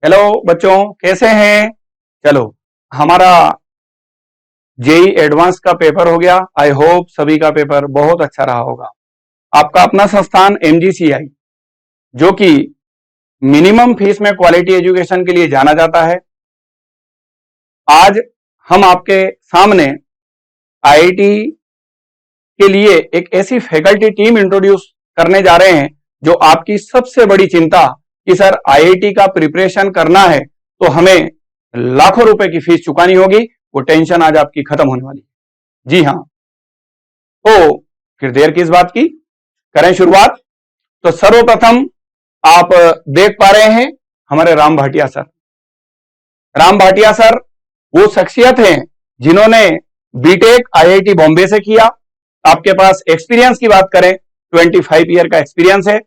Hello बच्चों, कैसे हैं? चलो, हमारा जेई एडवांस का पेपर हो गया। आई होप सभी का पेपर बहुत अच्छा रहा होगा। आपका अपना संस्थान एमजीसीआई, जो कि मिनिमम फीस में क्वालिटी एजुकेशन के लिए जाना जाता है, आज हम आपके सामने आईआईटी के लिए एक ऐसी फैकल्टी टीम इंट्रोड्यूस करने जा रहे हैं जो आपकी सबसे बड़ी चिंता कि सर आईआईटी का प्रिपरेशन करना है तो हमें लाखों रुपए की फीस चुकानी होगी, वो टेंशन आज आपकी खत्म होने वाली है। जी हां, तो फिर देर किस बात की, करें शुरुआत। तो सर्वप्रथम आप देख पा रहे हैं हमारे राम भाटिया सर। राम भाटिया सर वो शख्सियत हैं जिन्होंने बीटेक आईआईटी बॉम्बे से किया। आपके पास एक्सपीरियंस की बात करें, 25 ईयर का एक्सपीरियंस है।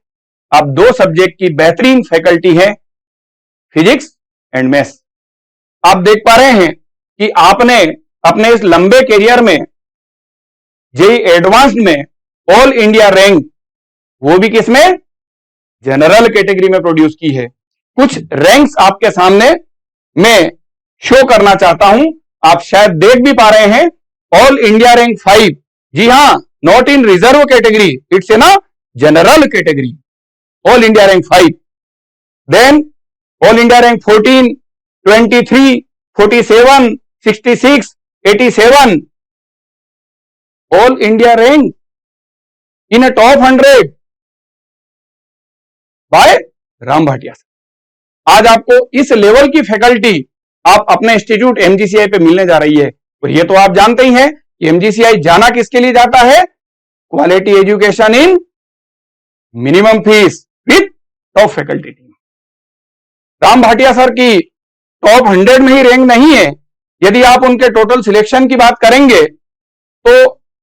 आप दो सब्जेक्ट की बेहतरीन फैकल्टी है, फिजिक्स एंड मैथ्स। आप देख पा रहे हैं कि आपने अपने इस लंबे करियर में जेई एडवांस्ड में ऑल इंडिया रैंक, वो भी किसमें, जनरल कैटेगरी में प्रोड्यूस की है। कुछ रैंक्स आपके सामने मैं शो करना चाहता हूं, आप शायद देख भी पा रहे हैं। ऑल इंडिया रैंक 5, जी हां, not in reserve category, it's in a general category. All India rank 5, then all India rank 14, 23, 47, 66, 87, all India rank in a top 100 by Ram Bhatia sir. आज आपको इस लेवल की फैकल्टी आप अपने इंस्टीट्यूट एमजीसीआई पे मिलने जा रही है। तो ये तो आप जानते ही हैं कि एमजीसीआई जाना किसके लिए जाता है, quality education in minimum fees with top faculty team. Ram Bhatia sir की टॉप 100 में ही रैंक नहीं है। यदि आप उनके टोटल सिलेक्शन की बात करेंगे तो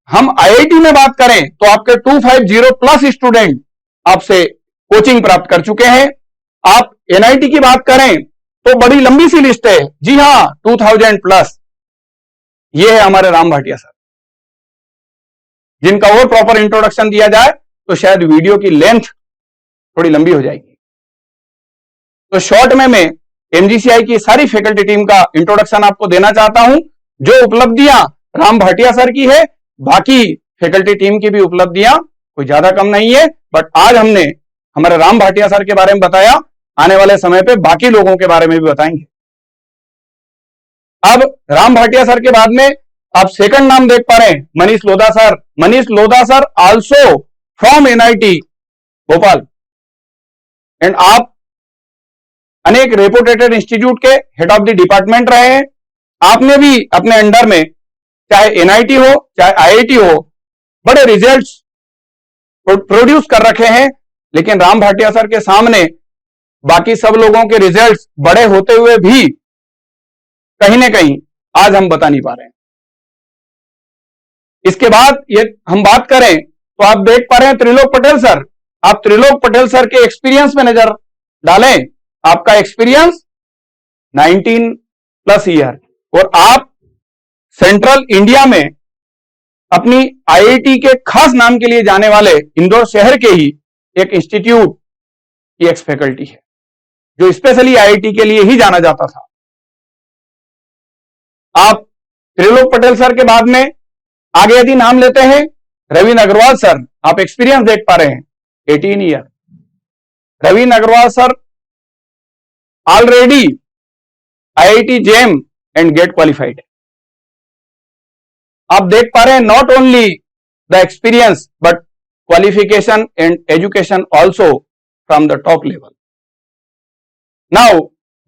हम आईआईटी में बात करें तो आपके 250 प्लस स्टूडेंट आपसे कोचिंग प्राप्त कर चुके हैं। आप एनआईटी की बात करें तो बड़ी लंबी सी लिस्ट है, जी हां, 2000 प्लस। ये है हमारे राम भाटिया सर, जिनका और प्रॉपर इंट्रोडक्शन दिया जाए तो शायद वीडियो की लेंथ थोड़ी लंबी हो जाएगी। तो शॉर्ट में मैं एमजीसीआई की सारी फैकल्टी टीम का इंट्रोडक्शन आपको देना चाहता हूं। जो उपलब्धियां राम भाटिया सर की है, बाकी फैकल्टी टीम की भी उपलब्धियां कोई ज्यादा कम नहीं है। बट आज हमने हमारे राम भाटिया सर के बारे में बताया, आने वाले समय पे बाकी लोगों के बारे में भी बताएंगे। अब राम भाटिया सर के बाद में आप सेकंड नाम देख पा रहे हैं, Manish Lodha sir. Manish Lodha sir also from NIT Bhopal, and आप अनेक रेपुटेटेड इंस्टीट्यूट के हेड ऑफ द डिपार्टमेंट रहे हैं। आपने भी अपने अंडर में चाहे एनआईटी हो चाहे आईआईटी हो, बड़े रिजल्ट्स प्रोड्यूस कर रखे हैं। लेकिन राम भाटिया सर के सामने बाकी सब लोगों के रिजल्ट्स बड़े होते हुए भी कहीं ना कहीं आज हम बता नहीं पा रहे हैं। इसके बाद ये हम बात करें तो आप देख पा रहे हैं त्रिलोक पटेल सर। आप त्रिलोक पटेल सर के एक्सपीरियंस में नजर डालें, आपका एक्सपीरियंस 19 प्लस ईयर, और आप सेंट्रल इंडिया में अपनी आईआईटी के खास नाम के लिए जाने वाले इंदौर शहर के ही एक इंस्टीट्यूट की एक्स फैकल्टी है, जो स्पेशली आईआईटी के लिए ही जाना जाता था। आप त्रिलोक पटेल सर के बाद में आगे यदि नाम लेते हैं रवीन अग्रवाल सर, आप एक्सपीरियंस देख पा रहे हैं 18 year. Raveen Agarwal sir already IIT JAM and GATE qualified है। आप देख पा रहे हैं not only the experience but qualification and education also from the top level. Now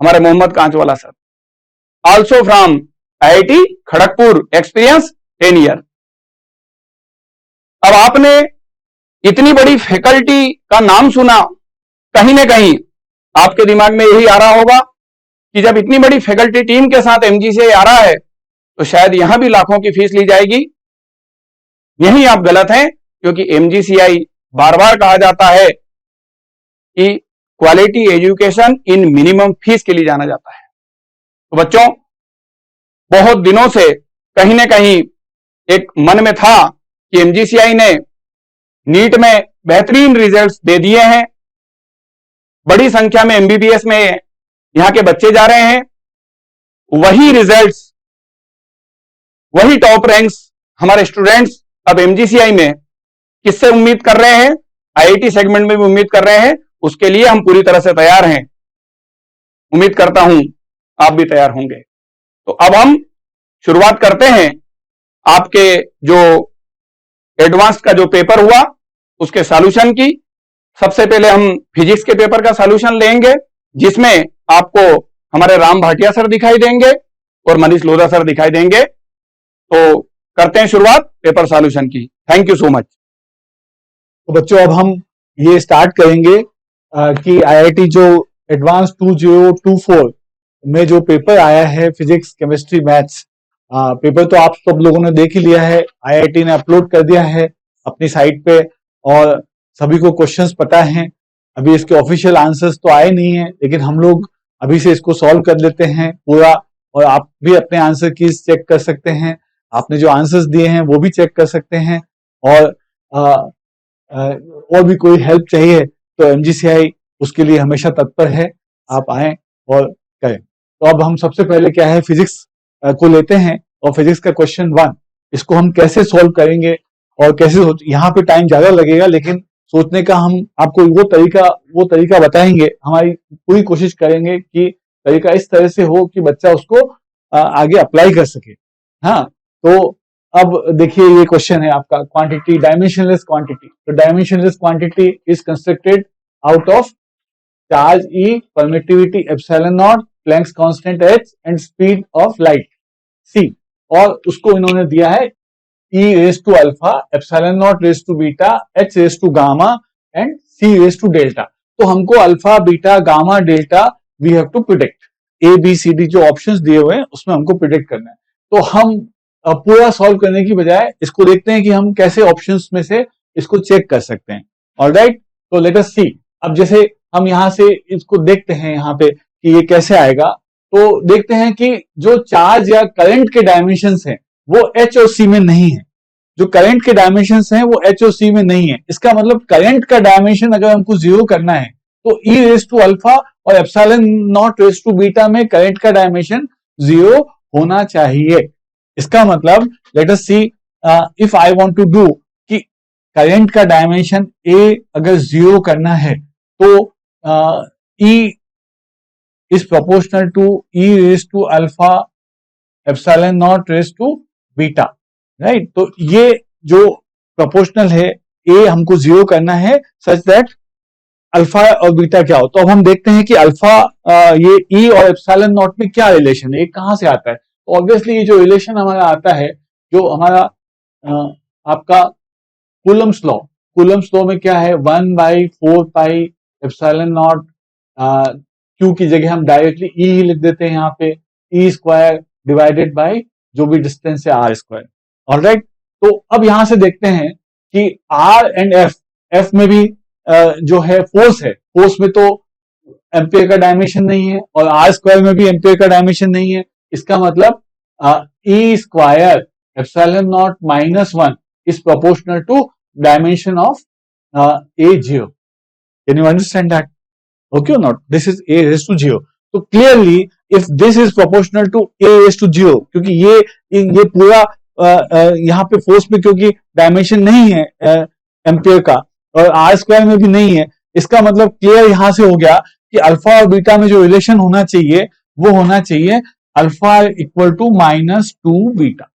हमारे Mohammad Kanchwala sir, also from IIT Kharagpur, experience 10 year. अब आपने इतनी बड़ी फैकल्टी का नाम सुना, कहीं ना कहीं आपके दिमाग में यही आ रहा होगा कि जब इतनी बड़ी फैकल्टी टीम के साथ एमजीसीआई आ रहा है तो शायद यहां भी लाखों की फीस ली जाएगी। यही आप गलत हैं, क्योंकि एमजीसीआई बार बार कहा जाता है कि quality education in minimum fees के लिए जाना जाता है। तो बच्चों, बहुत दिनों से कहीं ना कहीं एक मन में था कि एमजीसीआई ने नीट में बेहतरीन रिजल्ट्स दे दिए हैं, बड़ी संख्या में एमबीबीएस में यहां के बच्चे जा रहे हैं, वही रिजल्ट्स, वही टॉप रैंक्स हमारे स्टूडेंट्स अब एमजीसीआई में किससे उम्मीद कर रहे हैं? आईआईटी सेगमेंट में भी उम्मीद कर रहे हैं। उसके लिए हम पूरी तरह से तैयार हैं। उम्मीद करता हूं आप भी तैयार होंगे। तो अब हम शुरुआत करते हैं आपके जो एडवांस का जो पेपर हुआ उसके सॉल्यूशन की। सबसे पहले हम फिजिक्स के पेपर का सॉल्यूशन लेंगे, जिसमें आपको हमारे राम भाटिया सर दिखाई देंगे और मनीष लोधा सर दिखाई देंगे। तो करते हैं शुरुआत पेपर सॉल्यूशन की। Thank you so much. तो बच्चों अब हम ये स्टार्ट करेंगे कि आईआईटी जो एडवांस 2024 में जो पेपर आया है फिजिक्स केमिस्ट्री मैथ्स, पेपर तो आप सब लोगों ने देख ही लिया है, आईआईटी ने अपलोड कर दिया है अपनी साइट पे और सभी को क्वेश्चंस पता हैं। अभी इसके ऑफिशियल आंसर्स तो आए नहीं है, लेकिन हम लोग अभी से इसको सॉल्व कर लेते हैं पूरा, और आप भी अपने आंसर कीज चेक कर सकते हैं। आपने जो आंसर्स दिए हैं वो भी चेक कर सकते हैं, और भी कोई हेल्प चाहिए तो एमजीसीआई उसके लिए हमेशा तत्पर है, आप आए और करें। तो अब हम सबसे पहले क्या है फिजिक्स को लेते हैं, और फिजिक्स का क्वेश्चन 1 इसको हम कैसे सॉल्व करेंगे और कैसे, यहाँ पे टाइम ज्यादा लगेगा लेकिन सोचने का हम आपको वो तरीका बताएंगे। हमारी पूरी कोशिश करेंगे कि तरीका इस तरह से हो कि बच्चा उसको आगे अप्लाई कर सके। हाँ, तो अब देखिए ये क्वेश्चन है आपका, क्वांटिटी डायमेंशनलेस क्वांटिटी। तो dimensionless quantity is constructed out of charge E, permittivity epsilon naught, Planck's constant H and speed of light C, और उसको इन्होंने दिया है E raise to alpha, epsilon naught raise to beta, H raise to gamma and C raise to delta. तो हमको alpha, beta, gamma, delta we have to predict. A B C D जो options दिए हुए हैं उसमें हमको predict करना है। तो हम पूरा सॉल्व करने की बजाय इसको देखते हैं कि हम कैसे ऑप्शंस में से इसको चेक कर सकते हैं। ऑलराइट, तो लेट अस सी। अब जैसे हम यहां से इसको देखते हैं यहाँ पे कि ये कैसे आएगा, तो देखते हैं कि जो चार्ज या करंट के डायमेंशंस हैं वो H और C में नहीं है। जो करंट के डायमेंशंस हैं वो H और C में नहीं है। इसका मतलब करंट का डायमेंशन अगर हमको जीरो करना है तो E रेज टू अल्फा और epsilon naught raise to beta में करंट का डायमेंशन जीरो होना चाहिए। इसका मतलब let us see, if I want to do कि करंट का डायमेंशन A अगर जीरो करना है तो E is proportional to E raise to alpha epsilon naught raise to beta, right. तो ये जो प्रोपोर्शनल है A हमको जीरो करना है सच दैट अल्फा और बीटा क्या हो। तो अब हम देखते हैं कि अल्फा ये E और एप्सिलॉन नॉट में क्या रिलेशन है, ये कहां से आता है। तो ऑब्वियसली ये जो रिलेशन हमारा आता है, जो हमारा आपका कूलम्स लॉ में क्या है, 1/4 पाई एप्सिलॉन नॉट, Q की जगह हम डायरेक्टली E ही लिख देते हैं यहाँ पे, E स्क्वायर डिवाइडेड बाय जो भी डिस्टेंस है R स्क्वायर। ऑलराइट, तो अब यहां से देखते हैं कि R एंड F में भी जो है फोर्स है, फोर्स में तो एम्पियर का डायमेंशन नहीं है और R स्क्वायर में भी एम्पियर का डायमेंशन नहीं है। इसका मतलब E square epsilon naught -1 is proportional to dimension of A0। Can you understand that? Okay और not? This is A raised to 0। तो clearly if this is proportional to A raised to 0, क्योंकि ये पूरा यहाँ पे फोर्स में क्योंकि dimension नहीं है एम्पियर का और R स्क्वायर में भी नहीं है, इसका मतलब क्लियर यहां से हो गया कि अल्फा और बीटा में जो रिलेशन होना चाहिए वो होना चाहिए alpha equal to -2 beta.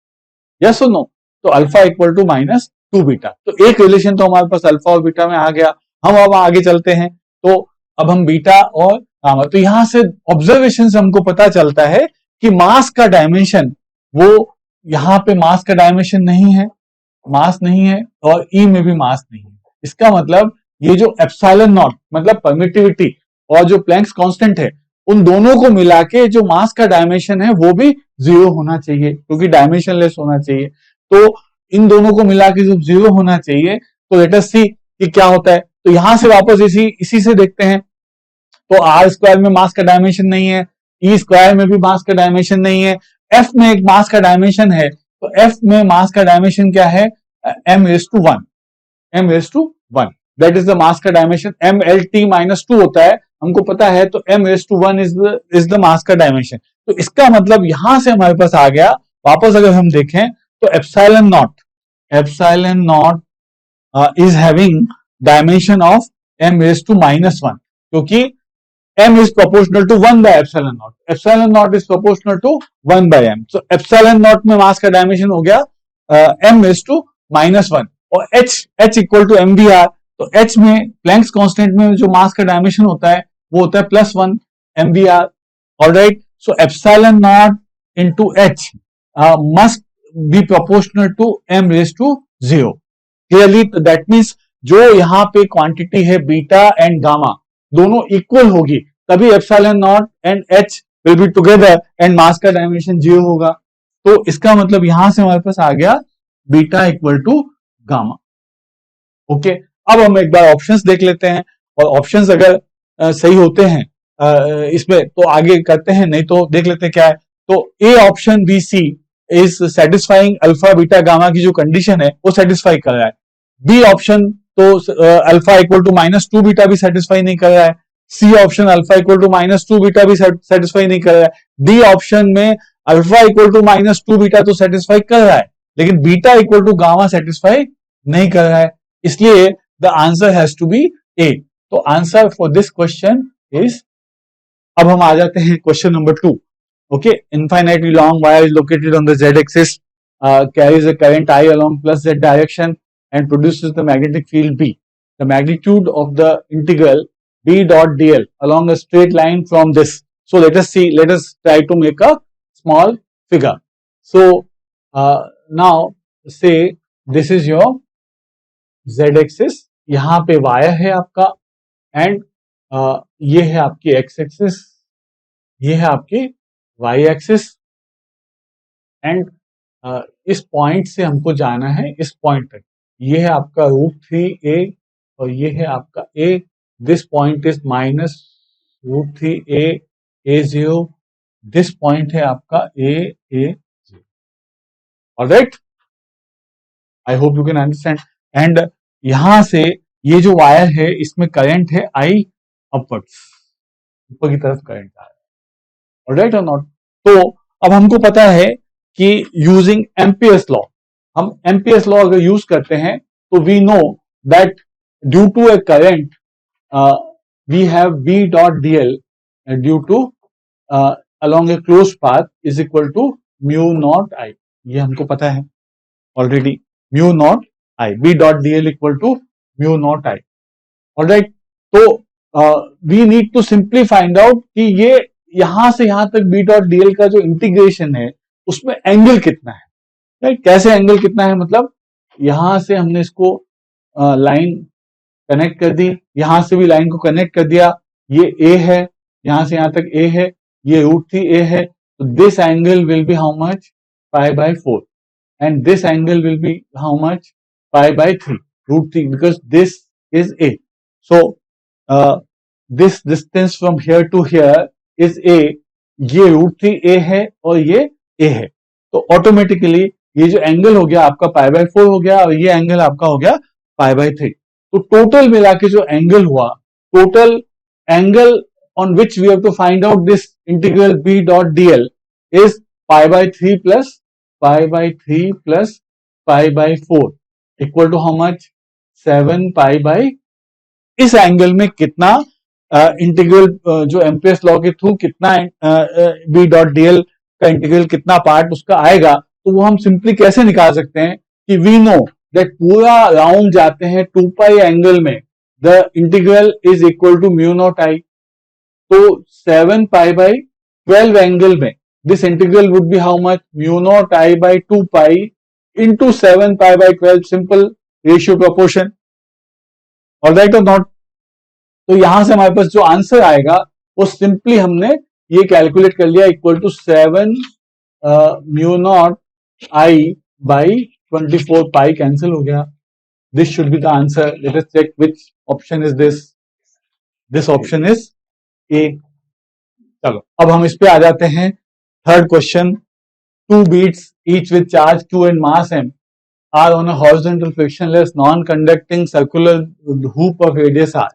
Yes और नो? तो अल्फा इक्वल टू -2 बीटा। तो एक रिलेशन तो हमारे पास अल्फा और बीटा में आ गया। हम अब आगे चलते हैं, तो अब हम बीटा और गामा, तो यहां से ऑब्जर्वेशन से हमको पता चलता है कि मास का डायमेंशन, वो यहां पे मास का डायमेंशन नहीं है, मास नहीं है और E में भी मास नहीं है। इसका मतलब ये जो एप्सिलॉन नॉट मतलब परमिटिविटी और जो प्लैंक्स कांस्टेंट है, उन दोनों को मिला के जो मास का डायमेंशन है वो भी जीरो होना चाहिए, क्योंकि डायमेंशनलेस होना चाहिए। तो इन दोनों को मिला के जब जीरो होना चाहिए तो लेट अस सी कि क्या होता है। तो यहां से वापस इसी से देखते हैं, तो R स्क्वायर में मास का डायमेंशन नहीं है, E स्क्वायर में भी मास का डायमेंशन नहीं है, F में एक मास का डायमेंशन है। तो F में मास का डायमेंशन क्या है, m raised to 1, that is the mass का डायमेंशन। mlt -2 होता है हमको पता है, तो m⁻1 इज द मास का डायमेंशन। तो इसका मतलब यहां से हमारे पास आ गया, वापस अगर हम देखें तो epsilon not is having dimension of m⁻⁻1, क्योंकि m is proportional to 1 by epsilon naught. Epsilon naught is proportional to 1 by m. So epsilon naught में मास का डायमेंशन हो गया m⁻⁻1 और h इक्वल टू mvr। तो h में Planck's constant में जो मास का डायमेंशन होता है वो होता है +1 mvr। Alright, so epsilon naught into h must be proportional to m⁻0। Clearly, तो दैट मीन्स जो यहाँ पे क्वांटिटी है बीटा एंड गामा दोनों इक्वल होगी, तभी epsilon not and H will be together and mass का डायमेंशन 0 होगा। तो इसका मतलब यहां से हमारे पास आ गया beta equal to gamma. Okay, अब हम एक बार ऑप्शंस देख लेते हैं, और ऑप्शंस अगर सही होते हैं इसमें तो आगे करते हैं, नहीं तो देख लेते हैं क्या है। तो A option B C is satisfying alpha beta gamma की जो कंडीशन है वो सेटिस्फाई कर रहा है। बी ऑप्शन तो अल्फा इक्वल टू -2 बीटा भी सेटिस्फाई नहीं कर रहा है। C option alpha equal to -2 beta भी सेटिस्फाई नहीं कर रहा है। डी ऑप्शन में अल्फा इक्वल टू -2 बीटा तो सेटिस्फाई कर रहा है, लेकिन beta equal to gamma satisfy नहीं कर रहा है, इसलिए the answer has to be A. तो answer for this question is, अब हम आ जाते हैं question number 2। Okay, infinitely long wire is located on the z-axis, carries a current I along plus z direction and produces the magnetic field B. The magnitude of the integral B dot dl along a straight line from this. So let us see, let us try to make a small figure. So now say this is your z-axis, यहाँ पे wire है आपका, and ये है आपकी x-axis, ये है आपकी y एक्सिस, एंड इस पॉइंट से हमको जाना है इस पॉइंट तक। ये है आपका √3a और ये है आपका a। This point is -√3a a0। This point है आपका a0। Alright, I hope you can understand. And यहां से ये जो वायर है इसमें करंट है I अपवर्ड्स, ऊपर की तरफ करंट आ रहा है। ऑलराइट और नॉट? तो अब हमको पता है कि यूजिंग एम्पियर्स लॉ, हम एम्पियर्स लॉ अगर यूज करते हैं तो we know that due to a current we have B dot dl due to along a close path is equal to μ0 I। ये हमको पता है already, μ0 I, B dot dl equal to μ0 I। Alright, तो we need to simply find out कि ये यहां से यहां तक B डॉट dl का जो इंटीग्रेशन है उसमें एंगल कितना है। राइट, कैसे एंगल कितना है, मतलब यहां से हमने इसको लाइन कनेक्ट कर दी, यहां से भी लाइन को कनेक्ट कर दिया, ये A है, यहां से यहां तक A है, ये √3a है, तो this angle will be how much, π/4, and this angle will be how much, π/3, √3, because this is A। So this distance from here to here is A, ये √3a है और ये A है, तो ऑटोमेटिकली ये जो एंगल हो गया आपका π/4 हो गया और ये एंगल आपका हो गया π/3। तो टोटल मिला के जो एंगल हुआ, total angle on which we have to find out this integral B dot dl is π/3 plus π/3 plus π/4 equal to how much, 7π/। इस एंगल में कितना इंटीग्रल जो एम्पियर्स लॉ के थ्रू कितना B डॉट dl का इंटीग्रल कितना part उसका आएगा, तो वो हम सिंपली कैसे निकाल सकते हैं कि वी नो दैट पूरा राउंड जाते हैं 2π एंगल में, the integral is equal to μ0 I। तो 7π/12 एंगल में this integral would be how much, μ0 I/2π into 7π/12, simple ratio proportion. Alright और नॉट? तो यहां से हमारे पास जो आंसर आएगा वो सिंपली हमने ये कैलकुलेट कर लिया, equal to 7 μ0 I/24 pi cancel हो गया। This should be the answer. Let us check which option is this. This option is A. चलो अब हम इस पे आ जाते हैं। Third question, 2 beads each with charge Q and mass M are on a horizontal frictionless non-conducting circular hoop of radius R.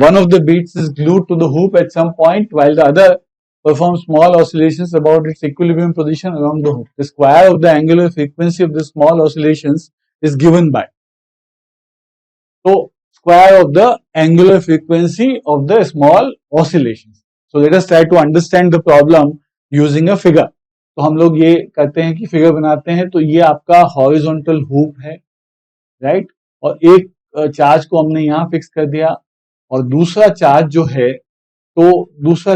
one of the beads is glued to the hoop at some point while the other performs small oscillations about its equilibrium position along the hoop. The square of the angular frequency of the small oscillations is given by. So square of the angular frequency of the small oscillations. So let us try to understand the problem using a figure. तो हम लोग ये करते हैं कि figure बनाते हैं. तो ये आपका हॉरिजॉन्टल हुप है, राइट, और एक चार्ज को हमने यहाँ फिक्स कर दिया, और दूसरा चार्ज जो है, तो दूसरा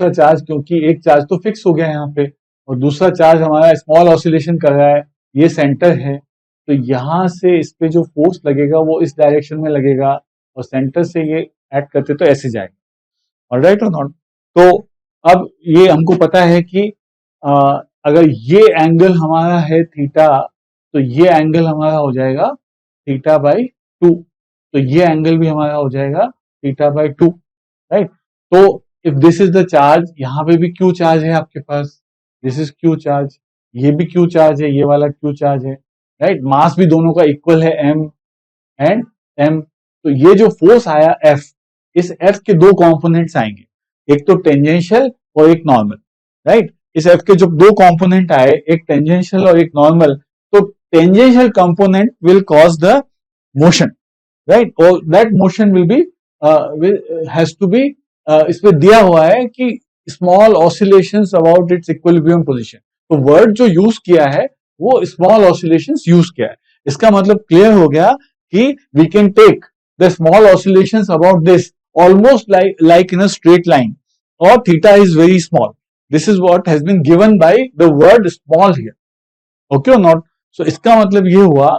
चार्ज क्योंकि एक चार्ज तो फिक्स हो गया यहाँ पे और दूसरा चार्ज हमारा स्मॉल ऑसिलेशन कर रहा है, ये सेंटर है, तो यहाँ से इस पे जो फोर्स लगेगा वो इस डायरेक्शन में लगेगा और सेंटर से ये एक्ट करते तो ऐसे जाएगा. ऑलराइट और नॉट. तो अब ये हमको पता है कि अगर ये एंगल हमारा है थीटा, तो ये एंगल हमारा हो जाएगा थीटा बाई 2, तो ये एंगल भी हमारा हो जाएगा थीटा बाई 2, राइट. तो if this is the charge, यहाँ पे भी क्यू चार्ज है आपके पास, दिस इज क्यू चार्ज, ये भी क्यू चार्ज है, ये वाला क्यू चार्ज है, राइट. मास भी दोनों का इक्वल है, एम एंड एम. तो ये जो फोर्स आया एफ, इस एफ के दो कंपोनेंट्स आएंगे, एक तो टेंजेंशियल और एक नॉर्मल, राइट. इस एफ के जो दो कंपोनेंट आए, एक टेंजेंशियल और एक नॉर्मल, तो tangential component will cause the motion, right, और that motion will be has to be, इसमें दिया हुआ है कि small oscillations about its equilibrium position. तो वर्ड जो यूज किया है वो स्मॉल ऑसिलेशंस यूज किया है. इसका मतलब क्लियर हो गया कि we can take the small oscillations about this almost like in a straight line, or theta is very small. This is what has been given by the word small here. Okay or not? So इसका मतलब ये हुआ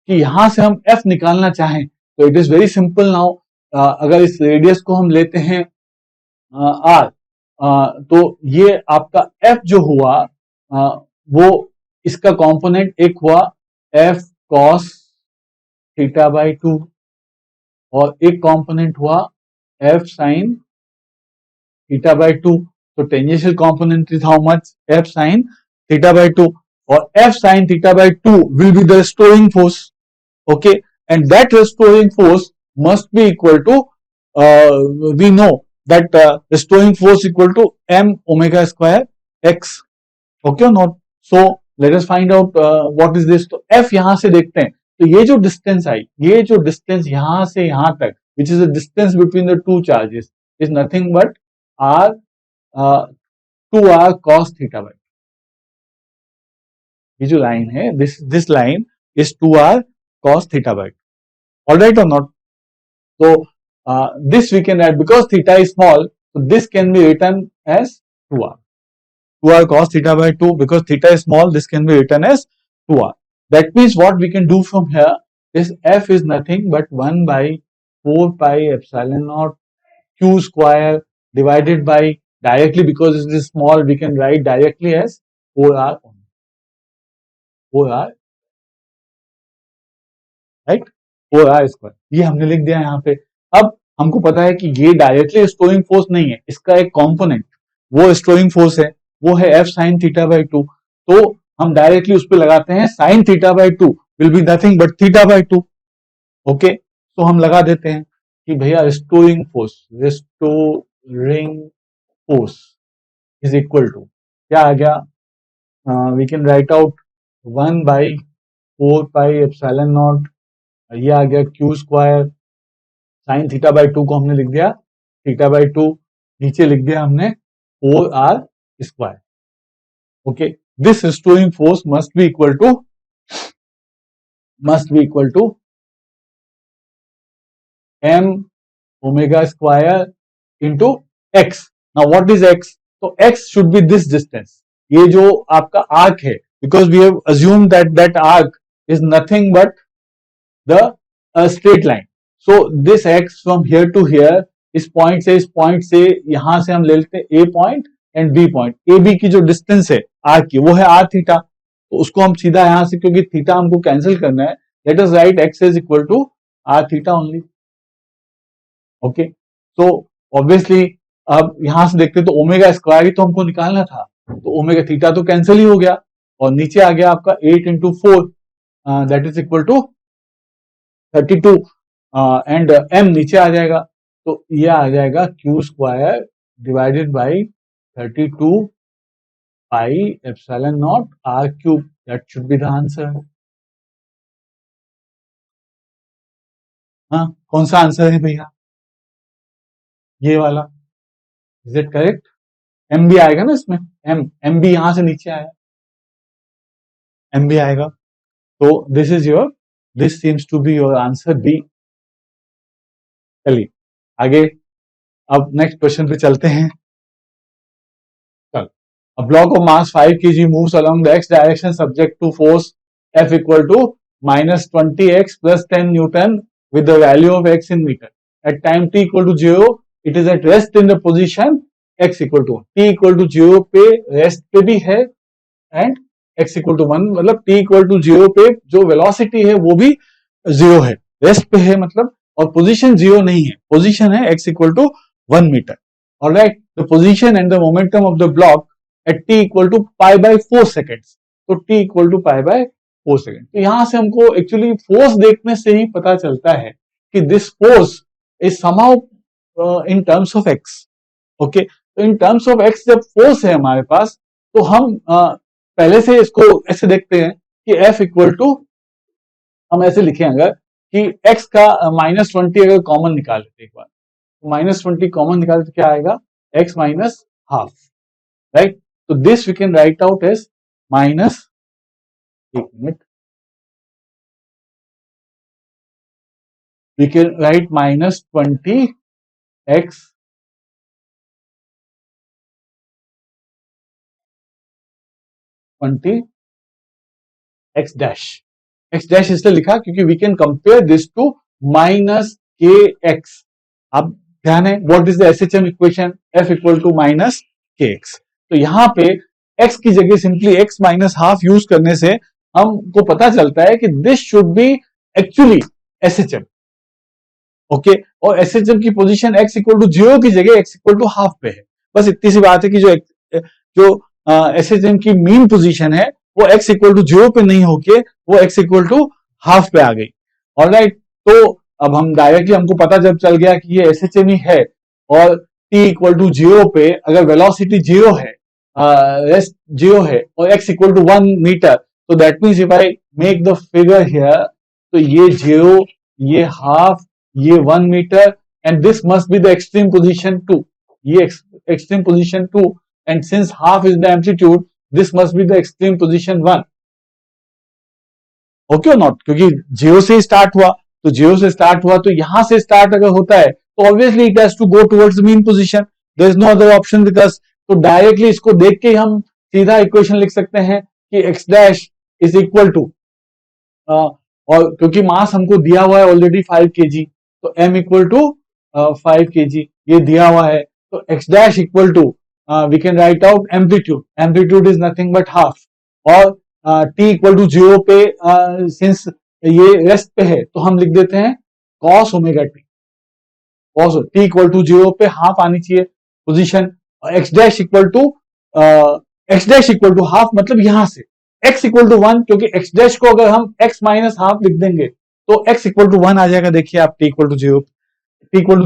कि यहां से हम f निकालना चाहें तो it is very simple now. अगर इस रेडियस को हम लेते हैं r, तो ये आपका f जो हुआ वो इसका कंपोनेंट एक हुआ f cos थीटा बाई 2 और एक कंपोनेंट हुआ f sin theta by 2. So tangential component is how much? F sin theta by 2, or F sin theta by 2 will be the restoring force. Okay, and that restoring force must be equal to, we know that restoring force equal to m omega square x. Okay or not? So let us find out what is this. तो F यहाँ से देखते हैं, तो ये जो distance आई, ये जो डिस्टेंस यहाँ से यहाँ तक, which is the distance between the two charges, is nothing but r 2r cos theta by 2. ये जो लाइन है, this line is 2r cos theta by 2. All right or not? So this we can write, because theta is small, so this can be written as 2r. 2r cos theta by 2, because theta is small, this can be written as 2r. That means what we can do from here is f is nothing but 1 by 4 pi epsilon naught q square divided by, directly because it is small we can write directly as 4r only. 4r, right, 4r square, ये हमने लिख दिया यहाँ पे. अब हमको पता है कि ये डायरेक्टली स्टोरिंग फोर्स नहीं है, इसका एक कंपोनेंट वो स्टोरिंग फोर्स है, वो है f sin थीटा बाई 2. तो हम डायरेक्टली उस पर लगाते हैं sin theta by 2 will be nothing but theta by 2. Okay, तो हम लगा देते हैं कि भैया restoring force is equal to क्या आ गया, we can write out 1 by 4 pi epsilon naught, ये आ गया Q square, sine theta by 2 को हमने लिख दिया थीटा बाई 2, नीचे लिख दिया हमने 4r square. Okay, this restoring force must be equal to m omega square into x. Now what is x? So x should be this distance. ये जो आपका आर्क है, because we have assumed that arc is nothing but the straight line. So this x from here to here, इस point से यहां से हम ले लेते हैं a point and b point. A B की जो डिस्टेंस है आर्क की वो है r थीटा, तो उसको हम सीधा यहां से, क्योंकि थीटा हमको कैंसिल करना है, let us write x is equal to r theta only. Okay, so obviously अब यहां से देखते तो ओमेगा स्क्वायर ही तो हमको निकालना था, तो ओमेगा थीटा तो कैंसिल ही हो गया और नीचे आ गया आपका 8 into 4, that is equal to 32 and m नीचे आ जाएगा, तो ये आ जाएगा q square divided by 32 pi epsilon nought r cube. That should be the answer. हाँ, कौन सा आंसर है भैया? ये वाला. Is it correct? m भी आएगा ना इसमें. m भी यहां से नीचे आया, m भी आएगा. तो this seems to be your answer B. चलिए आगे, अब नेक्स्ट क्वेश्चन पे चलते हैं. चल, a block of mass 5 kg moves along the x direction subject to force F equal to minus 20x plus 10 Newton with the value of x in meter. At time t equal to 0, it is at rest in the position x equal to t equal to 0 पे rest पे भी है and x equal to 1, मतलब t equal to 0 पे जो velocity है वो भी 0 है, रेस्ट पे है मतलब, और पोजीशन 0 नहीं है, पोजीशन है x equal to 1 metre. Alright, the position and the momentum of the block at t equal to pi by 4 seconds. तो t equal to pi by 4 second. तो यहां से हमको एक्चुअली फोर्स देखने से ही पता चलता है कि this force is somehow in terms of x. Okay, तो इन टर्म्स ऑफ x जब फोर्स है हमारे पास, तो हम पहले से इसको ऐसे देखते हैं कि F इक्वल टू, हम ऐसे लिखें अगर कि x का -20 अगर कॉमन निकाल लेते एक बार, -20 कॉमन निकाले तो क्या आएगा? x minus half. राइट, तो this we can write out as minus, एक मिनट, we can write -20x x dash. x dash इसलिए लिखा क्योंकि we can compare this to minus k x. अब ध्यान है, what is the SHM equation? F equal to minus k x. तो यहां पे x की जगह simply x minus half use करने से हमको पता चलता है कि this should B actually SHM. Okay, और एसएचएम की पोजीशन x इक्वल टू 0 की जगह x इक्वल टू हाफ पे है. बस इतनी सी बात है कि जो एसएचएम की मीन पोजीशन है वो x इक्वल टू 0 पे नहीं होके वो x इक्वल टू हाफ पे आ गई. ऑलराइट, तो अब हम डायरेक्टली, हमको पता जब चल गया कि ये एसएचएम ही है, और t इक्वल टू 0 पे अगर वेलोसिटी 0 है, रेस्ट 0 है, और x इक्वल टू 1 मीटर, तो that means if I make the figure here, तो ये 0, ये हाफ, ये 1 metre, and this must be the extreme position 2. ये extreme position 2, and since half is the amplitude, this must be the extreme position 1. Okay और not? क्योंकि 0 से start हुआ, तो 0 से स्टार्ट हुआ, तो यहां से स्टार्ट अगर होता है तो obviously it has to go towards the mean position. There is no other option with us. तो डायरेक्टली इसको देख के हम सीधा इक्वेशन लिख सकते हैं कि x dash is equal to, और क्योंकि मास हमको दिया हुआ है ऑलरेडी 5 kg, तो m इक्वल टू 5 kg ये दिया हुआ है, तो x dash equal to, we can write out amplitude. Amplitude is nothing but half, और t इक्वल टू 0 पे सिंस ये रेस्ट पे है तो हम लिख देते हैं cos omega t. cos t equal to 0 पे हाफ आनी चाहिए पोजीशन, और x dash equal to half, मतलब यहां से x इक्वल टू 1, क्योंकि x डैश को अगर हम x माइनस हाफ लिख देंगे तो x इक्वल टू 1 आ जाएगा. देखिए आप, t equal to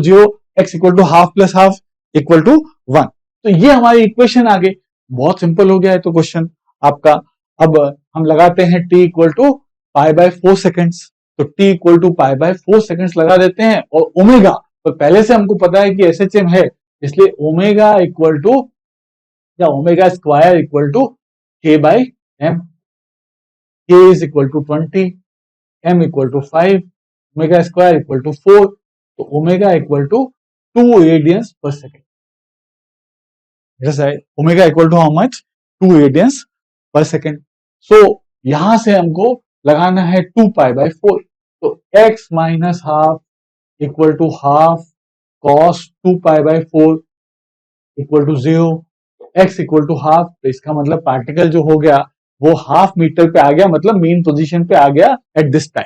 0, x equal to half plus half equal to 1. तो ये हमारी इक्वेशन आ गई. बहुत सिंपल हो गया है तो क्वेश्चन आपका. अब हम लगाते हैं t equal to pi by 4 seconds. तो t equal to pi by 4 seconds लगा देते हैं, और ओमेगा, तो पहले से हमको पता है कि एसएचएम है, इसलिए ओमेगा इक्वल टू, या omega square equal to k by m. k is equal to 20, m equal to 5, omega square equal to 4, तो omega equal to 2 radians per second. Omega equal to how much? 2 radians per second. So यहां से हमको लगाना है 2 pi by 4, तो x minus half equal to half cos 2 pi by 4 equal to 0, x equal to half. तो इसका मतलब particle जो हो गया वो हाफ मीटर पे आ गया, मतलब मीन पोजीशन पे आ गया एट दिस टाइम.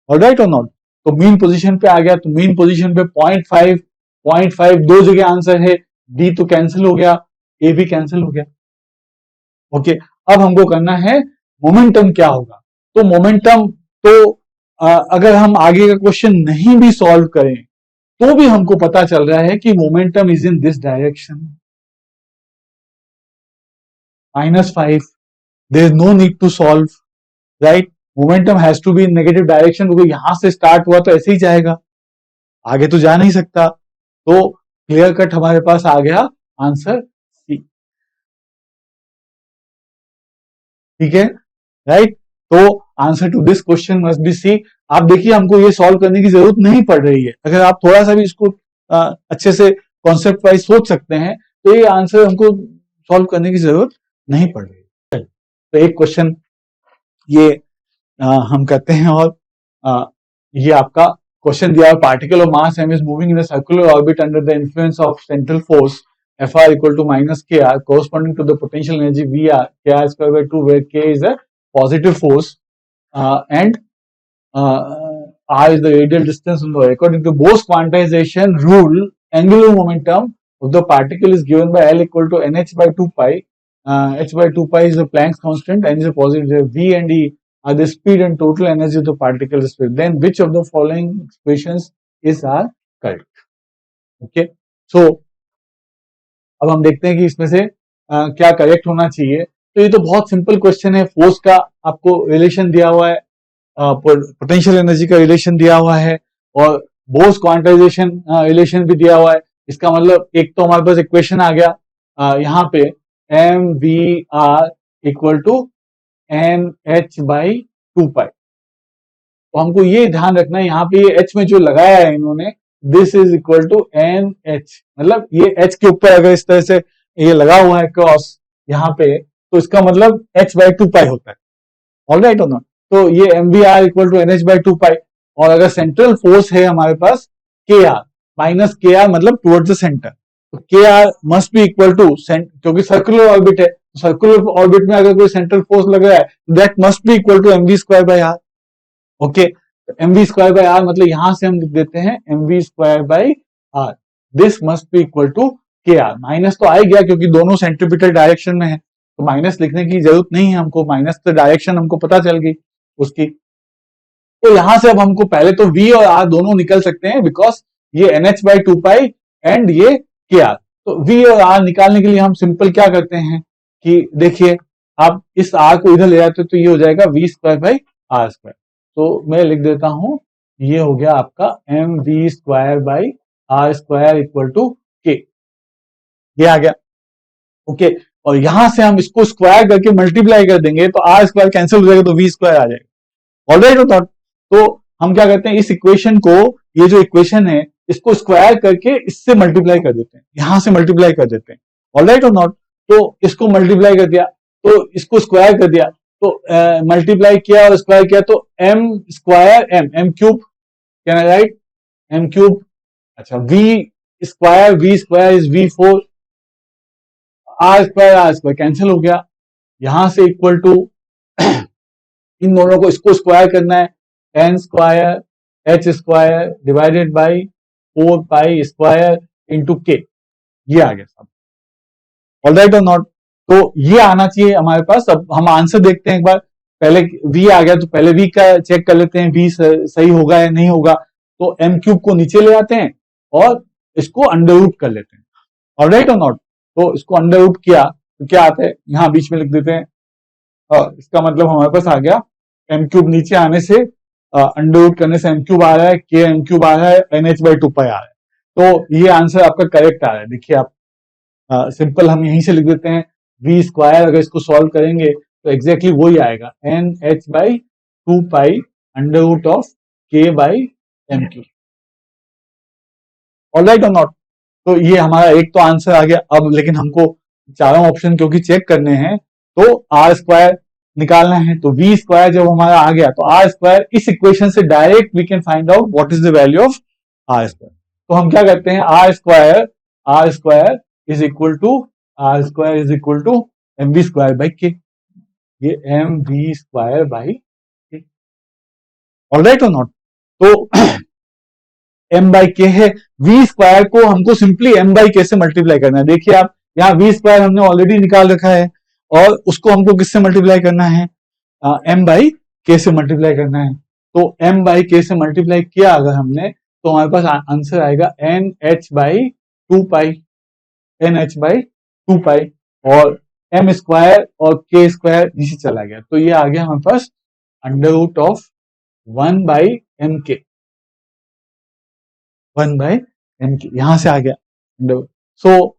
ऑलराइट और नॉट? तो मीन पोजीशन पे आ गया, तो मीन पोजीशन पे 0.5 दो जगह आंसर है, d तो कैंसिल हो गया, a भी कैंसिल हो गया. ओके, अब हमको करना है मोमेंटम क्या होगा. तो मोमेंटम तो अगर हम आगे का क्वेश्चन नहीं भी सॉल्व करें तो भी हमको पता चल रहा है कि momentum is in this direction -5. There is no need to solve, right. Momentum has to be in negative direction, क्योंकि यहां से स्टार्ट हुआ तो ऐसे ही जाएगा, आगे तो जा नहीं सकता. तो क्लियर कट हमारे पास आ गया आंसर सी. ठीक है, राइट. तो answer to this question must be C. आप देखिए, हमको ये सॉल्व करने की जरूरत नहीं पड़ रही है. अगर आप थोड़ा सा भी इसको अच्छे से कॉन्सेप्ट वाइज सोच सकते हैं तो ये आंसर हमको सॉल्व करने की जरूरत नहीं पड़ रही है. तो एक क्वेश्चन ये हम करते हैं, और ये आपका क्वेश्चन दिया है. Particle of mass m is moving in a circular orbit under the influence of central force Fr equal to minus kr corresponding to the potential energy Vr kr square by 2, where k is a positive force and r is the radial distance. According to Bose quantization rule, angular momentum of the particle is given by L equal to nh by 2 pi. H by 2 pi is the Planck's constant, n is a positive. V and E are the speed and total energy of the particle space. Then which of the following expressions is are correct? Okay, so अब हम देखते हैं कि इसमें से क्या correct होना चाहिए. तो ये तो बहुत सिंपल क्वेश्चन है. फोर्स का आपको रिलेशन दिया हुआ है, पोटेंशियल एनर्जी का रिलेशन दिया हुआ है, और बोस क्वांटाइजेशन रिलेशन भी दिया हुआ है. इसका मतलब एक तो हमारे पास इक्वेशन आ गया यहाँ पे M V R equal to N H by 2 pi. तो हमको ये ध्यान रखना है, यहाँ पे ये एच में जो लगाया है इन्होंने, this is equal to N H. मतलब ये एच के ऊपर अगर इस तरह से ये लगा हुआ है क्रॉस यहाँ पे, तो इसका मतलब एच बाई 2 पाई होता है. ऑल राइट और नॉट. तो ये M V R equal to N H by 2 pi. और अगर सेंट्रल फोर्स है हमारे पास K R minus K R, मतलब टुवर्ड्स द सेंटर, तो K R must be equal to, क्योंकि सर्कुलर ऑर्बिट है, सर्कुलर ऑर्बिट में अगर कोई सेंट्रल फोर्स लग रहा है, that must be equal to M V square by R. Okay, M V square by R मतलब यहां से हम लिख देते हैं M V square by R. This must be equal to K R. Minus तो आ ही गया क्योंकि दोनों सेंट्रीपिटल डायरेक्शन में है, तो माइनस लिखने की जरूरत नहीं है हमको. माइनस तो डायरेक्शन हमको पता चल गई उसकी. तो यहां से अब हमको पहले तो v और r दोनों निकल सकते हैं, बिकॉज ये nh बाई 2 पाई एंड ये के आर. तो v और r निकालने के लिए हम सिंपल क्या करते हैं कि देखिए, आप इस r को इधर ले जाते हो तो ये हो जाएगा v square by R square. तो मैं लिख देता हूं, ये हो गया आपका M V square by R square equal to K. ये आ गया. ओके, और यहां से हम इसको स्क्वायर करके मल्टीप्लाई कर देंगे तो आर स्क्वायर कैंसिल हो जाएगा, तो वी स्क्वायर आ जाएगा. ऑलराइट होता. तो हम क्या करते हैं, इस इक्वेशन को, ये जो इक्वेशन है इसको स्क्वायर करके इससे मल्टीप्लाई कर देते हैं, यहां से मल्टीप्लाई कर देते हैं. ऑलराइट और नॉट. तो इसको मल्टीप्लाई कर दिया, तो इसको स्क्वायर कर दिया, तो मल्टीप्लाई किया और स्क्वायर किया, तो m square m cube, can I write m cube. अच्छा, v square is v4, r square cancel हो गया. यहां से इक्वल टू इन दोनों को इसको स्क्वायर करना है, N square H square divided by 4 pi square into K. ये आ गया सब. ऑलराइट और नॉट. तो ये आना चाहिए हमारे पास. अब हम आंसर देखते हैं एक बार. पहले v आ गया तो पहले v का चेक कर लेते हैं, v सही होगा या नहीं होगा. तो एम क्यूब को नीचे ले आते हैं और इसको अंडर रूट कर लेते हैं. ऑलराइट और नॉट. तो इसको अंडर रूट किया तो क्या आता है, यहां बीच में लिख देते हैं. इसका मतलब हमारे पास आ गया एम क्यूब नीचे आने से, अंडर रूट करने से एम क्यूब आ रहा है, के एम क्यूब आ रहा है, एन एच बाई 2 पाई आ रहा है. तो ये आंसर आपका करेक्ट आ रहा है. देखिए आप, सिंपल हम यहीं से लिख देते हैं, वी स्क्वायर अगर इसको सॉल्व करेंगे तो एग्जैक्टली वही आएगा, N H by 2 pi under root of के बाई एम क्यूब. ऑलराइट और नॉट. तो ये हमारा एक तो आंसर आ गया. अब लेकिन हमको चारों ऑप्शन क्योंकि चेक करने हैं, तो आर स्क्वायर निकालना है. तो वी स्क्वायर जब हमारा आ गया तो आर स्क्वायर, इस इक्वेशन से direct we can find out what is the value of R square. तो हम क्या करते हैं, R square is equal to M V square by K. ये M V square by K. Alright और not. तो एम बाई के है. We square को हमको सिंपली एम बाई के से मल्टीप्लाई करना है. देखिए आप, यहाँ वी स्क्वायर हमने ऑलरेडी निकाल रखा है और उसको हमको किससे मल्टीप्लाई करना है, एम बाई k से मल्टीप्लाई करना है, तो m बाई k से मल्टीप्लाई किया अगर हमने, तो हमारे पास आंसर आएगा NH by 2 pi, NH by 2 pi, और m स्क्वायर और k स्क्वायर नीचे चला गया, तो ये आ गया हमारे पास under root of 1 by m k, 1 by m के यहां से आ गया। सो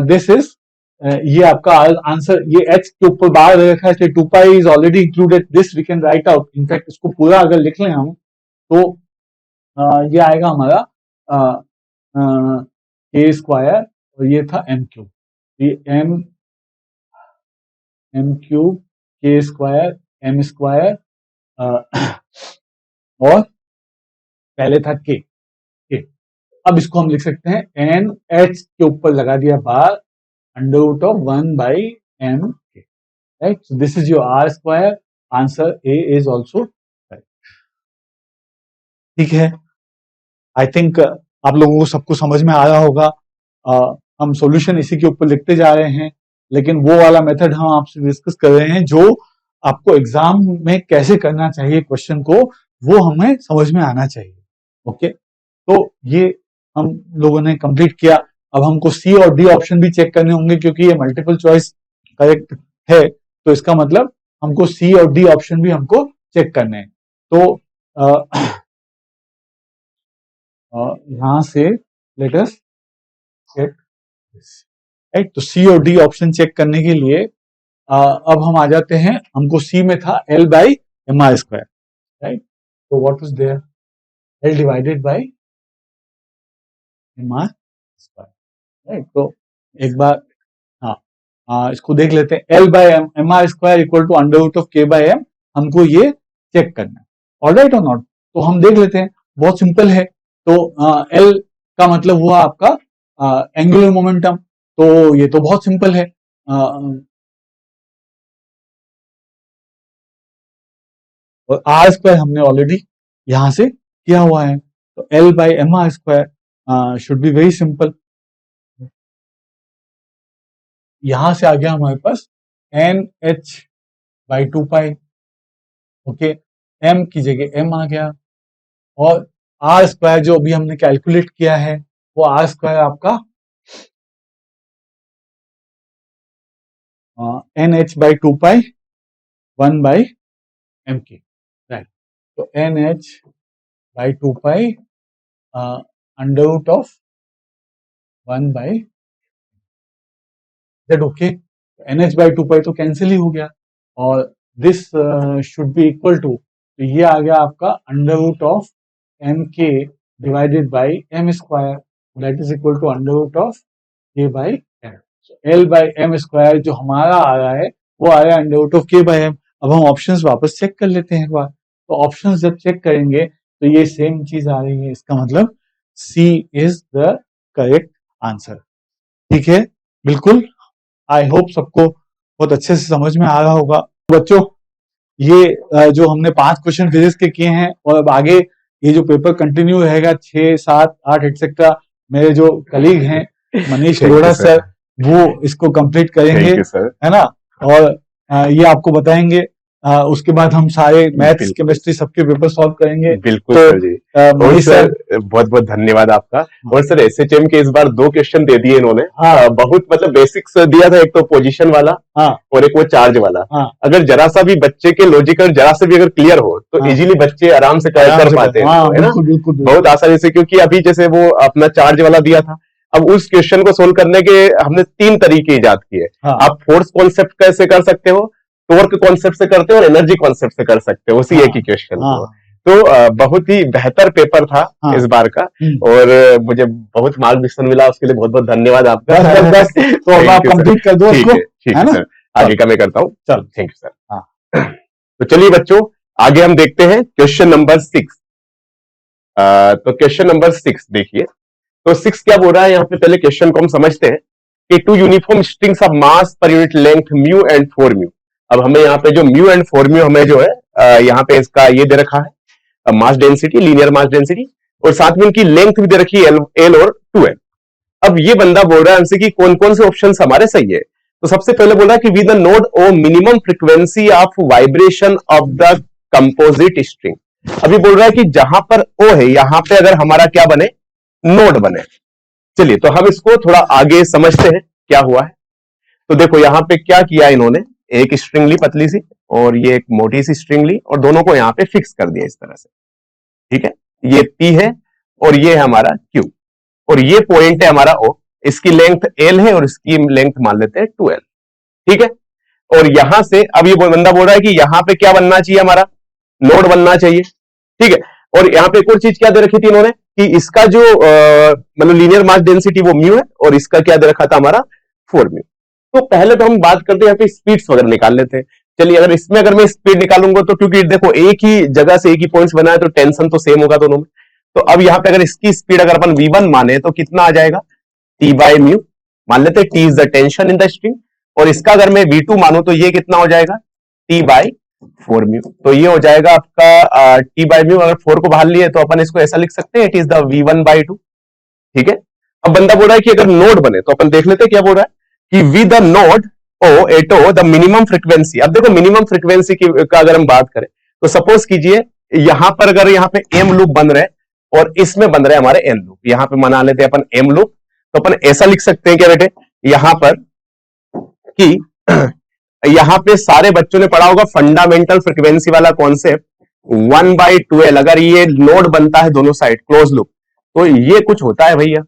दिस इज, ये आपका आंसर, ये h के ऊपर बार रखा है, इसलिए 2 pi is already included, this we can write out. In fact इसको पूरा अगर लिख लें हम, तो ये आएगा हमारा k स्क्वायर, और ये था m क्यूब, ये m cube k square m square, और पहले था k। अब इसको हम लिख सकते हैं NH के ऊपर लगा दिया bar, under root of 1 by m k, right. So this is your r square, answer A is also right. ठीक है, आई थिंक आप लोगों को सबको समझ में आ रहा होगा। हम सॉल्यूशन इसी के ऊपर लिखते जा रहे हैं, लेकिन वो वाला मेथड हम आपसे डिस्कस कर रहे हैं जो आपको एग्जाम में कैसे करना चाहिए क्वेश्चन को, वो हमें समझ में आना चाहिए। ओके, तो ये हम लोगों ने कंप्लीट किया। अब हमको सी और डी ऑप्शन भी चेक करने होंगे, क्योंकि ये मल्टीपल चॉइस करेक्ट है, तो इसका मतलब हमको सी और डी ऑप्शन भी हमको चेक करने हैं। तो यहां से let us check this, right. तो सी और डी ऑप्शन चेक करने के लिए अब हम आ जाते हैं, हमको सी में था L by M R square, right. तो what was there, L divided by M R square, right. तो एक बार इसको देख लेते हैं, L by M R square equal to under root of k by m, हमको ये चेक करना है, ऑलराइट और नॉट। तो हम देख लेते हैं, बहुत सिंपल है। तो L का मतलब हुआ आपका एंगुलर मोमेंटम, तो ये तो बहुत सिंपल है। और आर स्क्वायर हमने ऑलरेडी यहां से किया हुआ है, तो L by M R square should be very simple. यहां से आ गया हमारे पास NH by 2 pi, okay, M की जगह M आ गया, और आर स्क्वायर जो अभी हमने कैलकुलेट किया है, वो आर स्क्वायर आपका NH by 2 pi 1 by m k, right. तो NH by 2 pi under root of 1 by that, okay. NH by 2 pi तो कैंसिल ही हो गया, और this should be equal to, तो ये आ गया आपका under root of m k divided by m square, that is equal to under root of के by m. L by m square जो हमारा आ रहा है, वो आ रहा है अंडर रूट ऑफ के बाई एम। अब हम ऑप्शंस वापस चेक कर लेते हैं एक बार। तो ऑप्शंस जब चेक करेंगे तो ये सेम चीज आ रही है, इसका मतलब सी इज द करेक्ट आंसर। ठीक है, बिल्कुल। आई होप सबको बहुत अच्छे से समझ में आ रहा होगा। बच्चों, ये जो हमने 5 क्वेश्चन फिजिक्स के किए हैं, और अब आगे ये जो पेपर कंटिन्यू रहेगा 6, 7, 8 एक्सेट्रा, मेरे जो कलीग हैं मनीष अरोड़ा सर, वो इसको कंप्लीट करेंगे, है ना। और ये आपको बताएंगे, उसके बाद हम सारे मैथ्स केमिस्ट्री सबके पेपर सॉल्व करेंगे। बिल्कुल तो, सर जी। और सर बहुत बहुत धन्यवाद आपका। और सर एसएचएम के इस बार 2 क्वेश्चन दे दिए इन्होंने। हाँ, बहुत मतलब बेसिक्स दिया था, एक तो पोजीशन वाला, हाँ, और एक वो चार्ज वाला। हाँ, अगर जरा सा भी बच्चे के लॉजिक और जरा से भी अगर क्लियर हो, तो हाँ, इजीली बच्चे आराम से कर पाते हैं, हाँ, है ना, बिल्कुल, बिल्कुल, बहुत आसानी से। क्योंकि अभी जैसे वो अपना चार्ज वाला दिया था, अब उस क्वेश्चन को सोल्व करने के हमने 3 तरीके इजाद किए। हाँ, आप फोर्स कॉन्सेप्ट कैसे कर सकते हो, टॉर्क कॉन्सेप्ट से करते हो, और एनर्जी कॉन्सेप्ट से कर सकते हो उसी हाँ, एक ही क्वेश्चन को। हाँ, तो बहुत ही बेहतर पेपर था हाँ, इस बार का, और मुझे बहुत मार्गदर्शन मिला, उसके लिए बहुत बहुत धन्यवाद आपका। बस तो अब आप कंप्लीट कर दो इसको, ठीक है है ना। सर, आगे का मैं करता हूँ। चलो, थैंक यू सर। हाँ, तो चलिए बच्चों, आगे हम देखते हैं क्वेश्चन नंबर 6। तो क्वेश्चन नंबर 6 देखिए। तो 6 क्या बोल रहा है यहाँ पे, पहले क्वेश्चन को हम समझते हैं कि 2 uniform strings of mass per unit length mu and 4 mu. अब हमें यहाँ पे जो म्यू एंड 4 म्यू हमें जो है यहाँ पे इसका ये दे रखा है mass density, linear mass density, और साथ में इनकी लेंथ भी दे रखी है L और 2L। अब ये बंदा बोल रहा है हमसे कि कौन कौन से ऑप्शन हमारे सही है। तो सबसे पहले बोल रहा है कि with the node O minimum frequency of vibration of the composite string. अभी बोल रहा है कि जहां पर ओ है यहां पे अगर हमारा क्या बने, नोड बने। चलिए तो हम इसको थोड़ा आगे समझते हैं क्या हुआ है। तो देखो यहां पे क्या किया इन्होंने, एक स्ट्रिंग ली पतली सी और ये एक मोटी सी स्ट्रिंग ली और दोनों को यहां पे फिक्स कर दिया इस तरह से, ठीक है। ये P है और ये है हमारा Q और ये पॉइंट है हमारा O, इसकी लेंथ L है और इसकी लेंथ मान लेते हैं 2L, ठीक है। और यहां से अब ये बंदा बोल रहा है कि यहां पे क्या बनना चाहिए, हमारा नोड बनना चाहिए, ठीक है। और यहां पे एक और चीज क्या दे रखी थी इन्होंने कि इसका जो मतलब लीनियर मास डेंसिटी वो म्यू है और इसका क्या दे रखा था हमारा 4 म्यू। तो पहले तो हम बात करते हैं यहाँ पे स्पीड्स वगैरह निकाल लेते हैं। चलिए अगर इसमें अगर मैं स्पीड निकालूंगा तो क्योंकि देखो एक ही जगह से एक ही पॉइंट्स बना है तो टेंशन तो सेम होगा दोनों में। तो अब यहाँ पे अगर इसकी स्पीड अगर अपन v1 माने तो कितना आ जाएगा, t बाय म्यू, मान लेते हैं t is the tension in the string, और इसका अगर मैं v2 मानू तो ये कितना हो जाएगा, t बाय 4 म्यू। तो ये हो जाएगा आपका t बाय म्यू। अगर 4 को बाहर लिए तो अपन इसको ऐसा लिख सकते हैं, it is the v1 bye 2, ठीक है। अब बंदा बोल रहा है कि अगर नोड बने तो अपन देख लेते हैं क्या बोल रहा है कि with the node O at O the minimum frequency. अब देखो मिनिमम फ्रीक्वेंसी का अगर हम बात करें तो सपोज कीजिए यहां पर अगर यहाँ पे एम लूप बन रहे और इसमें बन रहे हमारे एन लूप, यहां पे मना लेते हैं अपन एम लूप। तो अपन ऐसा लिख सकते हैं क्या बेटे यहां पर कि यहां पे सारे बच्चों ने पढ़ा होगा फंडामेंटल फ्रीक्वेंसी वाला कॉन्सेप्ट 1/2L। अगर ये नोड बनता है दोनों साइड क्लोज लूप तो ये कुछ होता है भैया,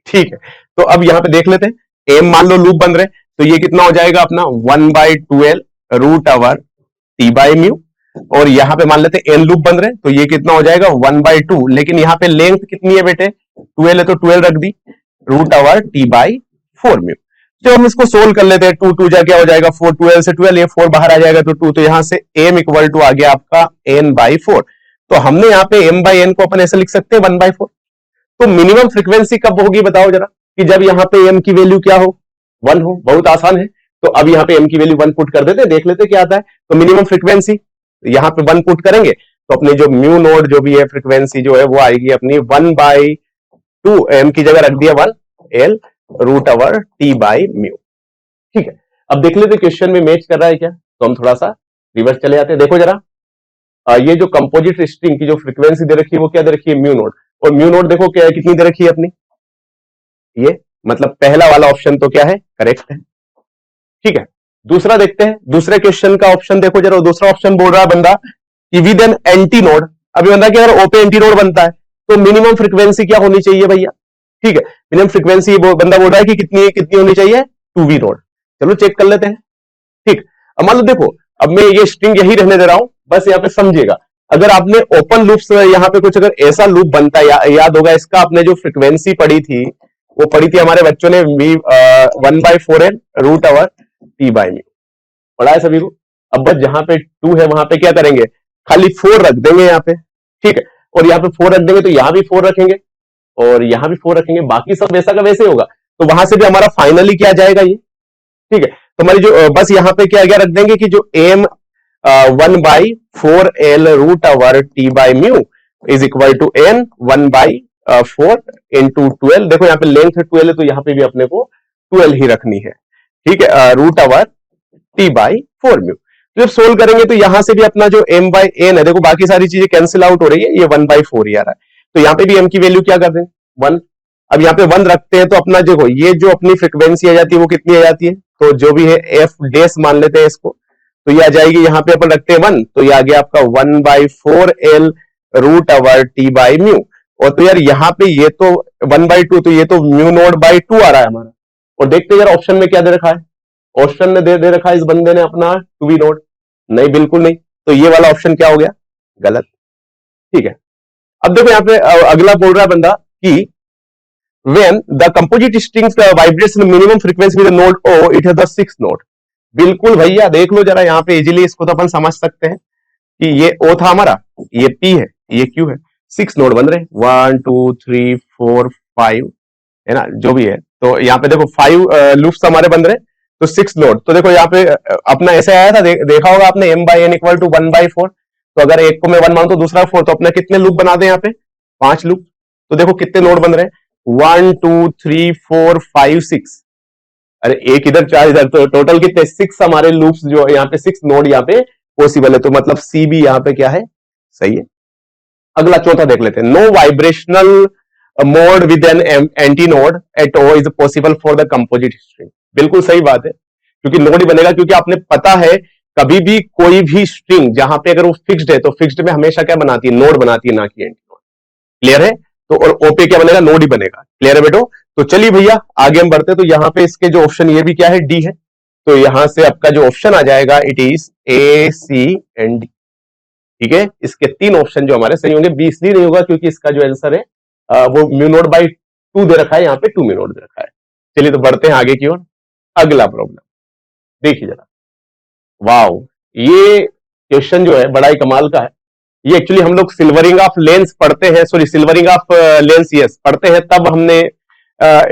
ठीक है। तो अब यहां पे देख लेते हैं, एम मान लो लूप बन रहे तो ये कितना हो जाएगा अपना 1/2L root over t by mu, और यहां पे मान लेते हैं एन लूप बन रहे तो ये कितना हो जाएगा 1/2, लेकिन यहां पे लेंथ कितनी है बेटे 12 है तो 12 रख दी root over t by 4 mu. तो हम इसको सोल्व कर लेते हैं, 2 2 जा क्या हो जाएगा 4, 12 से 12 ये 4 बाहर आ जाएगा तो 2, तो यहां से m इक्वल टू आ गया आपका n/4। तो हमने यहाँ पे m बाय n को अपन ऐसे लिख सकते हैं 1/4। तो मिनिमम फ्रीक्वेंसी कब होगी बताओ जरा, कि जब यहाँ पे m की वैल्यू क्या हो 1 हो। बहुत आसान है, तो अब यहाँ पे m की वैल्यू 1 पुट कर देते हैं, देख लेते क्या आता है। तो मिनिमम फ्रीक्वेंसी यहाँ पे 1 पुट करेंगे तो अपने जो म्यू नोड जो भी है फ्रीक्वेंसी जो है वो आएगी अपनी 1/2, m की जगह रख दिया 1L root over t by mu, ठीक है। अब देख लेते क्वेश्चन में मैच कर रहा है क्या, तो हम थोड़ा सा रिवर्स चले जाते हैं। देखो जरा ये जो कंपोजिट स्ट्रिंग की जो फ्रीक्वेंसी दे रखी है वो क्या दे रखी है म्यू नोड, और म्यू नोड देखो क्या है कितनी दे रखी है अपनी, ये मतलब पहला वाला ऑप्शन तो क्या है करेक्ट है, ठीक है। दूसरा देखते हैं, दूसरे क्वेश्चन का ऑप्शन देखो जरा। दूसरा ऑप्शन बोल रहा है बंदा कि विद एन एंटी नोड। अभी बंदा कि अगर ओपे एंटी नोड बनता है तो मिनिमम फ्रीक्वेंसी क्या होनी चाहिए भैया, ठीक है। मिनिमम फ्रीक्वेंसी बंदा बोल रहा है कि कितनी कितनी होनी चाहिए 2v नोड। चलो चेक कर लेते हैं, ठीक। अब मान लो देखो अब मैं ये स्ट्रिंग यही रहने दे रहा हूं, बस यहाँ पे समझिएगा। अगर आपने ओपन लूप यहाँ पे कुछ अगर ऐसा लूप बनता है, याद होगा इसका आपने जो फ्रीक्वेंसी पढ़ी थी वो पढ़ी थी हमारे बच्चों ने 1/4L root over t by mu, पढ़ा है सभी को। अब बस जहां पे 2 है वहां पे क्या करेंगे, खाली 4 रख देंगे यहाँ पे, ठीक है। और यहाँ पे 4 रख देंगे तो यहां भी 4 रखेंगे और यहां भी 4 रखेंगे, बाकी सब वैसा का वैसे होगा। तो वहां से भी हमारा फाइनली क्या जाएगा ये, ठीक है। तो हमारी जो बस यहाँ पे क्या रख देंगे कि जो m 1/4L root over t by mu is equal to n 1/4 into 12। देखो यहाँ पे लेंथ 12 है तो यहाँ पे भी अपने को 12 ही रखनी है, ठीक है, root over t by 4 mu. तो जब सोल्व करेंगे तो यहां से भी अपना जो m बाय n है, देखो बाकी सारी चीजें कैंसिल आउट हो रही है, ये 1/4 ही आ रहा है। तो यहाँ पे भी m की वैल्यू क्या कर दें 1। अब यहाँ पे 1 रखते हैं तो अपना देखो ये जो अपनी फ्रीक्वेंसी आ जाती है वो कितनी आ जाती है, तो जो भी है f डैश मान लेते हैं इसको, तो ये आ जाएगी यहाँ पे अपन रखते हैं 1, तो ये आ गया आपका 1/4L root over t by mu. और तो यार यहाँ पे ये तो 1/2, तो ये तो म्यू नोड बाय 2 आ रहा है हमारा। और देखते यार ऑप्शन में क्या दे रखा है, ऑप्शन में दे रखा है इस बंदे ने अपना 2v नोड, नहीं बिल्कुल नहीं, तो ये वाला ऑप्शन क्या हो गया गलत, ठीक है। अब देखो यहाँ पे अगला बोल रहा है बंदा कि when the composite strings vibrates in minimum frequency with the node O it has the 6th node। बिल्कुल भैया देख लो जरा यहाँ पे इजीली इसको तो अपन समझ सकते हैं कि ये O था हमारा, ये P है, ये Q है, 6 नोड बन रहे 1 2 3 4 5 है ना, जो भी है। तो यहाँ पे देखो 5 लूप्स हमारे बन रहे तो 6 नोड। तो देखो यहाँ पे अपना ऐसे आया था, देखा होगा आपने m by n equal to 1/4। तो अगर एक को मैं 1 मानूं तो दूसरा 4, तो अपने कितने लूप बना दे यहाँ पे 5 लूप। तो देखो कितने नोड बन रहे हैं 1 2 3 4 5 6, अरे एक इधर 4 इधर, तो टोटल कितने 6 हमारे लूप्स जो यहाँ पे 6 नोड यहाँ पे पॉसिबल है, तो मतलब सी भी यहां पे क्या है, सही है। अगला चौथा देख लेते हैं, no vibrational mode with an antinode at O is possible for the composite string. बिल्कुल सही बात है, क्योंकि नोड ही बनेगा, क्योंकि आपने पता है कभी भी कोई भी स्ट्रिंग जहां पे अगर वो फिक्स्ड है तो फिक्स्ड में हमेशा क्या बनाती है, नोड बनाती है, ना कि एंटी नोड। क्लियर है? तो और ओ पे क्या बनेगा, नोड ही बनेगा। क्लियर है बेटो? तो चलिए भैया आगे हम बढ़ते हैं। तो यहां पे इसके जो ऑप्शन, ये भी क्या है, डी है। तो यहां से आपका जो ऑप्शन आ जाएगा, it is A, C and D. ठीक है, इसके 3 ऑप्शन जो हमारे सही होंगे। बी इसलिए नहीं होगा क्योंकि इसका जो आंसर है वो म्यू नोट बाई 2 दे रखा है, यहाँ पे 2 म्यू नोट दे रखा है। चलिए तो बढ़ते हैं आगे की ओर। अगला प्रॉब्लम देखिए जरा, वाओ, ये क्वेश्चन जो है बड़ा ही कमाल का है। ये एक्चुअली हम लोग सिल्वरिंग ऑफ लेंस पढ़ते हैं, sorry silvering of lens, yes, पढ़ते हैं, तब हमने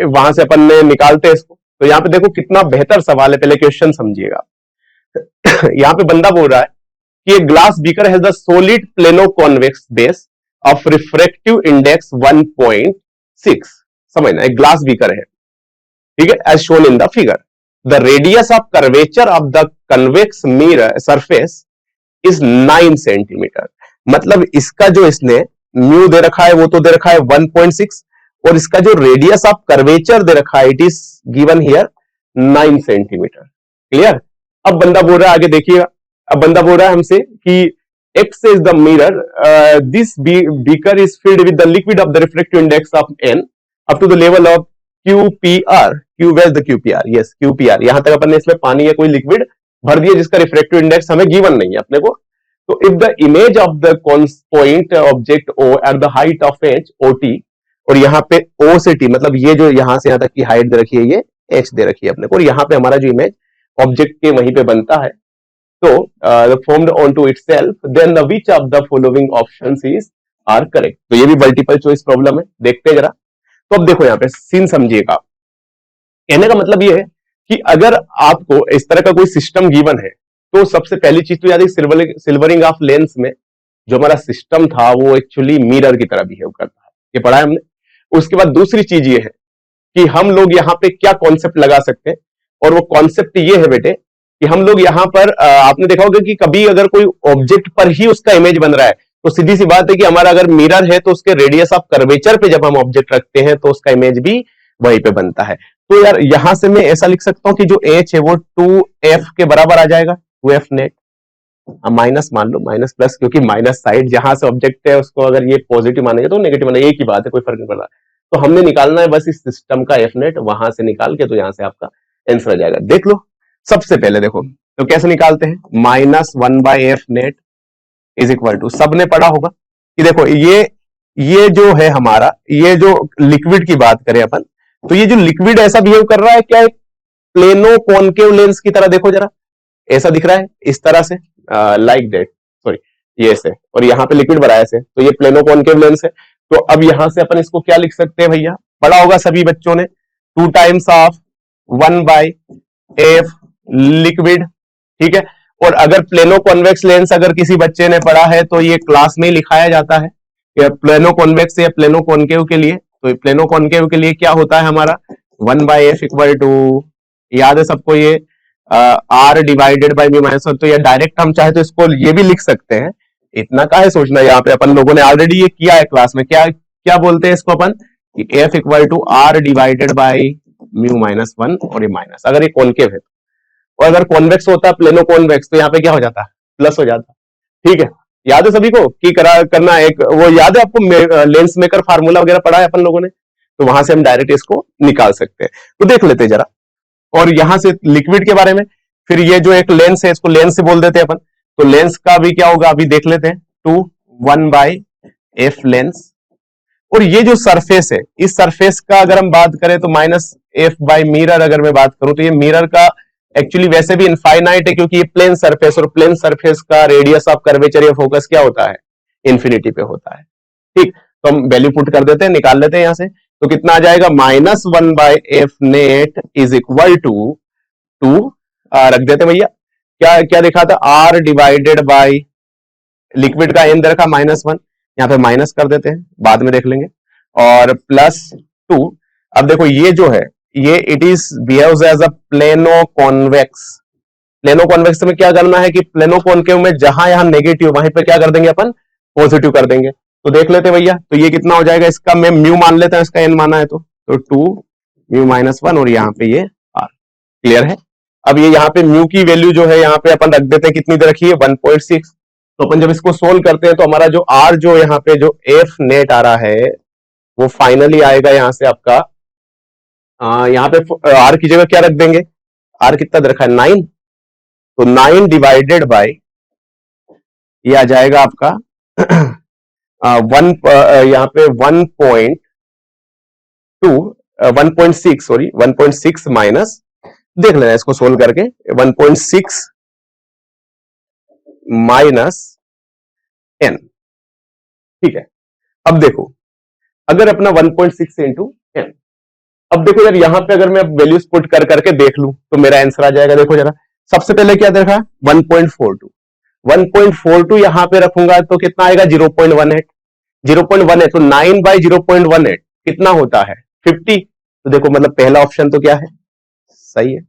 वहां से अपन ने निकालते हैं इसको। तो यहाँ पे देखो कितना बेहतर सवाल है, पहले क्वेश्चन समझिएगा। यहाँ पे बंदा बोल रहा है कि एक glass beaker has the solid plano convex base of refractive index 1.6। समझना, एक ग्लास बीकर है, ठीक है, as shown in the figure. The radius of curvature of the convex mirror surface is 9 centimetre. मतलब इसका जो इसने म्यू दे रखा है वो तो दे रखा है 1.6, और इसका जो रेडियस ऑफ कर्वेचर दे रखा है, it is given here 9 centimetre. Clear? अब बंदा बोल रहा है, आगे देखिएगा, अब बंदा बोल रहा है हमसे कि X is the mirror, this beaker is filled with the liquid of the refractive index of N up to the level of QPR. Where is the QPR? Yes, QPR. यहां तक अपन ने इसमें पानी या कोई लिक्विड भर दिया जिसका रिफ्रैक्टिव इंडेक्स हमें गिवन नहीं है अपने को। तो if the image of the point object O at the height of H, OT, और यहाँ पे O से T, मतलब ये जो यहां से यहां तक की हाइट दे रखी है, ये H दे रखी है अपने को, और यहाँ पे हमारा जो इमेज ऑब्जेक्ट के वहीं पे बनता है, तो formed onto itself, then the which of the following options is are correct। तो ये भी मल्टीपल चॉइस प्रॉब्लम है, देखते हैं जरा। तो अब देखो यहाँ पे सीन समझिएगा। कहने का मतलब ये है कि अगर आपको इस तरह का कोई सिस्टम गिवन है, तो सबसे पहली चीज तो याद है, सिल्वरिंग ऑफ लेंस में जो हमारा सिस्टम था वो एक्चुअली मिरर की तरह बिहेव करता है, ये पढ़ा है हमने। उसके बाद दूसरी चीज ये है कि हम लोग यहाँ पे क्या कॉन्सेप्ट लगा सकते हैं, और वो कॉन्सेप्ट ये है बेटे कि हम लोग यहाँ पर आपने देखा होगा कि कभी अगर कोई ऑब्जेक्ट पर ही उसका इमेज बन रहा है, तो सीधी सी बात है कि हमारा अगर मिरर है तो उसके रेडियस ऑफ कर्वेचर पे जब हम ऑब्जेक्ट रखते हैं तो उसका इमेज भी वहीं पे बनता है। तो यार यहां से मैं ऐसा लिख सकता हूं कि जो H है वो 2F के बराबर आ जाएगा, 2F नेट। माइनस मान लो, माइनस प्लस, क्योंकि माइनस साइड जहां से ऑब्जेक्ट है उसको अगर ये पॉजिटिव मानेंगे तो नेगेटिव मानेंगे, एक ही बात है, कोई फर्क नहीं पड़ रहा। तो हमने निकालना है बस इस सिस्टम का F नेट, वहां से निकाल के तो यहां से आपका आंसर आ जाएगा। देख लो सबसे पहले, देखो तो कैसे निकालते हैं, -1/F net is equal to, सबने पढ़ा होगा कि देखो ये जो है हमारा, ये जो लिक्विड की बात करें अपन, तो ये जो लिक्विड ऐसा बिहेव कर रहा है क्या, एक प्लेनो कॉनकेव लेंस की तरह, देखो जरा ऐसा दिख रहा है इस तरह से, लाइक दैट, सॉरी ये से, और यहाँ पे लिक्विड भरा है ऐसे, तो ये प्लेनो कॉनकेव लेंस है। तो अब यहां से अपन इसको क्या लिख सकते हैं भैया, पढ़ा होगा सभी बच्चों ने, 2 टाइम्स ऑफ 1/F लिक्विड, ठीक है। और अगर प्लेनो कॉन्वेक्स लेंस अगर किसी बच्चे ने पढ़ा है तो ये क्लास में ही लिखाया जाता है, प्लेनो कॉन्वेक्स या प्लेनो कॉनकेव के लिए। तो प्लेनो कॉनकेव के लिए क्या होता है हमारा, 1/F इक्वल टू, याद है सबको ये R divided by mu minus 1। तो ये डायरेक्ट हम चाहे तो इसको ये भी लिख सकते हैं, इतना काहे सोचना, यहाँ पे अपन लोगों ने ऑलरेडी ये किया है क्लास में। क्या क्या बोलते हैं इसको अपन कि F equal to R divided by mu minus 1, और ये माइनस, अगर ये कॉनकेव है। और अगर कॉन्वेक्स होता है प्लेनो कॉन्वेक्स, तो यहाँ पे क्या हो जाता है, प्लस हो जाता, ठीक है। याद है सभी को कि करना एक, वो याद है आपको लेंस मेकर फार्मूला वगैरह पढ़ा है अपन लोगों ने, तो वहां से हम डायरेक्ट इसको निकाल सकते हैं। तो देख लेते हैं जरा, और यहां से लिक्विड के बारे में, फिर ये जो एक लेंस है इसको लेंस से बोल देते हैं अपन, तो लेंस का भी क्या होगा अभी देख लेते हैं, 1/F लेंस। और ये जो सरफेस है, इस सरफेस का अगर हम बात करें तो -F बाई मिरर अगर मैं बात करूं, तो ये मिरर का एक्चुअली वैसे भी इनफाइनाइट है, क्योंकि ये प्लेन सरफेस, और प्लेन सरफेस का रेडियस ऑफ कर्वेचर या फोकस क्या होता है, इन्फिनिटी पे होता है, ठीक। तो हम वैल्यू पुट कर देते हैं, निकाल लेते हैं यहां से। तो कितना आ जाएगा, -1/F net is equal to 2, रख देते भैया, क्या क्या देखा था, R डिवाइडेड बाई लिक्विड का n दे रखा -1, यहाँ पे माइनस कर देते हैं, बाद में देख लेंगे, और +2। अब देखो ये जो है, ये it is behaves as a plano convex, plano convex में क्या करना है कि प्लेनो कॉनकेव में जहां यहां नेगेटिव वहीं पे क्या कर देंगे अपन, पॉजिटिव कर देंगे। तो देख लेते भैया, तो ये कितना हो जाएगा, इसका मैं म्यू मान लेता हूं, इसका एन माना है तो 2 म्यू -1 और यहाँ पे ये आर। क्लियर है। अब ये यहाँ पे म्यू की वैल्यू जो है यहाँ पे अपन रख देते हैं, कितनी दे रखी है 1.6। तो अपन जब इसको सोल्व करते हैं तो हमारा जो आर जो यहाँ पे जो एफ नेट आ रहा है वो फाइनली आएगा यहाँ से आपका, यहाँ पे आर की जगह क्या रख देंगे, आर कितना दे रखा है 9, तो 9 डिवाइडेड बाय ये आ जाएगा आपका यहाँ पे 1.6 सॉरी 1.6 माइनस, देख लेना इसको सोल्व करके, 1.6 माइनस n। ठीक है। अब देखो अगर अपना 1.6 इंटू n, अब देखो यार यहाँ पे अगर मैं वैल्यूज पुट कर करके देख लूं तो मेरा आंसर आ जाएगा। देखो जरा, सबसे पहले क्या देखा 1.42 यहां पे रखूंगा तो कितना आएगा 0.18 तो 9 बाई 0.18 कितना होता है 50। तो देखो मतलब पहला ऑप्शन तो क्या है, सही है,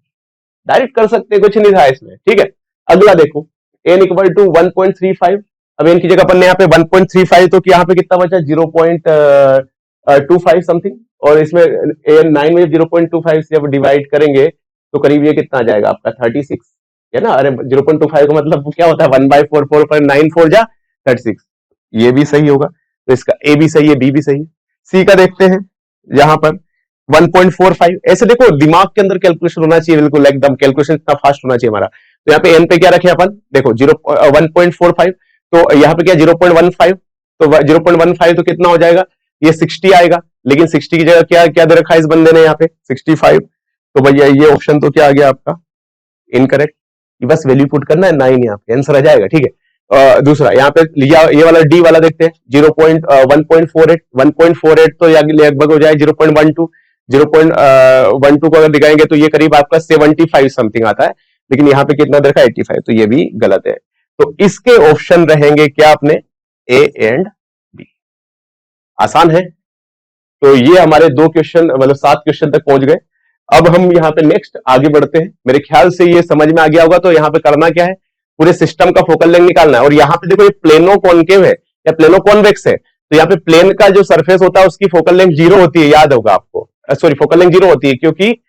डायरेक्ट कर सकते हैं, कुछ नहीं था इसमें। ठीक है। अगला देखो n इक्वल टू 1.35, अब n की जगह अपन ने यहाँ पे 1.35 तो यहाँ पे कितना बचा 0.25 समथिंग, और इसमें n 9 में 0.25 से जब डिवाइड करेंगे तो करीब ये कितना आ जाएगा आपका 36 है ना। अरे 0.25 का मतलब क्या होता है 1/4, 4.9 4 जा 36, ये भी सही होगा। तो इसका ए भी सही है, बी भी सही है। सी का देखते हैं, यहाँ पर 1.45, ऐसे देखो दिमाग के अंदर कैलकुलेशन होना चाहिए, बिल्कुल एकदम कैलकुलेशन इतना फास्ट होना चाहिए हमारा। तो यहाँ पे एन पे क्या रखे अपन, देखो 1.45, तो यहाँ पे क्या 0.15, तो 0.15 तो कितना हो जाएगा, ये 60 आएगा, लेकिन 60 की जगह क्या क्या दे रखा है इस बंदे ने यहाँ पे 65। तो भैया ये ऑप्शन तो क्या आ गया आपका इनकरेक्ट, बस वैल्यू पुट करना है 9 यहाँ पे आंसर आ जाएगा। ठीक है। दूसरा यहाँ पे ये वाला डी वाला देखते हैं 1.48 तो लगभग हो जाए 0.12 को अगर दिखाएंगे तो ये करीब आपका 75 समथिंग आता है, लेकिन यहाँ पे कितना देखा 85, तो ये भी गलत है। तो इसके ऑप्शन रहेंगे क्या अपने ए एंड बी। आसान है। तो ये हमारे 2 क्वेश्चन मतलब 7 क्वेश्चन तक पहुंच गए। अब हम यहाँ पे नेक्स्ट आगे बढ़ते हैं। मेरे ख्याल से ये समझ में आ गया होगा। तो यहाँ पे करना क्या है, पूरे सिस्टम का फोकल लेंथ निकालना है। और यहाँ पे देखो ये प्लेनो कॉनकेव है या प्लेनो कॉन्वेक्स है, तो यहाँ पे प्लेन का जो सरफेस होता है उसकी फोकल लेंथ 0 होती है, याद होगा आपको। सॉरी फोकल लेंथ 0 होती है, क्योंकि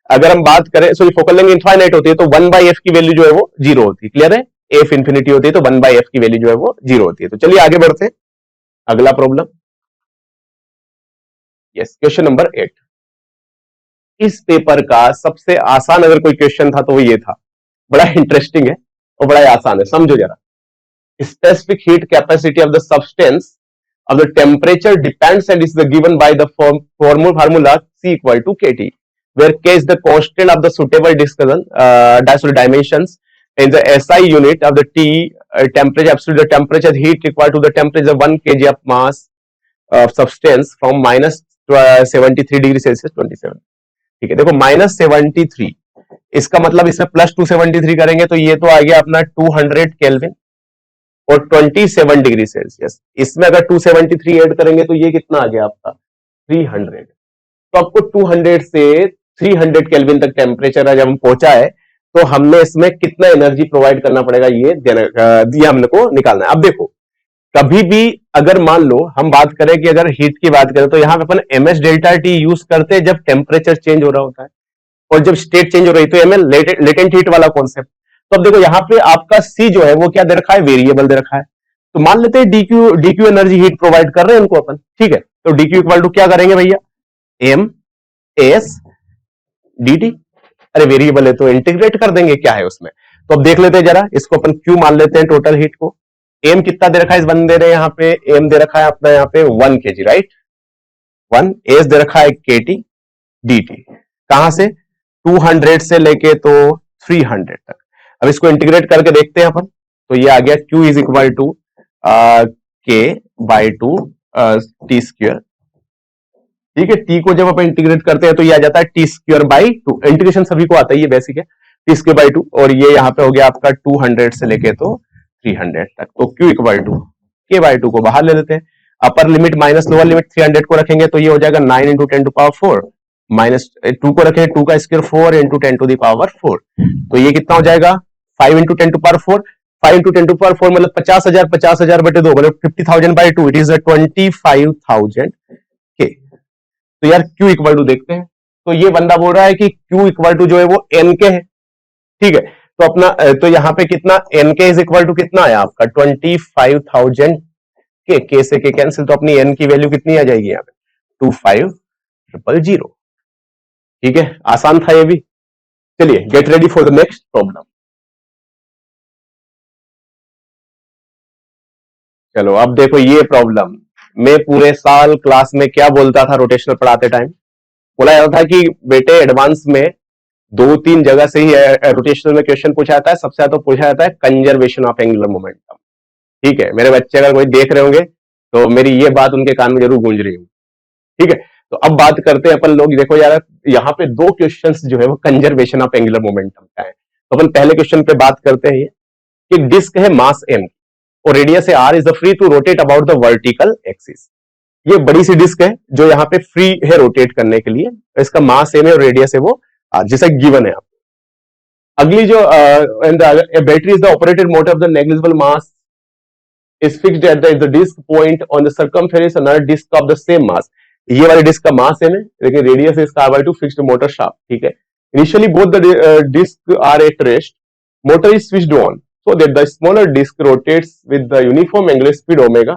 अगर हम बात करें सॉरी फोकल लेंथ इनफाइनाइट होती है तो 1/f की वैल्यू जो है वो 0 होती है। क्लियर है। f इंफिनिटी होती है तो 1/f की वैल्यू जो है वो 0 होती है। तो चलिए आगे बढ़ते हैं। अगला प्रॉब्लम, यस, क्वेश्चन नंबर 8। इस पेपर का सबसे आसान अगर कोई क्वेश्चन था तो वो ये था। बड़ा इंटरेस्टिंग है और बड़ा आसान है, समझो जरा। Specific heat capacity of the substance of the temperature depends and is given by the formula C equal to KT, where K is the constant of the suitable dimensions in the SI unit of the T temperature, absolute the temperature heat required to the temperature 1 kg of mass of substance from -73 degree Celsius 27। ठीक है। देखो -73, इसका मतलब इसमें +273 करेंगे तो ये तो आ गया अपना 200 केल्विन और 27 डिग्री सेल्सियस। इसमें अगर 273 ऐड करेंगे तो ये कितना आ गया आपका 300। तो आपको 200 से 300 केल्विन तक टेम्परेचर जब हम पहुंचा है तो हमने इसमें कितना एनर्जी प्रोवाइड करना पड़ेगा ये हमने को निकालना है। अब देखो कभी भी अगर मान लो हम बात करें कि अगर हीट की बात करें तो यहाँ पे अपन ms डेल्टा टी यूज करते हैं जब टेम्परेचर चेंज हो रहा होता है और जब स्टेट चेंज हो रही तो ml लेटेंट हीट वाला कॉन्सेप्ट। तो अब देखो यहाँ पे आपका C जो है वो क्या दे रखा है, वेरिएबल दे रखा है। तो मान लेते हैं DQ एनर्जी हीट प्रोवाइड कर रहे हैं उनको अपन। ठीक है। तो DQ इक्वल टू क्या करेंगे भैया, M AS DT। अरे वेरिएबल है तो इंटीग्रेट कर देंगे, क्या है उसमें। तो अब देख लेते हैं जरा, इसको अपन Q मान लेते हैं टोटल हीट को। M कितना दे रखा है इस बंदे ने, यहाँ पे M दे रखा है अपना यहाँ पे 1 kg, राइट 1। AS दे रखा है KT DT, कहां से 200 से लेके तो 300 तक। अब इसको इंटीग्रेट करके देखते हैं अपन। तो ये आ गया Q is equal to K/2 T²। ठीक है। T को जब अपन इंटीग्रेट करते हैं तो ये आ जाता है T²/2। इंटीग्रेशन सभी को आता है, ये बेसिक है, T²/2। और ये यहाँ पे हो गया आपका 200 से लेके तो 300 तक। तो Q इक्वल टू K/2 को बाहर ले लेते हैं, upper limit minus lower limit 300 को रखेंगे तो ये हो जाएगा 9 × 10⁴ -2 को रखें 2 का स्क्वायर 4 × 10⁴। तो ये कितना हो जाएगा 5 into 10 to power 4, 5 into 10 to power 4 मतलब 50,000, 50,000 बटे 2 मतलब 50,000 बाई 2, इट इज 25,000 के। तो यार Q इक्वल टू देखते हैं। तो ये बंदा बोल रहा है कि Q इक्वल टू जो है वो N के है, ठीक है। तो अपना तो यहाँ पे कितना N के इज इक्वल टू कितना आया आपका 25,000 के से के कैंसिल, तो अपनी N की वैल्यू कितनी आ जाएगी यहाँ पे 25,000, ठीक है। आसान था ये भी। चलिए get ready for the next problem. चलो अब देखो ये प्रॉब्लम, मैं पूरे साल क्लास में क्या बोलता था रोटेशनल पढ़ाते टाइम, बोला जाता था कि बेटे एडवांस में 2-3 जगह से ही रोटेशनल में क्वेश्चन पूछा जाता है। सबसे ज्यादा तो पूछा जाता है कंजर्वेशन ऑफ एंगुलर मोमेंटम, ठीक है। मेरे बच्चे अगर कोई देख रहे होंगे तो मेरी ये बात उनके कान में जरूर गूंज रही होगी, ठीक है। तो अब बात करते हैं अपन लोग, देखो यार यहाँ पे 2 क्वेश्चंस जो है वो कंजर्वेशन ऑफ एंगुलर मोमेंटम का है। तो अपन पहले क्वेश्चन पे बात करते हैं कि डिस्क है मास m और radius r is free to rotate about the vertical axis. ये बड़ी सी डिस्क है जो यहाँ पे फ्री है रोटेट करने के लिए, इसका मास m है और रेडियस है वो r, जैसा गिवन है आपको। अगली जो battery is the operated motor of the negligible mass is fixed at the disc point on the circumference another disc of the same mass. ये वाली डिस्क का मास m है लेकिन radius is r/2 fixed motor shaft, ठीक है। Initially both the disc are at rest, motor is switched on so that the smaller disk rotates with the uniform angular speed omega.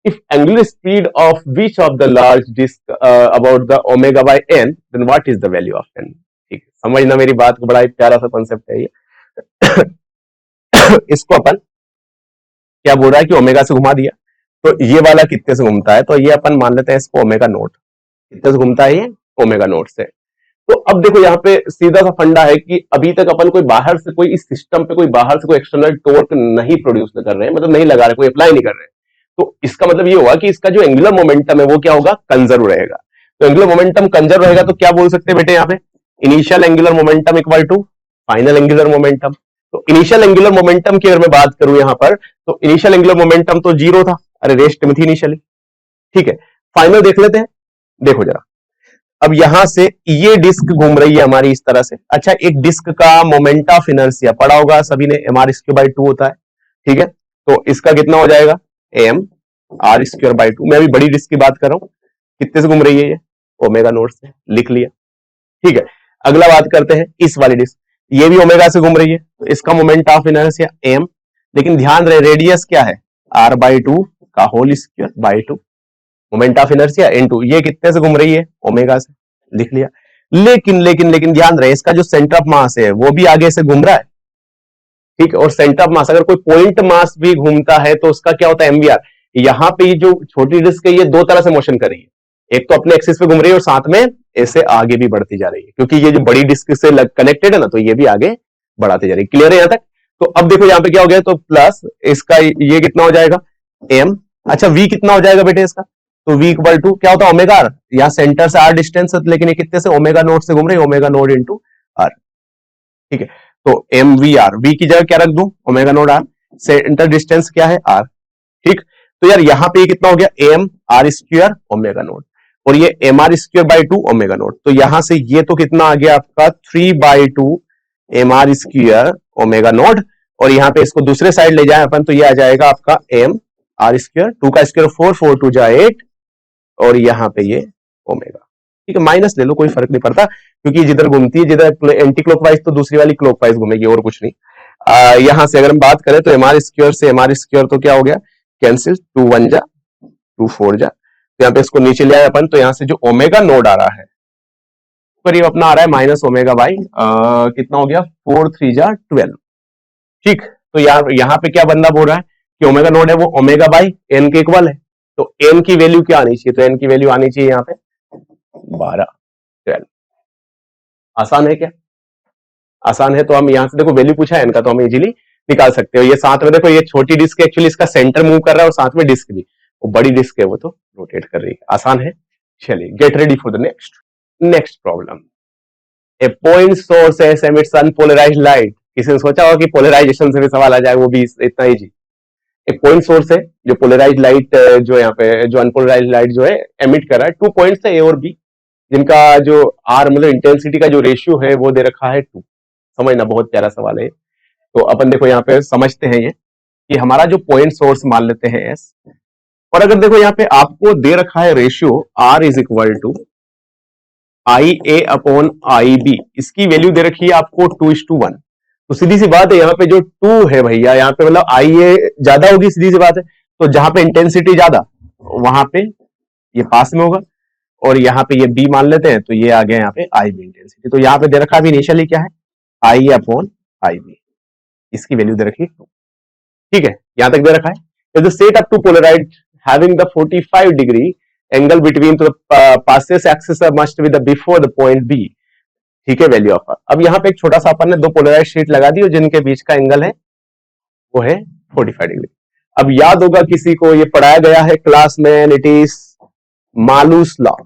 If angular speed of which of the large disk about the omega by n, then what is the value of n? ठीक है, समझना मेरी बात को, बड़ा ही प्यारा सा concept है ये। इसको अपन क्या बोल रहा है कि ओमेगा से घुमा दिया, तो ये वाला कितने से घूमता है, तो ये अपन मान लेते हैं इसको ओमेगा नोट। कितने से घूमता है ये ओमेगा नोट से। तो अब देखो यहाँ पे सीधा सा फंडा है कि अभी तक अपन कोई बाहर से कोई इस सिस्टम पे कोई बाहर से कोई एक्सटर्नल टॉर्क नहीं प्रोड्यूस कर रहे हैं, मतलब नहीं लगा रहे, कोई अप्लाई नहीं कर रहे हैं। तो इसका मतलब ये होगा कि इसका जो एंगुलर मोमेंटम है वो क्या होगा, कंजर्व रहेगा। तो एंगुलर मोमेंटम कंजर्व रहेगा तो क्या बोल सकते हैं बेटे यहाँ पे, initial angular momentum equal to final angular momentum. तो इनिशियल एंगुलर मोमेंटम की अगर मैं बात करूं यहाँ पर, तो इनिशियल एंगुलर मोमेंटम तो 0 था, अरे रेस्ट में थी इनिशियली, ठीक है। फाइनल देख लेते हैं, देखो जरा। अब यहां से ये डिस्क घूम रही है हमारी इस तरह से। अच्छा, एक डिस्क का मोमेंट ऑफ इनर्शिया पढ़ा होगा सभी ने, mr²/2 होता है, ठीक है। तो इसका कितना हो जाएगा mr²/2। मैं अभी बड़ी डिस्क की बात कर रहा हूं, कितने से घूम रही है ये ओमेगा नोट से, लिख लिया, ठीक है। अगला बात करते हैं इस वाली डिस्क, ये भी ओमेगा से घूम रही है, तो इसका मोमेंट ऑफ इनर्शिया m, लेकिन ध्यान रहे रेडियस क्या है r/2 का whole square by 2, moment of inertia into ये कितने से घूम रही है ओमेगा से, लिख लिया। लेकिन लेकिन लेकिन ध्यान रहे इसका जो सेंटर ऑफ मास है वो भी आगे से घूम रहा है, ठीक है। और सेंटर ऑफ मास, अगर कोई पॉइंट मास भी घूमता है तो उसका क्या होता है mvr। यहाँ पे जो छोटी डिस्क है ये 2 तरह से मोशन कर रही है, एक तो अपने एक्सिस पे घूम रही है और साथ में ऐसे आगे भी बढ़ती जा रही है, क्योंकि ये जो बड़ी डिस्क से कनेक्टेड है ना, तो ये भी आगे बढ़ाती जा रही है। क्लियर है यहाँ तक। तो अब देखो यहाँ पे क्या हो गया, तो प्लस इसका ये कितना हो जाएगा m। अच्छा v कितना हो जाएगा बेटे इसका, तो v इक्वल टू क्या होता है ओमेगा r, यहाँ सेंटर से r डिस्टेंस, लेकिन ये कितने से ओमेगा नोट से घूम रहे हैं, ओमेगा नोट इंटू r, ठीक है। तो mvr, v की जगह क्या रख दूं omega naught r, centre distance क्या है r, ठीक। तो यार यहाँ पे कितना हो गया mr² ओमेगा नोट, और ये mr²/2 ओमेगा नोट। तो यहां से ये तो कितना आ गया आपका 3/2 mr² ओमेगा नोट, और यहाँ पे इसको दूसरे साइड ले जाए अपन तो ये आ जाएगा आपका mr², 2 का स्क्वायर 4, 4 2 जा 8, और यहाँ पे ये ओमेगा, ठीक है। माइनस ले लो, कोई फर्क नहीं पड़ता, क्योंकि जिधर घूमती है, जिधर एंटी क्लॉकवाइज तो दूसरी वाली क्लॉकवाइज घूमेगी, और कुछ नहीं। यहां से अगर हम बात करें तो mr² से mr² तो क्या हो गया कैंसिल, 2 1 जा 2 4 जा, तो यहाँ पे इसको नीचे ले आए अपन, तो यहाँ से जो ओमेगा नोड आ रहा है करीब अपना आ रहा है माइनस ओमेगा बाई कितना हो गया 4 3 जा 12, ठीक। तो यार यहाँ पे क्या बंदा बोल रहा है कि ओमेगा नोड है वो ओमेगा बाई एन के इक्वल है, तो एन की वैल्यू क्या आनी चाहिए, तो एन की वैल्यू आनी चाहिए यहाँ पे 12 12। आसान है क्या, आसान है। तो हम यहाँ से देखो वैल्यू पूछा है इनका, तो हम इजीली निकाल सकते हो। ये साथ में देखो ये छोटी डिस्क एक्चुअली इसका सेंटर मूव कर रहा है और साथ में डिस्क भी, वो बड़ी डिस्क है वो तो रोटेट कर रही है, आसान है। चलिए get ready for the next problem. A point source emits unpolarised light. किसी ने सोचा होगा कि पोलराइजेशन से भी सवाल आ जाए, वो भी इतना इजी। एक पॉइंट सोर्स है जो पोलराइज्ड लाइट जो यहाँ पे जो अनपोलराइज्ड लाइट जो है एमिट कर रहा है, 2 पॉइंट्स है ए और बी, जिनका जो आर मतलब इंटेंसिटी का जो रेशियो है वो दे रखा है 2। समझना बहुत प्यारा सवाल है। तो अपन देखो यहाँ पे समझते हैं ये कि हमारा जो पॉइंट सोर्स मान लेते हैं एस, और अगर देखो यहाँ पे आपको दे रखा है ratio R is equal to I A upon I B, इसकी वैल्यू दे रखी है आपको 2:1, तो सीधी सी बात है यहाँ पे जो 2 है भैया, यहाँ पे मतलब आई ए ज्यादा होगी, सीधी सी बात है। तो जहां पे इंटेंसिटी ज्यादा वहां पे ये पास में होगा, और यहाँ पे ये बी मान लेते हैं, तो ये आ गया यहाँ पे आई बी इंटेंसिटी। तो यहाँ पे दे रखा अभी इनिशियली क्या है, आई ए अपॉन आई बी, इसकी वैल्यू दे रखी है 2। ठीक है, यहां तक दे रखा है। The set up to polarise having the 45 degree angle between the passes axis must be the before the point B, ठीक है, वैल्यू ऑफ। अब यहाँ पे एक छोटा सा अपन ने दो पोलराइज शीट लगा दी और जिनके बीच का एंगल है वो है 45 डिग्री। अब याद होगा किसी को, ये पढ़ाया गया है क्लास में, इट इज मालूस लॉ।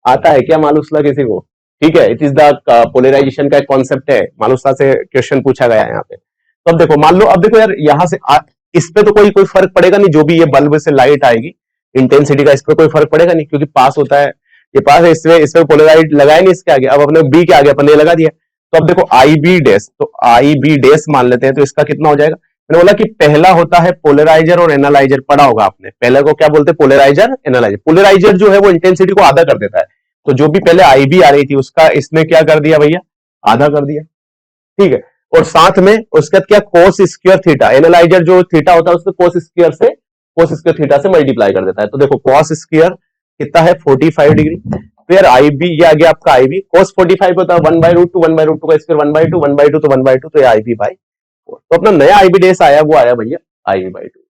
आता है क्या मालूस लॉ किसी को? ठीक है, इट इज द पोलराइजेशन का एक कॉन्सेप्ट है, मालूस लॉ से क्वेश्चन पूछा गया है यहाँ पे। तो अब देखो, मान लो, अब देखो यार यहाँ से इस पे तो कोई फर्क पड़ेगा नहीं, जो भी ये बल्ब से लाइट आएगी इंटेंसिटी का, इस पे कोई फर्क पड़ेगा नहीं क्योंकि पास होता है, ये पास है, इसमें पोलराइज लगाया नहीं इसके आगे। अब अपने बी के आगे अपन ने लगा दिया, तो अब देखो आई बी डैश, तो आई बी डैश मान लेते हैं, तो इसका कितना हो जाएगा? मैंने बोला कि पहला होता है पोलराइजर और एनालाइजर, पढ़ा होगा आपने। पहले को क्या बोलते हैं? Polariser, analyser. पोलराइजर जो है वो इंटेंसिटी को आधा कर देता है, तो जो भी पहले आई बी आ रही थी उसका इसने क्या कर दिया भैया? आधा कर दिया। ठीक है, और साथ में उसके बाद क्या? कोस स्क्वायर थीटा, एनालाइजर जो थीटा होता है उसको कोस स्क्वायर थीटा से मल्टीप्लाई कर देता है। तो देखो कॉस स्क्वायर कितना है? 45 डिग्री। फिर आई बी, ये आ गया आपका आई बी, कोस 45 होता है 1/√2, 1/√2 का स्क्वायर 1/2, 1/2 तो 1/2, तो ये आई बी बाई 4। तो अपना नया आई बी डेस आया, वो आया भैया आई बी बाई 2।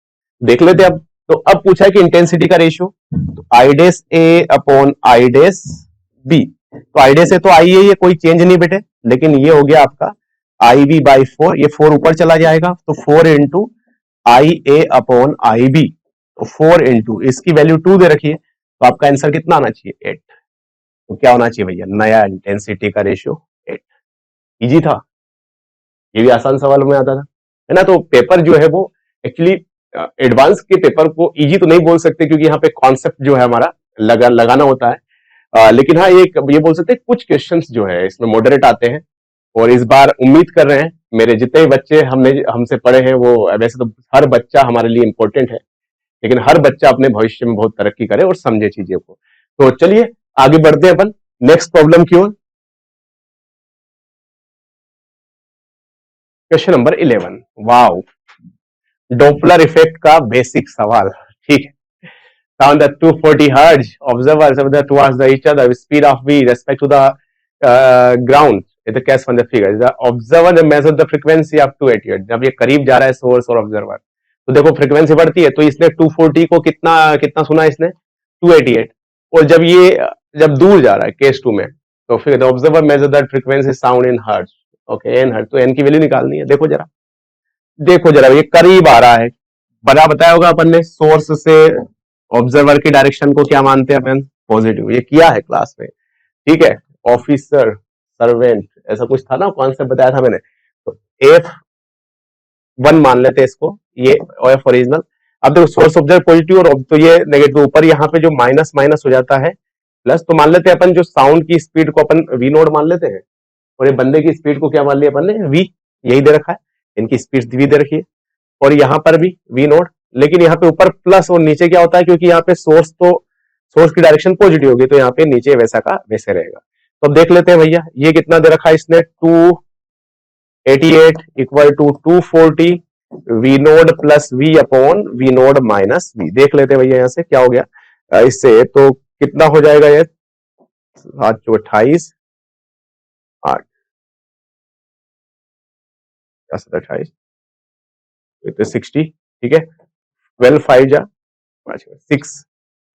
देख लेते अब। तो अब पूछा है कि इंटेंसिटी का रेशियो, तो आई डेस ए अपॉन आई डेस बी, तो आई डेस ए तो आई है, ये कोई चेंज नहीं बेटे, लेकिन ये हो गया आपका आई बी बाई 4, ये 4 ऊपर चला जाएगा, तो 4 into I A upon I B, तो 4 इंटू इसकी वैल्यू 2 दे रखी है, तो आपका आंसर कितना आना चाहिए? 8। तो क्या होना चाहिए भैया? नया इंटेंसिटी का रेशियो 8। इजी था, ये भी आसान सवाल में आता था, है ना। तो पेपर जो है वो एक्चुअली एडवांस के पेपर को इजी तो नहीं बोल सकते क्योंकि यहाँ पे कॉन्सेप्ट जो है हमारा लगाना होता है, लेकिन हाँ ये बोल सकते हैं कुछ क्वेश्चंस जो है इसमें मॉडरेट आते हैं। और इस बार उम्मीद कर रहे हैं मेरे जितने बच्चे हमसे पढ़े हैं, वो वैसे तो हर बच्चा हमारे लिए इंपॉर्टेंट है, लेकिन हर बच्चा अपने भविष्य में बहुत तरक्की करे और समझे चीजों को। तो चलिए आगे बढ़ते हैं अपन नेक्स्ट प्रॉब्लम की ओर। Question number 11, wow, Doppler effect का बेसिक सवाल। ठीक है, found that 240 hertz observers towards each other with speed of v respect to the ground in the case from the figure. The observer measure the frequency up to 80 hertz. जब ये करीब जा रहा है सोर्स और ऑब्जर्वर, तो देखो frequency बढ़ती है, तो इसने 240 को कितना सुना इसने? 288। और जब दूर जा रहा है केस 2 में, तो फिर the observer measure that frequency sound in hertz. Okay, n hertz, तो n की वैल्यू निकालनी है। देखो जरा ये करीब आ रहा है, बताया होगा अपन ने, सोर्स से ऑब्जर्वर की डायरेक्शन को क्या मानते हैं अपन? पॉजिटिव। ये किया है क्लास में, ठीक है। ऑफिसर, सर्वेंट, ऐसा कुछ था ना, कॉन्सेप्ट बताया था मैंने। तो F1 मान लेते हैं इसको, ये F ओरिजिनल। अब देखो सोर्स ऑब्जर्वर पॉजिटिव और तो ये नेगेटिव, ऊपर यहाँ पे जो माइनस माइनस हो जाता है प्लस। तो मान लेते हैं अपन जो साउंड की स्पीड को अपन वी नोड मान लेते हैं, और ये बंदे की स्पीड को क्या मान लिया अपन ने? वी, यही दे रखा है, इनकी स्पीड वी दे रखी है, और यहाँ पर भी वी नोड। लेकिन यहाँ पे ऊपर प्लस और नीचे क्या होता है, क्योंकि यहाँ पे सोर्स की डायरेक्शन पॉजिटिव होगी, तो यहाँ पे नीचे वैसा का वैसे रहेगा। तो अब देख लेते हैं भैया, ये कितना दे रखा है इसने? 288 equal to 240 V node plus V upon V node minus V. देख लेते हैं भैया यहाँ से क्या हो गया इससे, तो कितना हो जाएगा ये? 728 8 60, ठीक है। 12 5 जा 6,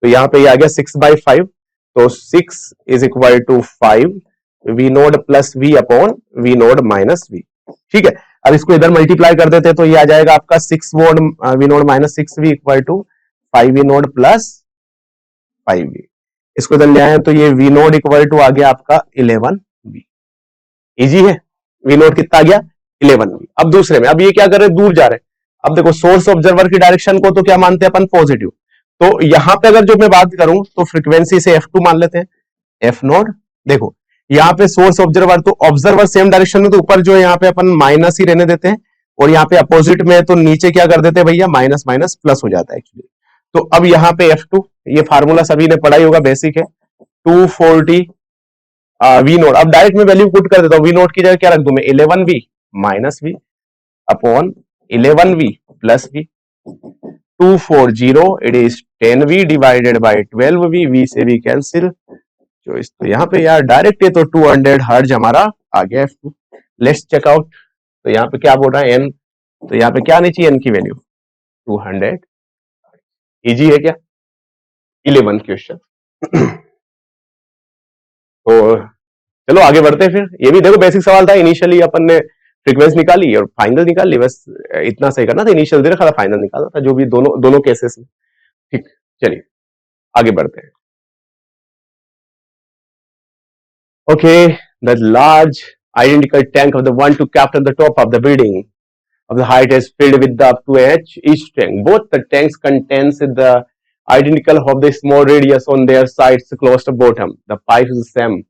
तो यहाँ पे ये आ गया 6/5, तो 6 is equal to 5 V node plus V upon V node minus V. ठीक है, अब इसको इधर मल्टीप्लाई कर देते हैं, तो ये आ जाएगा आपका 6 V node minus 6 V equal to 5 V node plus 5 V. इसको इधर ले आए तो ये वी नोड इक्वल टू आ गया आपका 11 वी। इजी है, वी नोड कितना आ गया? 11 वी। अब दूसरे में, अब ये क्या कर रहे हैं? दूर जा रहे हैं। अब देखो सोर्स ऑब्जर्वर की डायरेक्शन को तो क्या मानते हैं अपन? पॉजिटिव। तो यहां पे अगर जो मैं बात करूं तो फ्रीक्वेंसी से F2 मान लेते हैं, F नोड। देखो यहाँ पे सोर्स ऑब्जर्वर, तो ऑब्जर्वर सेम डायरेक्शन में, तो ऊपर जो है यहाँ पे अपन माइनस ही रहने देते हैं, और यहाँ पे अपोजिट में है तो नीचे क्या कर देते हैं भैया, माइनस माइनस प्लस हो जाता है एक्चुअली। तो अब यहाँ पे F2, ये फार्मूला सभी ने पढ़ा ही होगा, बेसिक है, 240 वी नोट। अब डायरेक्ट में वैल्यू पुट कर देता हूँ, वी नोट की जगह क्या रख दूं मैं, 11V minus V upon 11V plus V, 240 it is 10V divided by 12V, V से भी कैंसिल, जो इस तो यहाँ पे यार डायरेक्ट है, तो 200 हर्ज हमारा आ गया F2। लेट्स चेक आउट, तो यहाँ पे क्या बोल रहा है n, तो यहाँ पे क्या आनी चाहिए n की वैल्यू 200। इजी है क्या, 11 क्वेश्चन। तो चलो आगे बढ़ते हैं फिर। ये भी देखो बेसिक सवाल था, इनिशियली अपन ने फ्रीक्वेंसी निकाली और फाइनल निकाली, बस इतना सही करना था, इनिशियल दे रखा था, फाइनल निकालना था, जो भी दोनों केसेस में। ठीक, चलिए आगे बढ़ते हैं। Okay, the large identical tank of the one to capped at the top of the building of the height is filled with the up to H each tank. Both the tanks contains the identical of the small radius on their sides close to bottom. The pipe is the same.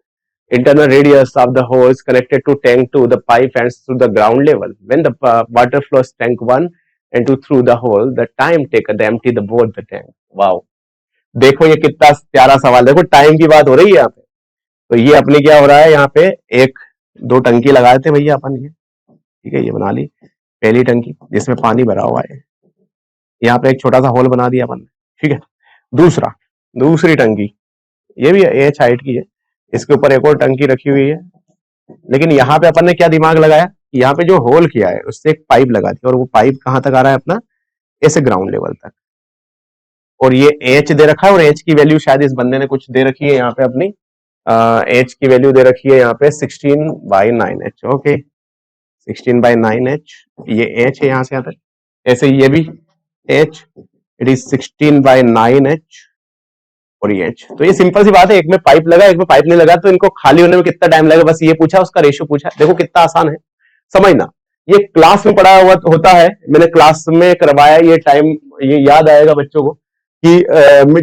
Internal radius of the hole is connected to tank 2. The pipe ends through the ground level. When the water flows tank 1 and 2 through the hole, the time taken to empty the both the tank. Wow. देखो ये कितना प्यारा सवाल, देखो time की बात हो रही है यहाँ पे। तो ये अपने क्या हो रहा है, यहाँ पे एक दो टंकी लगाए थे भैया अपन, ये ठीक है, ये बना ली पहली टंकी जिसमें पानी भरा हुआ है, यहाँ पे एक छोटा सा होल बना दिया अपन ने, ठीक है। दूसरी टंकी, ये भी H हाइट की है, इसके ऊपर एक और टंकी रखी हुई है, लेकिन यहाँ पे अपन ने क्या दिमाग लगाया, यहाँ पे जो होल किया है उससे एक पाइप लगा दी, और वो पाइप कहाँ तक आ रहा है अपना, ऐसे ग्राउंड लेवल तक, और ये H दे रखा है, और H की वैल्यू शायद इस बंदे ने कुछ दे रखी है यहाँ पे अपनी, H की वैल्यू दे रखी है यहाँ पे 16/9H। ओके, 16/9H, ये H है यहाँ से यहाँ तक, ऐसे ये भी H, इट इज 16/9H, और ये H। तो ये सिंपल सी बात है, एक में पाइप लगा एक में पाइप नहीं लगा, तो इनको खाली होने में कितना टाइम लगेगा, बस ये पूछा, उसका रेशियो पूछा। देखो कितना आसान है समझना, ये क्लास में पढ़ा हुआ होता है, मैंने क्लास में करवाया, ये टाइम ये याद आएगा बच्चों को कि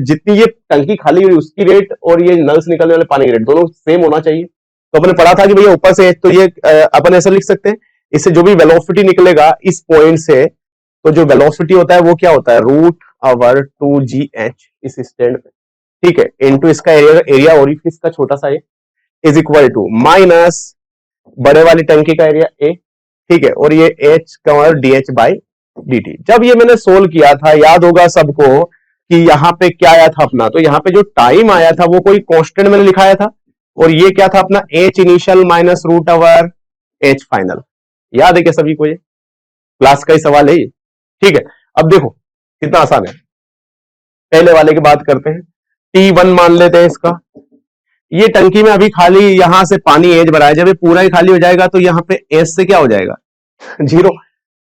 जितनी ये टंकी खाली हुई उसकी रेट और ये नल से निकलने वाले पानी की रेट दोनों सेम होना चाहिए। तो अपने पढ़ा था कि भैया ऊपर से, तो ये अपन ऐसा लिख सकते हैं, इससे जो भी वेलोसिटी निकलेगा इस पॉइंट से, तो जो वेलोसिटी होता है वो क्या होता है, √2GH इस स्टैंड पे, ठीक है, इनटू इसका एरिया ओरिफिस का छोटा सा इज इक्वल टू माइनस बड़े वाली टंकी का एरिया A, ठीक है, और ये H का dH/dt। जब ये मैंने सोल्व किया था, याद होगा सबको कि यहाँ पे क्या आया था अपना, तो यहाँ पे जो टाइम आया था वो कोई कांस्टेंट मैंने लिखाया था, और ये क्या था अपना H initial minus √H final. याद है क्या सभी को, ये क्लास का ही सवाल है ये, ठीक है। अब देखो कितना आसान है, पहले वाले की बात करते हैं, T1 मान लेते हैं इसका, ये टंकी में अभी खाली यहां से पानी H भरा है, जब ये पूरा ही खाली हो जाएगा तो यहाँ पे S से क्या हो जाएगा, 0।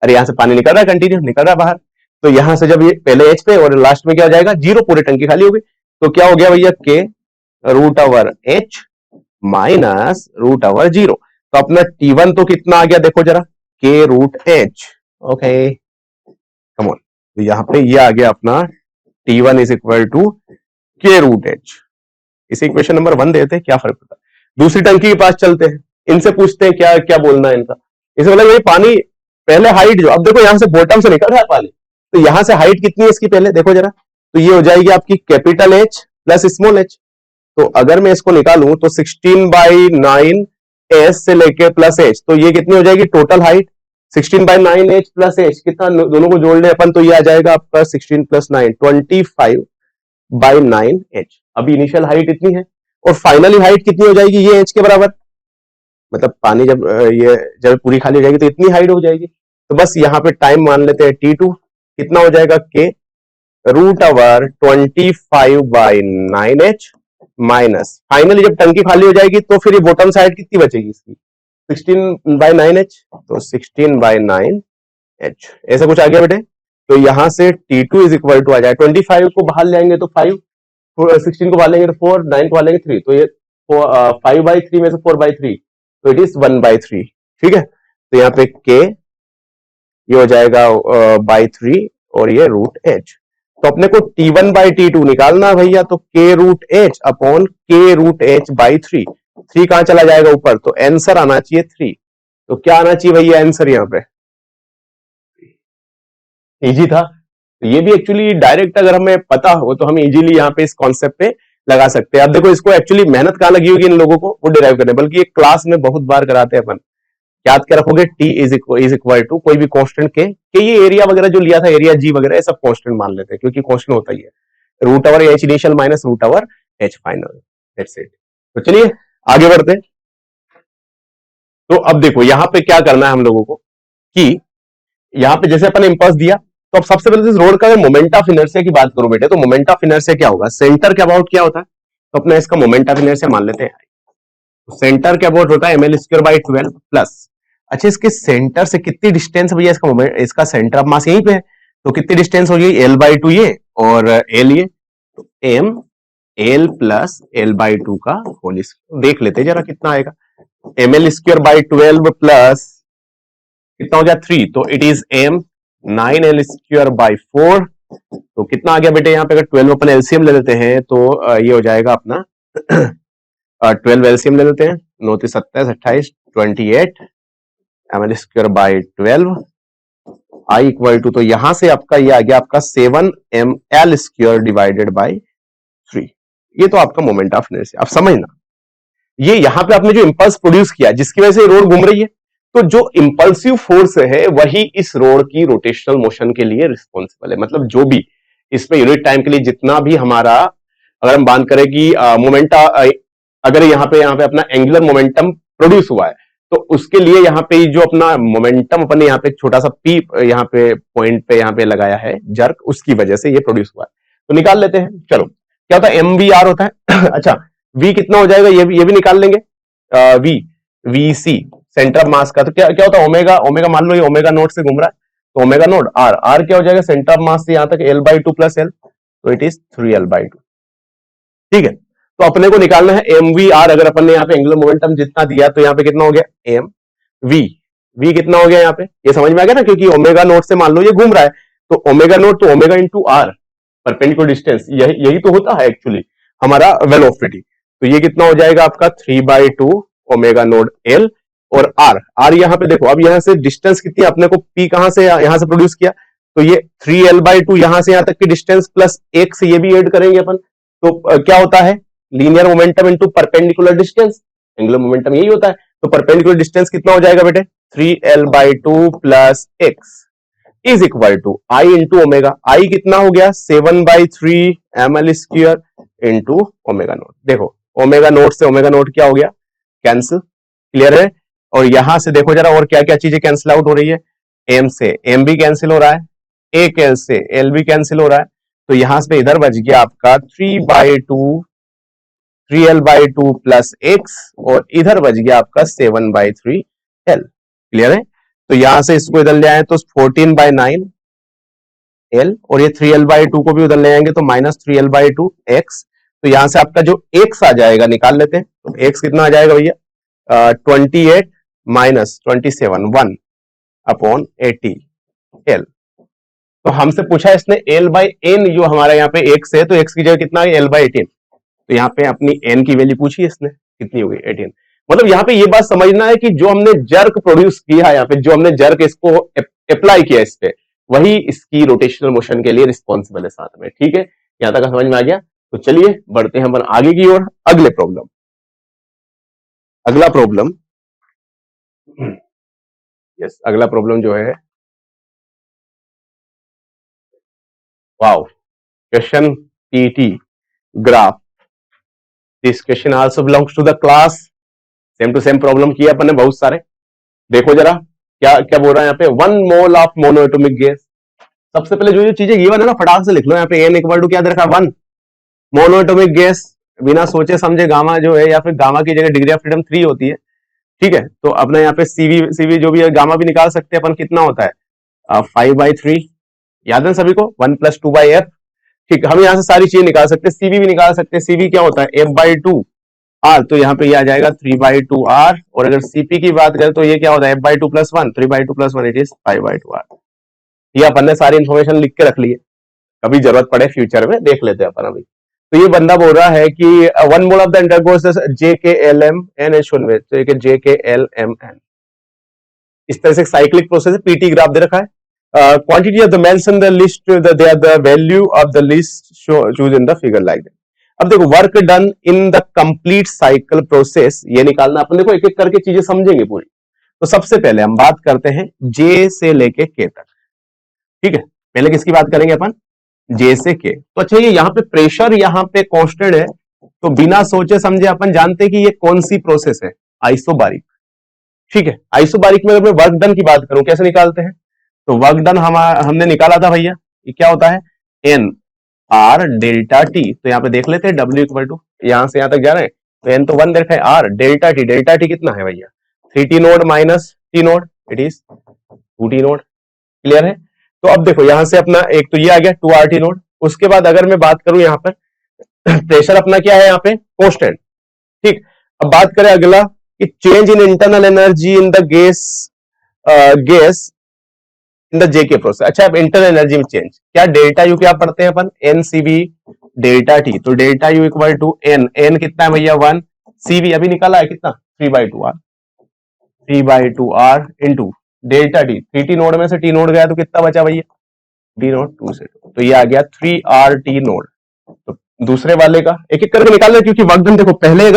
अरे यहां से पानी निकल रहा है, कंटिन्यू निकल रहा है बाहर, तो यहां से जब ये पहले H पे और लास्ट में क्या हो जाएगा, 0, पूरी टंकी खाली हो गई। तो क्या हो गया भैया, K √H माइनस √0। तो अपना T1 तो कितना आ गया, देखो जरा, K√H। ओके कम ऑन, तो यहाँ पे ये आ गया अपना T1 is equal to K√H। इसे इक्वेशन नंबर 1 देते हैं, क्या फर्क पड़ता है। दूसरी टंकी के पास चलते हैं, इनसे पूछते हैं क्या क्या बोलना है इनका। इसे बोला ये पानी पहले हाइट जो, अब देखो यहां से बॉटम से निकल रहा है पानी, तो यहां से हाइट कितनी है इसकी पहले देखो जरा, तो ये हो जाएगी आपकी capital H plus small h। तो अगर मैं इसको निकालूं तो 16/9 S से लेके प्लस H, तो ये कितनी हो जाएगी total height, 16/9H plus H, कितना दोनों को जोड़ ले अपन, तो ये आ जाएगा आपका 16 + 9 25/9H। अभी इनिशियल हाइट इतनी है, और फाइनली हाइट कितनी हो जाएगी, ये H के बराबर, मतलब पानी जब पूरी खाली हो जाएगी तो इतनी हाइट हो जाएगी। तो बस यहाँ पे टाइम मान लेते हैं T2, कितना हो जाएगा, K √25/9H माइनस, फाइनली जब टंकी खाली हो जाएगी तो फिर ये बॉटम साइड कितनी बचेगी इसकी, 16/9H, तो 16/9H ऐसा कुछ आ गया बेटे। तो यहां से T2 इज इक्वल टू आ जाए, 25 को बाहर लेंगे तो 5, 16 को बाहर लेंगे तो 4, 9 को बाहर लेंगे 3, तो ये 5/3 में से 4/3, तो इट इज 1/3, ठीक है। तो यहाँ पे K ये हो जाएगा by3 और ये √H। तो अपने को T1/T2 निकालना भैया, तो K√H अपॉन K√H/3, 3 कहां चला जाएगा ऊपर, तो आंसर आना चाहिए 3। तो क्या आना चाहिए भैया आंसर यहाँ पे, इजी था। तो ये भी एक्चुअली डायरेक्ट अगर हमें पता हो तो हम इजीली यहाँ पे इस कॉन्सेप्ट पे लगा सकते हैं। अब देखो इसको एक्चुअली मेहनत कहां लगी होगी इन लोगों को वो डिराइव करने, बल्कि एक क्लास में बहुत बार कराते हैं अपन। याद क्या रखोगे, टी इज इक्वल टू कोई भी कांस्टेंट के ये एरिया वगैरह जो लिया था, एरिया जी वगैरह ये सब कांस्टेंट मान लेते हैं, क्योंकि कांस्टेंट होता ही है root over H initial minus root over H final, that's it. तो चलिए आगे बढ़ते हैं। तो अब देखो यहां पे क्या करना है हम लोगों को कि यहां पे जैसे अपन इम्पल्स दिया, तो अब सबसे पहले इस रोड का मोमेंट ऑफ इनर्शिया की बात करूं बेटे, तो मोमेंट ऑफ इनर्शिया क्या होगा, सेंटर के अबाउट क्या होता है, तो अपना इसका मोमेंट ऑफ इनर्शिया मान लेते हैं। सेंटर के अबाउट होता है ml स्क्वायर बाई 12 प्लस, अच्छा इसके सेंटर से कितनी डिस्टेंस भैया, इसका मोमेंट, इसका सेंटर ऑफ मास यहीं पे है, तो कितनी डिस्टेंस हो गई l/2 ये और l ये, तो m l प्लस l/2 का होल स्क्वायर। देख लेते जरा कितना आएगा, ml स्क्वायर बाई 12 प्लस कितना हो गया 3, तो it is m 9l square by 4। तो कितना आ गया बेटे यहाँ पे, अगर 12 अपन एलसीएम ले लेते हैं तो ये हो जाएगा अपना 12 एलसीएम ले लेते हैं, 9 × 27 28 28 ml square by 12 I equal to, तो यहां से आपका ये आ गया आपका 7 ml स्क्वायर डिवाइडेड बाई 3। ये तो आपका मोमेंट ऑफ इनर्शिया। अब समझना, ये यहां पे आपने जो इंपल्स प्रोड्यूस किया जिसकी वजह से रोड घूम रही है, तो जो इंपल्सिव फोर्स है वही इस रोड की रोटेशनल मोशन के लिए रिस्पॉन्सिबल है। मतलब जो भी इसमें यूनिट टाइम के लिए जितना भी हमारा, अगर हम बात करें कि मोमेंट, अगर यहाँ पे अपना एंगुलर मोमेंटम प्रोड्यूस हुआ है, तो उसके लिए यहाँ पे जो अपना मोमेंटम अपन ने यहाँ पे छोटा सा पी यहाँ पे पॉइंट पे यहाँ पे लगाया है जर्क, उसकी वजह से ये प्रोड्यूस हुआ है। तो निकाल लेते हैं, चलो क्या होता है MVR होता है अच्छा V कितना हो जाएगा, ये भी निकाल लेंगे, VC सेंटर ऑफ मास का, तो क्या होता है ओमेगा मान लो ये ओमेगा नोट से घूम रहा है, तो ओमेगा नोट R क्या हो जाएगा, सेंटर ऑफ मास से यहां तक l/2 प्लस L, तो इट इज 3L/2। ठीक है, तो अपने को निकालना है MVR। अगर अपन ने यहाँ पे एंगुलर मोमेंटम जितना दिया तो यहाँ पे कितना हो गया V कितना हो गया यहाँ पे, ये समझ में आ गया ना, क्योंकि ओमेगा नोट से मान लो ये घूम रहा है, तो ओमेगा नोट तो omega into R perpendicular distance, यही तो होता है एक्चुअली हमारा वेलोसिटी। तो ये कितना हो जाएगा आपका 3/2 ओमेगा नोट L और R यहाँ पे देखो, अब यहाँ से डिस्टेंस कितनी, अपने को P कहां से यहाँ से प्रोड्यूस किया, तो ये 3L/2 यहां से यहां तक की डिस्टेंस प्लस 1 से ये भी ऐड करेंगे अपन, तो क्या होता है linear momentum into perpendicular distance, angular momentum यही होता है। तो परपेंडिकुलर डिस्टेंस कितना हो जाएगा बेटे 3L/2 plus x is equal to I into omega, I कितना हो गया 7/3 ml square into omega naught. देखो ओमेगा नोट से ओमेगा नोट क्या हो गया, कैंसिल, क्लियर है। और यहां से देखो जरा और क्या क्या चीजें कैंसिल आउट हो रही है, m से m भी कैंसिल हो रहा है, एक l से l भी कैंसिल हो रहा है, तो यहां से इधर बच गया आपका 3L/2 प्लस x और इधर बच गया आपका 7/3 L, क्लियर है। तो यहां से इसको इधर ले आए तो 14/9 L और ये 3L/2 को भी उधर ले आएंगे तो -3L/2 x। तो यहां से आपका जो x आ जाएगा निकाल लेते हैं, तो x कितना आ जाएगा भैया 28 माइनस 27 1/80 L। तो हमसे पूछा इसने L/n, जो हमारा यहाँ पे x है, तो x की जगह कितना है L/18, तो यहाँ पे अपनी n की वैल्यू पूछी इसने कितनी होगी 18। मतलब यहाँ पे ये बात समझना है कि जो हमने जर्क प्रोड्यूस किया, यहाँ पे जो हमने जर्क इसको अप्लाई किया इस पे, वही इसकी रोटेशनल मोशन के लिए रिस्पॉन्सिबल है साथ में। ठीक है, यहां तक समझ में आ गया। तो चलिए बढ़ते हैं अपन आगे की ओर, अगले प्रॉब्लम। अगला प्रॉब्लम यस, अगला प्रॉब्लम जो है, wow, question TT graph, this question also belongs to the class, same to same problem किया अपन ने बहुत सारे। देखो जरा क्या क्या बोल रहा है यहाँ पे, 1 मोल ऑफ मोनोएटॉमिक गैस। सबसे पहले जो चीजें गिवन है ना फटाक से लिख लो, यहाँ पे n इक्वल टू क्या दे रखा है 1, मोनोएटॉमिक गैस, बिना सोचे समझे गामा जो है, या फिर गामा की जगह डिग्री ऑफ फ्रीडम 3 होती है। ठीक है, तो अपने यहाँ पे सीवी जो भी है गामा भी निकाल सकते हैं अपन, कितना होता है 5/3, याद है सभी को 1 + 2/f। ठीक, हम यहाँ से सारी चीजें निकाल सकते हैं, सीवी भी निकाल सकते हैं, सीवी क्या होता है f/2 r, तो यहाँ पे ये आ जाएगा 3/2 r, और अगर सीपी की बात करें तो ये क्या होता है f/2 + 1, 3/2 + 1 इट इज 5/2 r। ये अपन ने सारी इंफॉर्मेशन लिख के रख ली है, कभी जरूरत पड़े फ्यूचर में देख लेते हैं अपन अभी। तो ये बंदा बोल रहा है कि one mole of the undergoes JKLMNH1 में, तो JKLMN इस तरह से साइक्लिक प्रोसेस है, पीटी ग्राफ दे रखा है। Quantity of the mention the list they are the value of the list choose in the figure like that. अब देखो work done in the complete cycle process, ये निकालना अपन। देखो एक एक करके चीजें समझेंगे पूरी। तो सबसे पहले हम बात करते हैं जे से लेके के तक, ठीक है। पहले किसकी बात करेंगे अपन, जे से के। तो अच्छा ये यहाँ पे प्रेशर यहाँ पे कांस्टेंट है, तो बिना सोचे समझे अपन जानते हैं कि ये कौन सी प्रोसेस है, आइसोबारिक, ठीक है। आइसोबारिक में अगर मैं वर्क डन की बात करूं कैसे निकालते हैं, तो वर्क डन हमने निकाला था भैया, ये क्या होता है, एन आर डेल्टा टी। तो यहाँ पे देख लेते हैं W इक्वल टू, यहां से यहां तक जा रहे हैं, तो एन तो 1 देखा है, आर डेल्टा टी कितना है भैया, 3t node minus T node, it is 2t node, clear है। तो अब देखो यहां से अपना एक तो ये आ गया 2RT नोड। उसके बाद अगर मैं बात करूं यहाँ पर प्रेशर अपना क्या है यहाँ पे, कांस्टेंट, ठीक। अब बात करें अगला कि change in internal energy in the gas in the JK process. अच्छा अब इंटरनल एनर्जी में चेंज क्या, डेल्टा यू क्या पढ़ते हैं अपन, NCV डेल्टा टी। तो delta U equal to N कितना है भैया 1, CV अभी निकाला है कितना 3/2R into delta T. 3t node में से t नोड गया तो कितना बचा भैया, d नोड 2 से 2, तो ये आ गया 3RT नोड। तो दूसरे वाले का एक एक करके निकाल ले, क्योंकि वर्कडन देखो पहले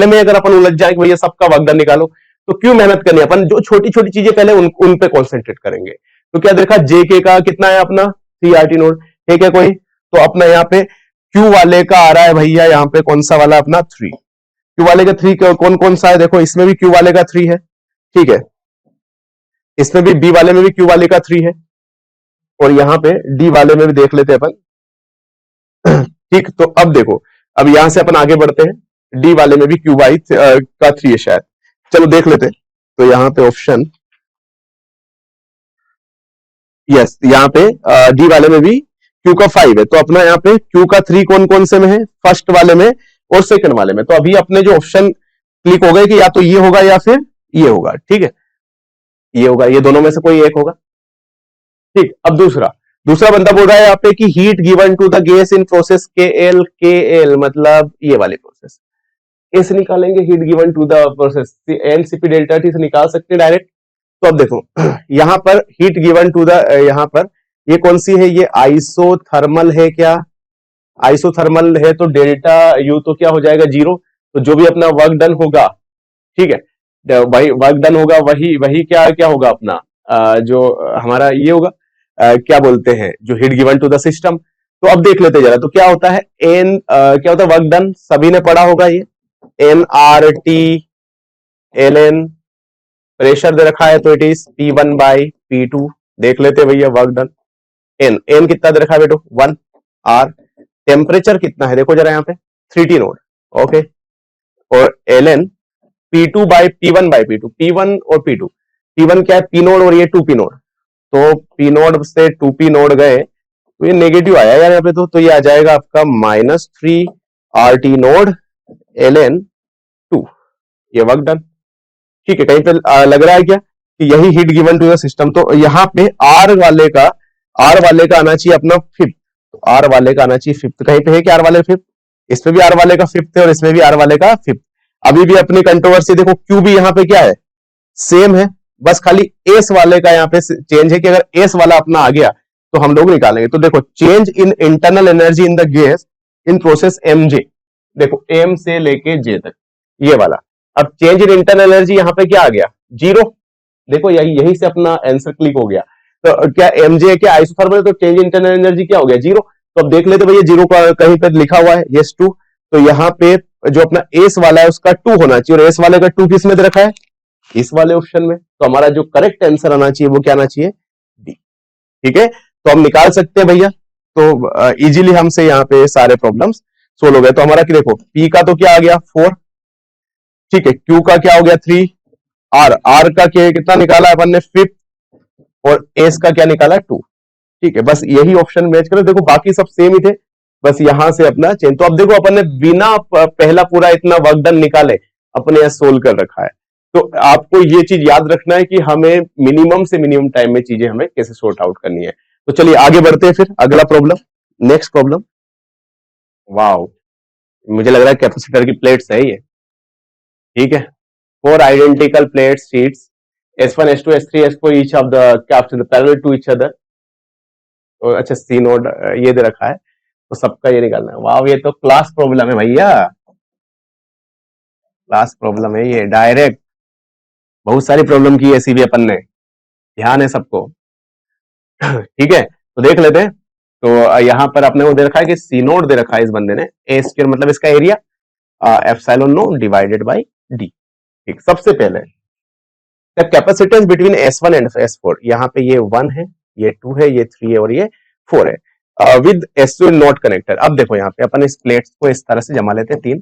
में अगर अपन उलझ जाए कि भैया सबका वर्कडन निकालो, तो क्यों मेहनत करनी है, अपन जो छोटी छोटी चीजें पहले उन पे कॉन्सेंट्रेट करेंगे। तो क्या देखा, जेके का कितना है अपना 3RT नोड, ठीक है कोई, तो अपना यहाँ पे क्यू वाले का आ रहा है भैया यहाँ पे कौन सा वाला अपना 3, क्यू वाले का 3 कौन कौन सा है, देखो इसमें भी क्यू वाले का 3 है, ठीक है, इसमें भी बी वाले में भी क्यू वाले का 3 है, और यहाँ पे डी वाले में भी देख लेते हैं अपन, ठीक। तो अब देखो, अब यहां से अपन आगे बढ़ते हैं, डी वाले में भी क्यू वाई का 3 है शायद, चलो देख लेते हैं। तो यहाँ पे ऑप्शन यस, यहाँ पे डी वाले में भी क्यू का 5 है, तो अपना यहाँ पे क्यू का 3 कौन कौन से में है, फर्स्ट वाले में और सेकंड वाले में। तो अभी अपने जो ऑप्शन क्लिक हो गए कि या तो ये होगा या फिर ये होगा, ठीक है, ये होगा, ये दोनों में से कोई एक होगा, ठीक। अब दूसरा बंदा बोल रहा है यहाँ पे कि heat given to the gas in process KL मतलब ये वाली प्रोसेस, कैसे निकालेंगे heat given to the process, NCP delta T से निकाल सकते हैं डायरेक्ट। तो अब देखो यहाँ पर हीट गिवन टू द, यहाँ पर ये कौन सी है, ये आइसोथर्मल है, क्या आइसोथर्मल है, तो डेल्टा यू तो क्या हो जाएगा 0। तो जो भी अपना वर्क डन होगा, ठीक है, वही वर्क डन होगा, वही क्या होगा अपना जो हमारा ये होगा, क्या बोलते हैं, जो heat given to the system. तो अब देख लेते जरा, तो क्या होता है क्या होता है वर्क डन, सभी ने पढ़ा होगा ये nRT ln, प्रेशर दे रखा है तो इट इज P1/P2, देख लेते भैया वर्क डन, n कितना दे रखा है बेटो 1 R, टेम्परेचर कितना है देखो जरा यहाँ पे 3T नोड, ओके, और ln P1/P2, P1 और P1 क्या है P नोड और ये 2P नोड, तो P नोड से 2P नोड गए तो ये नेगेटिव आया यार यहाँ पे, तो ये आ जाएगा आपका -3RT नोड ln 2, ये वर्क डन, ठीक है। कहीं पे लग रहा है क्या कि यही heat given to the system, तो यहाँ पे R वाले का आना चाहिए अपना 5th, तो R वाले का आना चाहिए 5th, कहीं पे है कि R वाले 5th, इसमें भी R वाले का 5th है और इसमें भी R वाले का 5th। अभी भी अपनी कंट्रोवर्सी देखो, Q भी यहाँ पे क्या है सेम है, बस खाली एस वाले का यहाँ पे चेंज है कि अगर एस वाला अपना आ गया तो हम लोग निकालेंगे। तो देखो change in internal energy in the gas in process MJ, देखो M से लेके J तक ये वाला। अब चेंज इन इंटरनल एनर्जी यहाँ पे क्या आ गया 0, देखो यही से अपना आंसर क्लिक हो गया। तो क्या MJ क्या आइसोथर्मल, तो चेंज इन इंटरनल एनर्जी क्या हो गया 0। तो अब देख लेते भैया 0 का कहीं पे लिखा हुआ है यस 2, तो यहाँ पे जो अपना एस वाला है उसका 2 होना चाहिए, और एस वाले का 2 किस में दे रखा है इस वाले ऑप्शन में। तो हमारा जो करेक्ट आंसर आना चाहिए वो क्या आना चाहिए डी, ठीक है। तो हम निकाल सकते हैं भैया, तो इजीली हमसे यहाँ पे सारे प्रॉब्लम्स सोल्व हो गए। तो हमारा देखो पी का तो क्या आ गया 4, ठीक है, क्यू का क्या हो गया 3, आर का क्या कितना निकाला अपन ने 5, और एस का क्या निकाला 2, ठीक है। बस यही ऑप्शन मैच करो, देखो बाकी सब सेम ही थे, बस यहां से अपना चेंज। तो अब देखो अपन ने बिना पहला पूरा इतना वर्क डन निकाले अपने यहाँ सोल्व कर रखा है। तो आपको ये चीज याद रखना है कि हमें मिनिमम से मिनिमम टाइम में चीजें हमें कैसे सॉर्ट आउट करनी है। तो चलिए आगे बढ़ते हैं फिर अगला प्रॉब्लम, नेक्स्ट प्रॉब्लम। वाओ, मुझे लग रहा है कैपेसिटर की प्लेट्स है ये, ठीक है। 4 identical plate sheets S1 S2 S3 S4 each of the capacitor parallel to each other. और अच्छा सी नोड ये दे रखा है, तो सबका ये निकालना है। वाह, ये तो क्लास प्रॉब्लम है भैया, क्लास प्रॉब्लम है ये डायरेक्ट। बहुत सारी प्रॉब्लम की है ऐसी भी अपन ने, ध्यान है सबको। ठीक है, तो देख लेते हैं। तो यहाँ पर अपने को दे रखा है कि सी नोड दे रखा है इस बंदे ने, ए स्क्वायर मतलब इसका area epsilon node divided by D. ठीक, सबसे पहले the capacitance between S1 and S4, यहाँ पे ये 1 है, ये 2 है, ये 3 है और ये 4 है विद S2 नॉट कनेक्टेड। अब देखो यहाँ पे अपन इस प्लेट्स को इस तरह से जमा लेते हैं, 3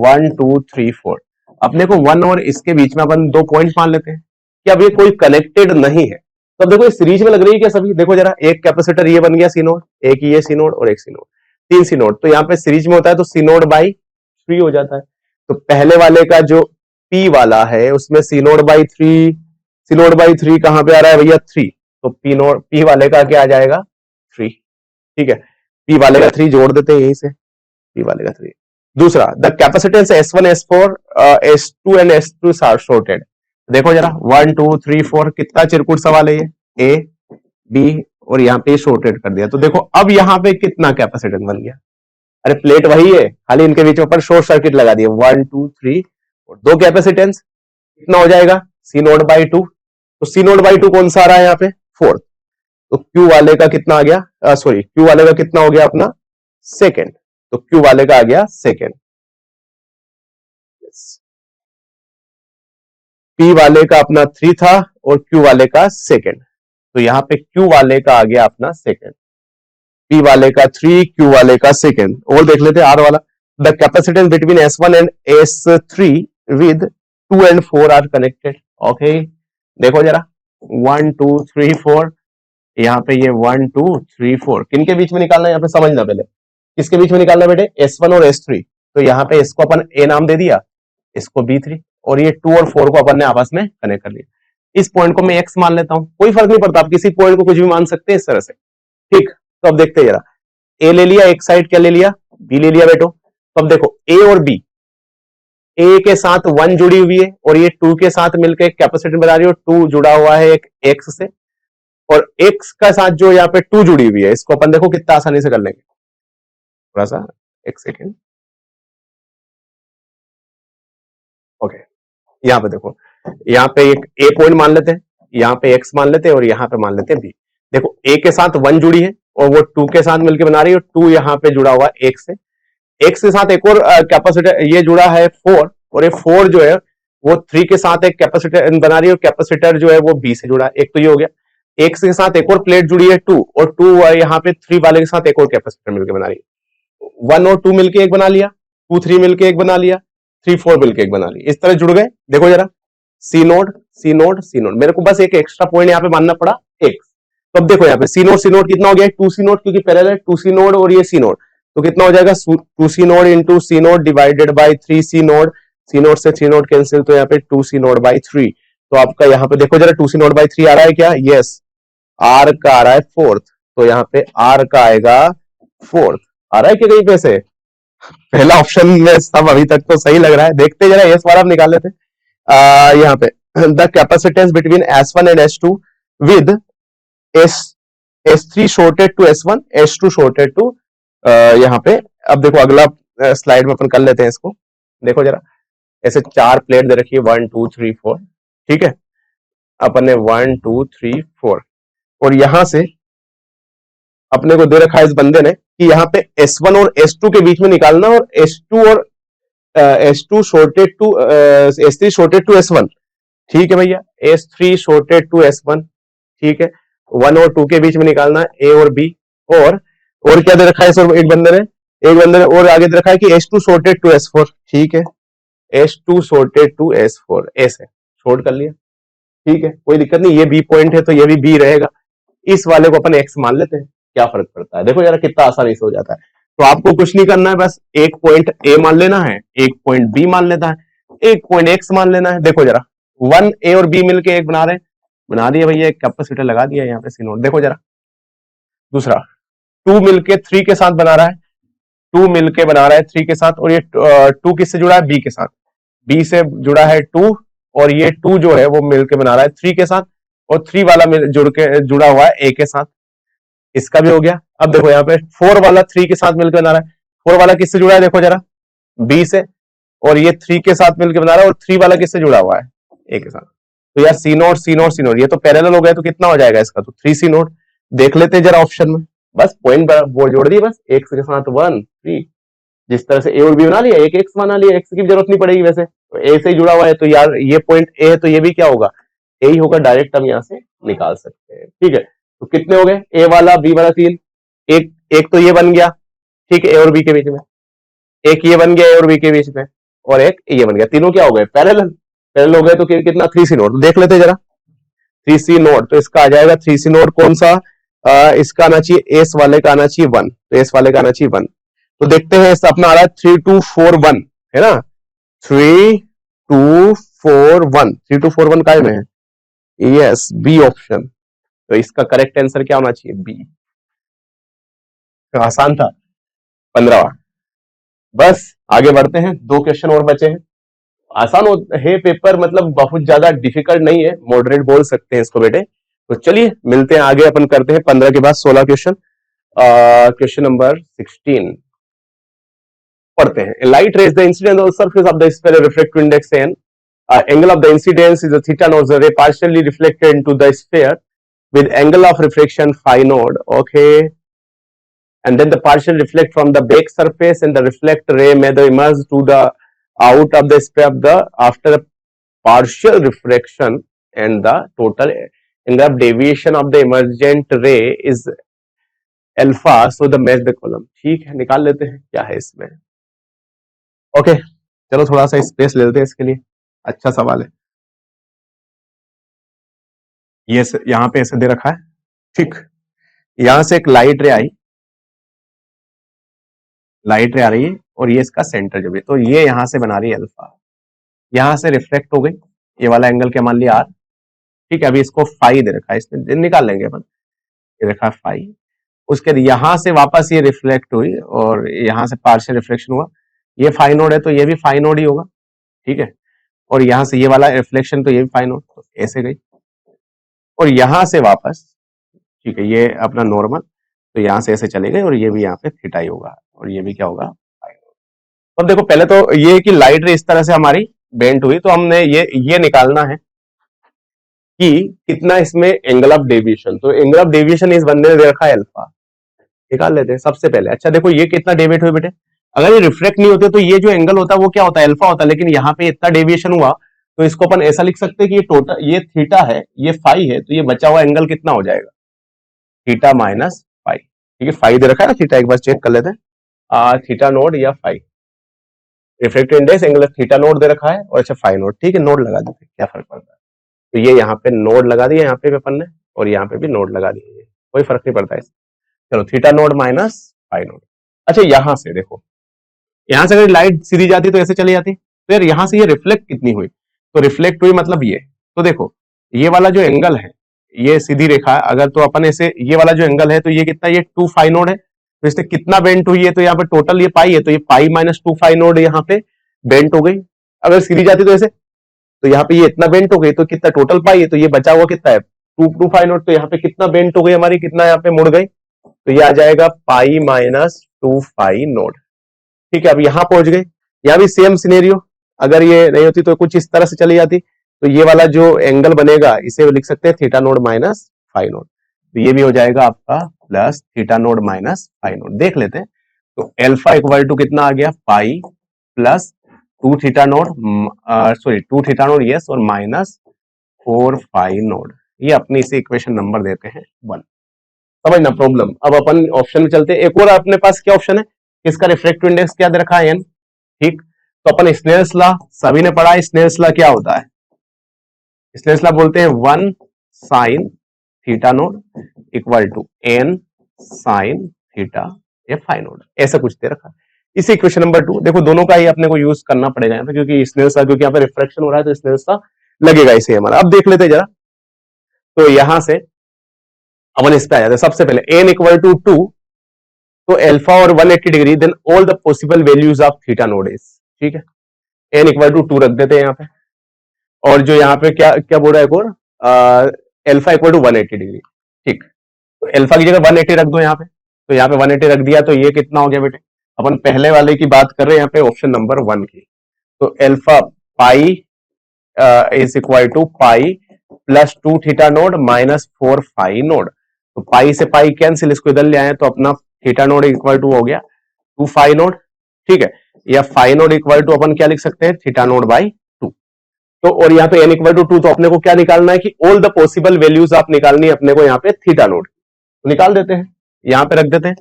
1 2 3 4। अपने को 1 और इसके बीच में अपन 2 पॉइंट मान लेते हैं कि अब ये कोई कनेक्टेड नहीं है। तो अब देखो ये सीरीज में लग रही है क्या सभी, देखो जरा, एक कैपेसिटर ये बन गया सी नोड, एक ये सी नोड और एक सी नोड, 3 सी नोड। तो यहाँ पे सीरीज में होता है तो सी नोड बाई 3 हो जाता है। तो पहले वाले का जो P वाला है उसमें c naught by 3, c naught by 3 कहां पे आ रहा है भैया 3, तो P वाले का क्या आ जाएगा 3, ठीक है। P वाले का 3 जोड़ देते हैं यहीं से, P वाले का 3। दूसरा, the capacitance S1 S4 S2 and S2 are shorted. देखो जरा 1 2 3 4 कितना चिरकुट सवाल है ये, A B और यहाँ पे शॉर्टेड कर दिया। तो देखो अब यहाँ पे कितना कैपेसिटेंस बन गया, अरे प्लेट वही है, खाली इनके बीच में पर शॉर्ट सर्किट लगा दिया। 1 2 3 और 2 कैपेसिटेंस, कितना हो जाएगा सी नोड बाई 2। तो सी नोड बाई 2 कौन सा आ रहा है यहाँ पे 4, तो Q वाले का कितना आ गया, सॉरी Q वाले का कितना हो गया अपना सेकेंड, तो Q वाले का आ गया सेकेंड। P वाले का अपना 3 था और Q वाले का सेकेंड, तो यहाँ पे Q वाले का आ गया अपना सेकेंड, P वाले का 3 Q वाले का सेकेंड। और देख लेते हैं R वाला, the capacitance between S1 and S3 with 2 and 4 are connected. Okay, देखो जरा 1 2 3 4, यहाँ पे ये 1 2 3 4 किनके बीच में निकालना है, यहाँ पे समझना पहले किसके बीच में निकालना बेटे, S1 और S3। तो यहाँ पे इसको अपन A नाम दे दिया, इसको B3, और ये 2 और 4 को अपन ने आपस में कनेक्ट कर लिया। इस पॉइंट को मैं X मान लेता हूं, कोई फर्क नहीं पड़ता, आप किसी पॉइंट को कुछ भी मान सकते हैं इस तरह से। ठीक, तो अब देखते हैं जरा, A ले लिया एक साइड, क्या ले लिया B ले लिया बेटो। तो अब देखो A और B, A के साथ 1 जुड़ी हुई है और ये 2 के साथ मिलकर एक कैपेसिटर बना रही है, और 2 जुड़ा हुआ है एक X से, और X का साथ जो यहाँ पे 2 जुड़ी हुई है, इसको अपन देखो कितना आसानी से कर लेंगे। थोड़ा सा एक सेकेंड, ओके, यहाँ पे देखो, यहाँ पे एक A पॉइंट मान लेते हैं, यहाँ पे X मान लेते हैं और यहाँ पे मान लेते हैं B। देखो A के साथ 1 जुड़ी है और वो 2 के साथ मिलकर बना रही है, और 2 यहाँ पे जुड़ा हुआ है X से, X के साथ एक और कैपेसिटर ये जुड़ा है 4, और ये 4 जो है वो 3 के साथ एक कैपेसिटर बना रही है, और कैपेसिटर जो है वो B से जुड़ा है। एक तो ये हो गया, X के साथ एक और प्लेट जुड़ी है 2, और 2 यहाँ पे 3 वाले के साथ एक और कैपेसिटर मिलकर बना रही है। 1 और 2 मिलके एक बना लिया, 2 3 मिलके एक बना लिया, 3 4 मिलके एक बना लिया, इस तरह जुड़ गए। देखो जरा सी नोड सी नोड सी नोड, मेरे को बस एक एक्स्ट्रा पॉइंट यहाँ पे मानना पड़ा X। तो अब देखो यहाँ पे सी नोड कितना हो गया, 2 सी नोड, क्योंकि पैरेलल है 2 सी नोड और ये सी नोड, तो कितना हो जाएगा 2 c naught into c naught divided by 3 c naught से 3 नोड कैंसिल, तो यहाँ पे 2 सी नोड बाई 3। तो आपका यहाँ पे देखो जरा 2 सी नोड बाई 3 आ रहा है क्या, यस, R का आ रहा है 4th, तो यहाँ पे R का आएगा 4th। आ रहा है क्या कहीं पे से, पहला ऑप्शन में सब अभी तक तो सही लग रहा है। देखते जरा S वाला निकाल लेते, यहाँ पे the capacitance between S1 and S2 with S3 shorted to S1 S2 shorted to, यहाँ पे अब देखो अगला स्लाइड में अपन कर लेते हैं इसको। देखो जरा ऐसे 4 प्लेट दे रखी है 1 2 3 4, ठीक है, अपन ने 1 2 3 4, और यहां से अपने को दे रखा है इस बंदे ने कि यहाँ पे S1 और S2 के बीच में निकालना, और S2 और S2 shorted to S3 shorted to S1, ठीक है भैया, S3 शॉर्टेड टू S1, ठीक है, 1 और 2 के बीच में निकालना है A और B, और क्या दे रखा है सर, एक बंदे ने और आगे दे रखा है कि S2 शॉर्टेड टू S4, ठीक है, S2 शॉर्टेड टू S4, ऐसे शॉर्ट कर लिया, ठीक है, कोई दिक्कत नहीं, ये B पॉइंट है तो ये भी B रहेगा। इस वाले को अपन X मान लेते हैं, क्या फर्क पड़ता है, देखो यार कितना आसानी से हो जाता है। तो आपको कुछ नहीं करना है, बस एक पॉइंट A मान लेना है, एक पॉइंट B मान लेना है, एक पॉइंट X मान लेना है। देखो जरा 1 A और B मिलके एक बना रहे हैं, बना दिया भैया, एक कैपेसिटर लगा दिया यहाँ पे सी नोड। देखो जरा दूसरा 2 मिलके 3 के साथ बना रहा है, 2 मिलके बना रहा है 3 के साथ, और ये 2 किससे जुड़ा है? बी के साथ, बी से जुड़ा है 2, और ये 2 जो है वो मिलके बना रहा है 3 के साथ, और 3 वाला जुड़ा हुआ है ए के साथ। इसका भी हो गया। अब देखो यहाँ पे 4 वाला 3 के साथ मिलकर बना रहा है, 4 वाला किससे जुड़ा है? देखो जरा, बी से, और ये 3 के साथ मिलकर बना रहा है, और 3 वाला किससे जुड़ा हुआ है? ए के साथ। तो यार सी नोट सी नोट सी नोट, ये तो पैरेलल हो गया, तो कितना हो जाएगा इसका? तो 3 सी नोट। देख लेते हैं जरा ऑप्शन में, बस पॉइंट वो जोड़ दिए, बस एक्स के साथ 1 3, जिस तरह से ए और बी बना लिया, एक एक्स बना लिया, एक्स की जरूरत नहीं पड़ेगी वैसे, तो ए से ही जुड़ा हुआ है, तो यार ये पॉइंट ए है, तो ये भी क्या होगा? ए ही होगा, डायरेक्ट हम यहाँ से निकाल सकते हैं। ठीक है, तो कितने हो गए? ए वाला बी वाला 3, एक एक तो ये बन गया, ठीक है, ए और बी के बीच में, एक ये बन गया ए और बी के बीच में, और एक ये बन गया, तीनों क्या हो गए? पैरेलल। पैरेलल हो गए तो कितना? 3 सी नोट। देख लेते जरा 3 सी नोट, तो इसका आ जाएगा 3 सी नोट कौन सा? इसका आना चाहिए, एस वाले का आना चाहिए 1, तो एस वाले का आना चाहिए 1। तो देखते हैं, इस अपना आ रहा है 3 2 4 1, है ना? 3 2 4 1, 3 2 4 1 काय में है? Yes, B option. तो इसका करेक्ट आंसर क्या होना चाहिए? बी। तो आसान था, 15वां। बस आगे बढ़ते हैं, 2 क्वेश्चन और बचे हैं। आसान है पेपर, मतलब बहुत ज्यादा डिफिकल्ट नहीं है, मॉडरेट बोल सकते हैं इसको बेटे। तो चलिए मिलते हैं आगे, अपन करते हैं 15 के बाद 16 क्वेश्चन। क्वेश्चन नंबर 16 पढ़ते हैं। Light rays the incident on surface of the sphere, refractive index N, angle of the incidence is a theta naught, the ray partially reflected into the sphere with angle of refraction phi naught. Okay, and then the partial reflect from the back surface, and the reflect ray may emerge to the out of the sphere of the after partial refraction, and the total angle of deviation of the emergent ray is alpha, so the match the column. ठीक है, निकाल लेते हैं क्या है इसमें। Okay, चलो थोड़ा सा स्पेस ले लेते हैं इसके लिए, अच्छा सवाल है। ये यहां पे ऐसे दे रखा है, ठीक, यहां से एक लाइट रे आई, लाइट रे आ रही है, और ये इसका सेंटर जो है, तो ये यहां से बना रही है अल्फा, यहां से रिफ्लेक्ट हो गई, ये वाला एंगल क्या मान लिया आर, ठीक है। अभी इसको फाई दे रखा है, इसमें निकाल लेंगे अपन, ये रखा फाई, उसके बाद यहां से वापस ये रिफ्लेक्ट हुई, और यहां से पार्शियल रिफ्लेक्शन हुआ, ये फाई नोड है, तो ये भी फाई नोड ही होगा, ठीक है। और यहां से ये वाला रिफ्लेक्शन, तो ये भी फाई नोड, तो ऐसे गई, और यहां से वापस, ठीक है, ये अपना नॉर्मल, तो यहां से ऐसे चले गए, और ये भी यहाँ पे थीटा ही होगा, और ये भी क्या होगा? Phi naught. तो अब देखो, पहले तो ये कि लाइट रे इस तरह से हमारी बेंट हुई, तो हमने ये निकालना है कि कितना इसमें एंगल ऑफ डेविएशन, तो एंगल ऑफ डेविएशन इस बंदे ने दे रखा है अल्फा, निकाल लेते हैं सबसे पहले। अच्छा देखो, ये कितना डेविएट हुए बेटे, अगर ये रिफ्लेक्ट नहीं होते तो ये जो एंगल होता है वो क्या होता है? अल्फा होता है, लेकिन यहाँ पे इतना डेविएशन हुआ, तो इसको अपन ऐसा लिख सकते हैं कि ये टोटल, ये थीटा है, ये फाई है, तो ये बचा हुआ एंगल कितना हो जाएगा? थीटा माइनस फाई, ठीक है। फाई दे रखा है ना, थीटा एक बार चेक कर लेते हैं, थीटा नोड या phi, reflective index angle theta naught दे रखा है, और अच्छा फाई नोड, ठीक है, नोड लगा देते हैं, क्या फर्क पड़ता है। तो ये यहाँ पे नोड लगा दिया, यहाँ पे अपन ने, और यहाँ पे भी नोड लगा दिया, कोई फर्क नहीं पड़ता है। चलो, theta naught minus phi naught. अच्छा, यहां से देखो, यहां से अगर लाइट सीधी जाती तो ऐसे चली जाती, तो यार यहां से ये रिफ्लेक्ट कितनी हुई? तो रिफ्लेक्ट हुई मतलब ये, तो देखो ये वाला जो एंगल है, ये सीधी रेखा है, अगर तो अपन ऐसे, ये वाला जो एंगल है, तो ये कितना? ये 2 फाई नोड है, तो इससे कितना बेंट हुई है? तो यहाँ पे टोटल ये पाई है, तो ये पाई माइनस 2 फाई नोड यहाँ पे बेंट हो गई। अगर सीधी जाती तो ऐसे, तो यहाँ पे ये इतना बेंट हो गई, तो कितना टोटल पाई है, तो ये बचा हुआ कितना है? 2 फाई नोड, तो यहाँ पे कितना बेंट हो गई हमारी, कितना यहाँ पे मुड़ गई, तो ये आ जाएगा पाई माइनस 2 फाई नोड, ठीक है। अब यहां पहुंच गए, यहां भी सेम सिनेरियो, अगर ये नहीं होती तो कुछ इस तरह से चली जाती, तो ये वाला जो एंगल बनेगा इसे लिख सकते हैं theta naught minus phi naught, तो ये भी हो जाएगा आपका plus theta naught minus phi naught. देख लेते हैं, तो एल्फा इक्वल टू कितना आ गया? पाई plus 2 theta node, sorry 2 theta node, yes, और माइनस 4 फाई नोड। ये अपनी इसे इक्वेशन नंबर देते हैं 1, समझना प्रॉब्लम। अब अपन ऑप्शन में चलते हैं, एक और अपने पास क्या ऑप्शन है, इसका रिफ्रैक्टिव इंडेक्स क्या दे रखा है? एन, ठीक। तो अपन स्नेल्स लॉ सभी ने पढ़ा है, स्नेल्स लॉ क्या होता है? स्नेल्स लॉ बोलते हैं 1 sine theta naught equal to N sine theta या फाई नोड, ऐसा कुछ दे रखा है। इसी इक्वेशन नंबर 2 देखो, दोनों का ही अपने को यूज करना पड़ेगा यहाँ पे, क्योंकि स्नेल्स लॉ, क्योंकि यहाँ पे रिफ्रैक्शन हो रहा है, तो स्नेल्स लॉ लगेगा इसे हमारा। अब देख लेते हैं जरा, तो यहां से अपन इस पे आ जाते हैं। सबसे पहले एन इक्वल टू 2, तो अल्फा और 180 degree, then all the possible values of theta naught is, ठीक है, n इक्वल टू 2 रख देते हैं यहाँ पे, और जो यहाँ पे क्या क्या बोल रहा है एक और, अल्फा इक्वल टू 180 डिग्री, ठीक। तो अल्फा की जगह 180 रख दो यहाँ पे, तो यहाँ पे 180 रख दिया, तो ये कितना हो गया बेटे, अपन पहले वाले की बात कर रहे हैं यहाँ पे ऑप्शन नंबर 1 की, तो alpha pi is equal to pi plus 2 theta naught minus 4 phi naught, तो पाई से पाई कैंसिल, इसको इधर ले आए तो अपना थीटा नोड इक्वल टू हो गया 2 फाई नोड, ठीक है, या फाई नोड इक्वल टू अपन क्या लिख सकते हैं, थीटा नोड बाई 2। तो और यहाँ पे n इक्वल टू 2, तो अपने को क्या निकालना है कि ऑल द पॉसिबल वैल्यूज आप निकालनी है अपने को यहाँ पे थीटा नोड, तो निकाल देते हैं, यहाँ पे रख देते हैं।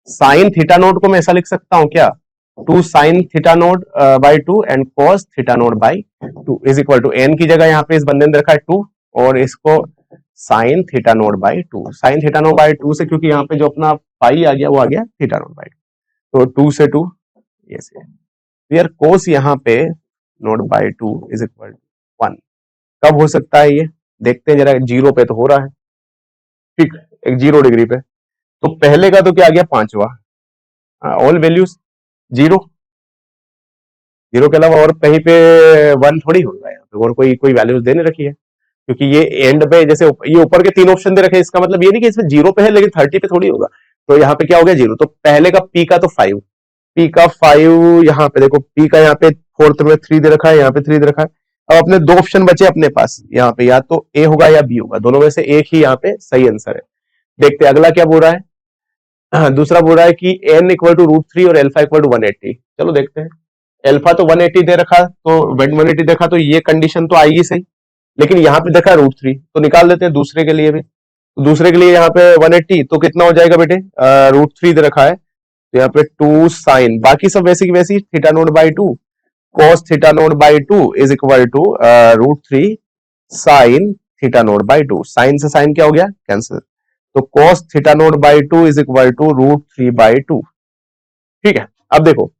साइन थीटा नोड को मैं ऐसा लिख सकता हूं क्या, 2 sine theta naught by 2 and cos theta naught by 2 is equal to n की जगह यहाँ पे इस बंदे ने रखा है 2 और इसको sign theta naught by 2, sine theta naught by 2 से, क्योंकि यहाँ पे जो अपना पाई आ गया वो आ गया थीटा नोड बाई 2, तो 2 से 2 ये से फिर कोस यहाँ पे naught by 2 is equal to 1, कब हो सकता है ये देखते हैं जरा, 0 पे तो हो रहा है, ठीक, एक 0 डिग्री पे, तो पहले का तो क्या आ गया 5वां, ऑल वैल्यूज 0, 0 के अलावा और कहीं पे 1 थोड़ी होगा यहाँ पे, और कोई वैल्यूज देने रखी है, क्योंकि ये एंड पे जैसे ये ऊपर के 3 ऑप्शन दे रखे हैं, इसका मतलब ये नहीं कि इसमें 0 पे है लेकिन 30 पे थोड़ी होगा, तो यहाँ पे क्या हो गया 0, तो पहले का p का तो 5, p का 5 यहाँ पे देखो, p का यहाँ पे 4th में 3 दे रखा है, यहाँ पे 3 दे रखा है, अब अपने 2 ऑप्शन बचे अपने पास, यहाँ पे या तो a होगा या b होगा, दोनों में से एक ही यहाँ पे सही आंसर है। देखते अगला क्या बोल रहा है, दूसरा बोल रहा है कि n इक्वल टू √3 और अल्फा इक्वल टू 180, चलो देखते हैं, अल्फा तो 180 दे रखा, तो 180 देखा तो ये कंडीशन तो आएगी सही, लेकिन यहाँ पे देखा √3, तो निकाल देते हैं दूसरे के लिए भी, तो दूसरे के लिए यहाँ पे 180 तो कितना हो जाएगा बेटे, √3 दे रखा है, तो यहाँ पे 2 साइन, बाकी सब वैसी की वैसी, theta naught by 2 cos theta naught by 2 is equal to √3 sine theta naught by 2, sine से साइन क्या हो गया कैंसिल, तो cos theta naught by 2 is equal to √3 by 2, ठीक है। अब देखो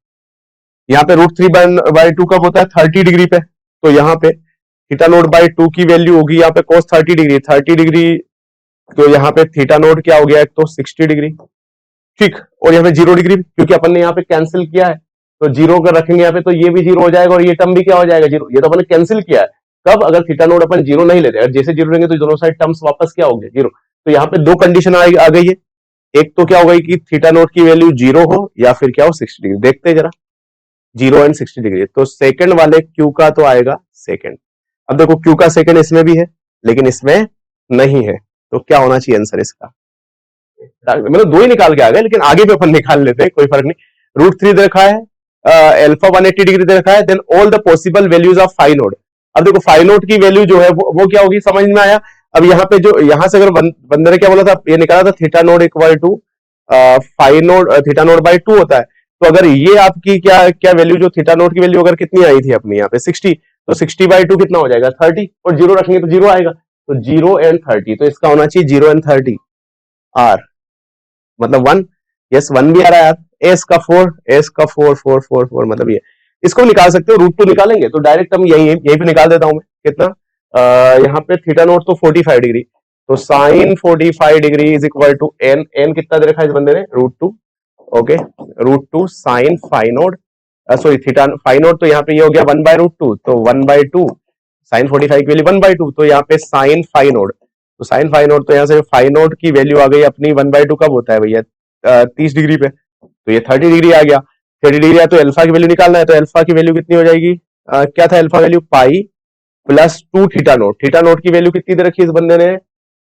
यहाँ पे √3 बाई 2 कब होता है 30 डिग्री पे, तो यहाँ पे थीटा नोट बाई 2 की वैल्यू होगी यहाँ पे cos 30 डिग्री, 30 डिग्री, तो यहाँ पे थीटा नोट क्या हो गया, एक तो 60 डिग्री, ठीक, और यहाँ पे 0 डिग्री, क्योंकि अपन ने यहाँ पे कैंसिल किया है, तो 0 का रखेंगे यहाँ पे, तो ये भी 0 हो जाएगा और ये टर्म भी क्या हो जाएगा 0, ये तो अपन ने कैंसिल किया है, कब, अगर थीटा नोट अपन 0 नहीं लेते, अगर जैसे 0 लेंगे तो दोनों साइड टर्म्स वापस क्या हो गए 0, तो यहाँ पे 2 कंडीशन आ गई है, एक तो क्या हो गई कि थीटा नोट की वैल्यू 0 हो या फिर क्या हो 60 डिग्री, देखते हैं जरा 0 एंड 60 डिग्री, तो सेकंड वाले क्यू का तो आएगा सेकंड, अब देखो क्यू का सेकंड इसमें भी है लेकिन इसमें नहीं है, तो क्या होना चाहिए आंसर इसका, मतलब 2 ही निकाल के आ गए लेकिन आगे भी अपन निकाल लेते हैं, कोई फर्क नहीं, √3 दे रखा है, अल्फा 180 डिग्री दे रखा है, then all the possible values of phi naught, अब देखो फाई नोड की वैल्यू जो है वो क्या होगी समझ में आया, अब यहाँ पे जो यहाँ से अगर बंदे ने क्या बोला था, ये निकाला था theta naught equal to phi naught theta naught by 2 होता है, तो अगर ये आपकी क्या क्या वैल्यू, जो थीटा नोड की वैल्यू अगर कितनी आई थी अपनी यहाँ पे 60, तो 60 बाई 2 कितना हो जाएगा 30, और 0 रखेंगे तो 0 आएगा, तो 0 एंड 30, तो इसका होना चाहिए 0 एंड 30 आर, मतलब 1, यस 1 भी आ रहा है यार, एस का 4, एस का 4 4 4 4, मतलब ये इसको निकाल सकते हो, √2 निकालेंगे तो डायरेक्ट हम यही पे निकाल देता हूं मैं, कितना यहाँ पे थीटा नोट तो 45 डिग्री, तो sine 45 degree is equal to N, N कितना दे रखा है इस बंदे ने √2, okay, √2 sine phi naught, sorry theta phi naught, तो यहाँ पे ये हो गया 1 बाय √2, तो 1 बाय 2 साइन 45 की वैल्यू 1 बाय 2, तो यहाँ पे साइन फाई नोट, तो साइन फाई नोट, तो यहाँ से फाई नोट की वैल्यू आ गई अपनी 1 बाय 2 कब होता है भैया 30 डिग्री पे, तो ये 30 डिग्री आ गया, 30 डिग्री है तो अल्फा की वैल्यू निकालना है, तो अल्फा की वैल्यू कितनी हो जाएगी, क्या था alpha value pi plus 2 theta note, theta note की वैल्यू कितनी दे रखी है इस बंदे ने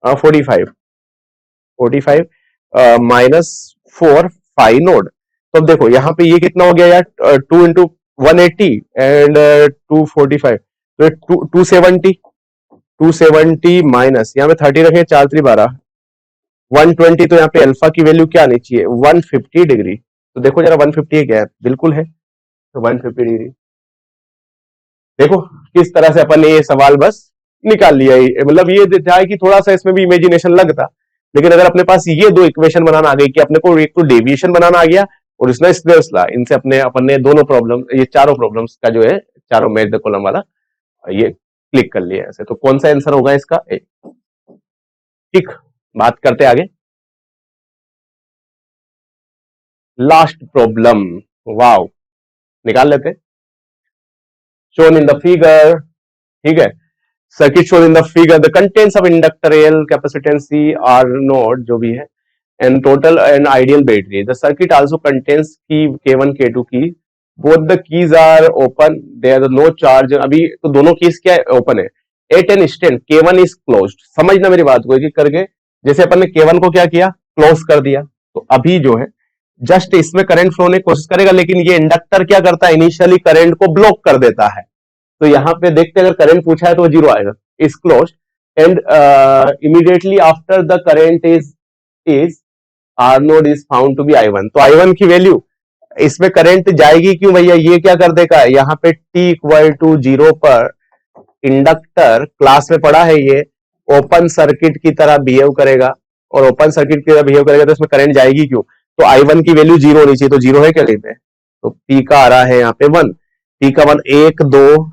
45 माइनस 4 फाई नोट, तो अब देखो यहाँ पे ये कितना हो गया यार 2 इंटू 180 एंड 245, तो 270 माइनस यहाँ पे 30 रखे 4 3 12 120, तो यहाँ पे अल्फा की वैल्यू क्या आनी चाहिए 150 डिग्री, तो देखो जरा 150 है क्या है, बिल्कुल है, तो 150 डिग्री, देखो किस तरह से अपन ने ये सवाल बस निकाल लिया, मतलब ये था कि थोड़ा सा इसमें भी इमेजिनेशन लगता, लेकिन अगर अपने पास ये 2 इक्वेशन बनाना आ गई कि अपने को एक तो डेविएशन बनाना आ गया और इसमें स्नेल्स लॉ, इनसे अपन ने दोनों प्रॉब्लम, ये चारों प्रॉब्लम्स का जो है चारों मैच द कॉलम वाला ये क्लिक कर लिया ऐसे, तो कौन सा आंसर होगा इसका, ठीक, बात करते आगे। लास्ट प्रॉब्लम, वाओ, निकाल लेते हैं। शोन इन द फिगर, ठीक है, circuit shown in the figure, the contents of inductor L, capacitance C, are note जो भी है, and total and ideal battery. The circuit also contains key K1, K2 key. Both the keys are open. There is no charge. अभी तो दोनों keys क्या है? Open है. At an instant K1 is closed. समझना मेरी बात को, एक करके जैसे अपन ने K1 को क्या किया? क्लोज कर दिया। तो अभी जो है जस्ट इसमें करंट फ्लो होने की कोशिश करेगा, लेकिन ये इंडक्टर क्या करता है? इनिशियली करंट को ब्लॉक कर देता है। तो यहाँ पे देखते हैं, अगर करंट पूछा है तो वो जीरो आएगा। Is close and immediately after the current is R naught is found to be I1। तो I1 की वैल्यू, इसमें करंट जाएगी क्यों भैया? ये क्या कर देगा, यहाँ पे t इक्वल टू 0 पर इंडक्टर, क्लास में पढ़ा है ये, ओपन सर्किट की तरह बिहेव करेगा, और ओपन सर्किट की तरह बिहेव करेगा तो इसमें करंट जाएगी क्यों? तो I1 की वैल्यू 0 होनी चाहिए। तो 0 है क्या नहीं पे? तो p का आ रहा है यहाँ पे 1, p का 1 1 2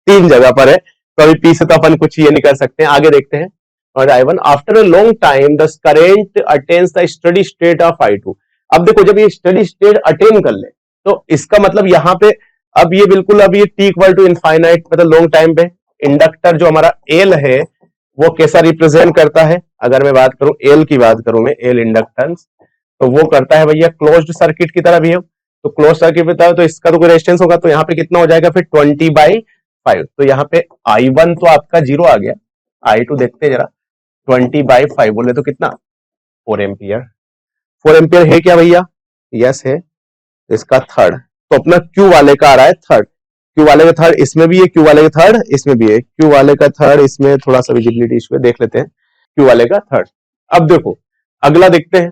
3 जगह पर है, तो अभी p से तो अपन कुछ ये नहीं कर सकते हैं। आगे देखते हैं। और I1 after a long time the current attains the steady state of I2। अब देखो, जब ये स्टडी स्टेट अटेन कर ले तो इसका मतलब यहाँ पे अब ये बिल्कुल, अब ये t इक्वल टू इनफाइनाइट, मतलब लॉन्ग टाइम पे इंडक्टर जो हमारा L है वो कैसा रिप्रेजेंट करता है? अगर मैं बात करूं L की बात करूं मैं, L इंडक्टेंस, तो वो करता है भैया क्लोज्ड सर्किट की तरह बिहेव। तो क्लोज सर्किट में तो इसका तो कोई रेजिस्टेंस होगा, तो यहाँ पे कितना हो जाएगा फिर 20/5। तो यहाँ पे I1 तो आपका 0 आ गया, I2 देखते हैं जरा, 20/5 बोले तो कितना? 4 एम्पियर। 4 एम्पियर है क्या भैया? यस है। इसका थर्ड, तो अपना Q वाले का आ रहा है थर्ड। Q वाले का थर्ड इसमें भी है, Q वाले का थर्ड इसमें भी है, Q वाले का थर्ड इसमें थोड़ा सा विजिबिलिटी इशू है, देख लेते हैं Q वाले का थर्ड। अब देखो अगला देखते हैं,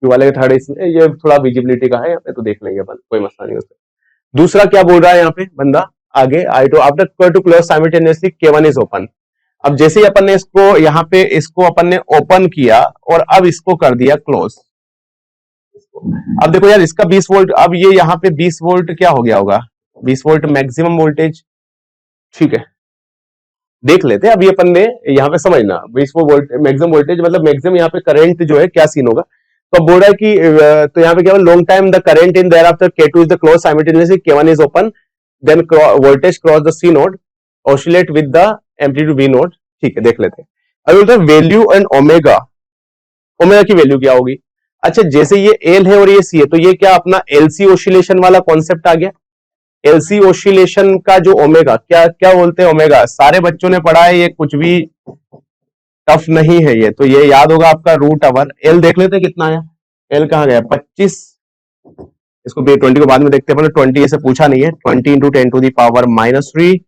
Q वाले का थर्ड इसमें, ये थोड़ा विजिबिलिटी का है यहाँ पे, तो देख लेंगे अपन, कोई मसला नहीं उससे। दूसरा क्या बोल रहा है यहाँ पे बंदा आगे, I2 after two close simultaneously K1 is open. अब जैसे ही अपन ने इसको यहाँ पे इसको अपन ने ओपन किया और अब इसको कर दिया क्लोज। अब देखो यार, इसका 20 वोल्ट, अब ये यहाँ पे 20 वोल्ट क्या हो गया होगा? 20 वोल्ट मैक्सिमम वोल्टेज, ठीक है, देख लेते हैं। अभी अपन ने यहाँ पे समझना 20 वोल्ट मैक्सिमम वोल्टेज, मतलब मैक्सिमम यहाँ पे करंट जो है क्या सीन होगा। तो अब बोल रहा है कि तो यहाँ पे क्या long time the current in there after K2 is the close simultaneously K1 is open, then voltage cross the C naught, oscillate with the amplitude V naught, ठीक है, देख लेते हैं। अब बोलते हैं वैल्यू एंड ओमेगा, ओमेगा की वैल्यू क्या होगी? अच्छा, जैसे ये L है और ये C है, तो ये क्या अपना LC ऑसिलेशन वाला कॉन्सेप्ट आ गया। LC ऑसिलेशन का जो ओमेगा, क्या क्या बोलते हैं ओमेगा, सारे बच्चों ने पढ़ा है, ये कुछ भी टफ नहीं है ये, तो ये याद होगा आपका √, L देख लेते हैं कितना आया। L कहाँ गया? 25, इसको 20 को बाद में देखते हैं, 20 ऐसे पूछा नहीं है, 20 इंटू 10 टू दी पावर -3,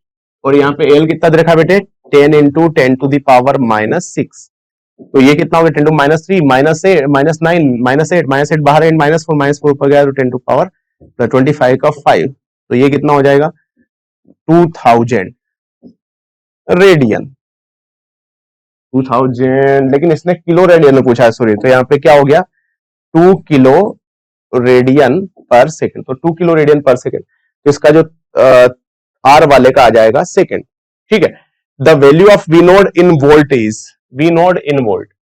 और यहाँ पे L कितना दे रखा है बेटे? 10 इंटू 10 टू दी पावर -6। तो ये कितना हो गया? 10 टू -3 -9 -8 बाहर एंड -4 पर गया, तो 10 टू पावर 25 का 5, तो ये कितना हो जाएगा? 2000 रेडियन, 2000, लेकिन इसने किलो रेडियन में पूछा है, सॉरी। तो यहाँ पे क्या हो गया? 2 किलो रेडियन पर सेकेंड, तो 2 किलो रेडियन पर सेकेंड, तो इसका जो आर वाले का आ जाएगा सेकेंड, ठीक है। The value of V naught in volt is, V naught in volt,